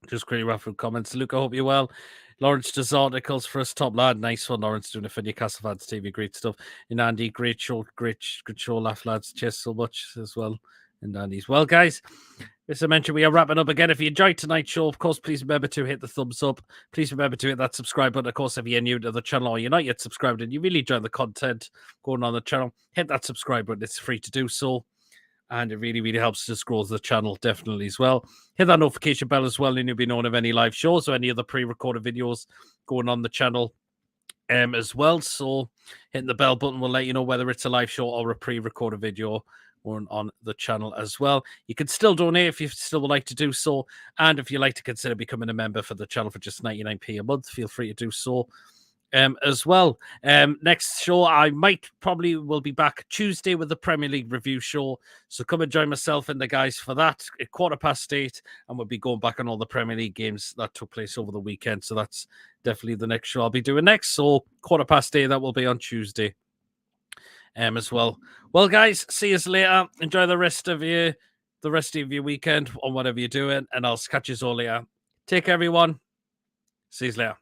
Just great raffle comments. Luke, I hope you're well. Lawrence does articles for us, top lad. Nice one, Lawrence, doing it for Newcastle fans TV. Great stuff. And Andy, great show, good show, laugh lads. Cheers so much as well. And Andy's well, guys. As I mentioned, we are wrapping up again. If you enjoyed tonight's show, of course, please remember to hit the thumbs up. Please remember to hit that subscribe button. Of course, if you're new to the channel or you're not yet subscribed and you really enjoy the content going on the channel, hit that subscribe button. It's free to do so. And it really, really helps us grow the channel, definitely, as well. Hit that notification bell as well, and you'll be known of any live shows or any other pre-recorded videos going on the channel as well. So hitting the bell button will let you know whether it's a live show or a pre-recorded video on the channel as well. You can still donate if you still would like to do so. And if you'd like to consider becoming a member for the channel for just 99p a month, feel free to do so. As well. Next show, I will be back Tuesday with the Premier League review show. So come and join myself and the guys for that at 8:15, and we'll be going back on all the Premier League games that took place over the weekend. So that's definitely the next show I'll be doing next. So 8:15, that will be on Tuesday. As well. Well, guys, see you later. Enjoy the rest of your weekend on whatever you're doing, and I'll catch you all later. Take care, everyone. See you later.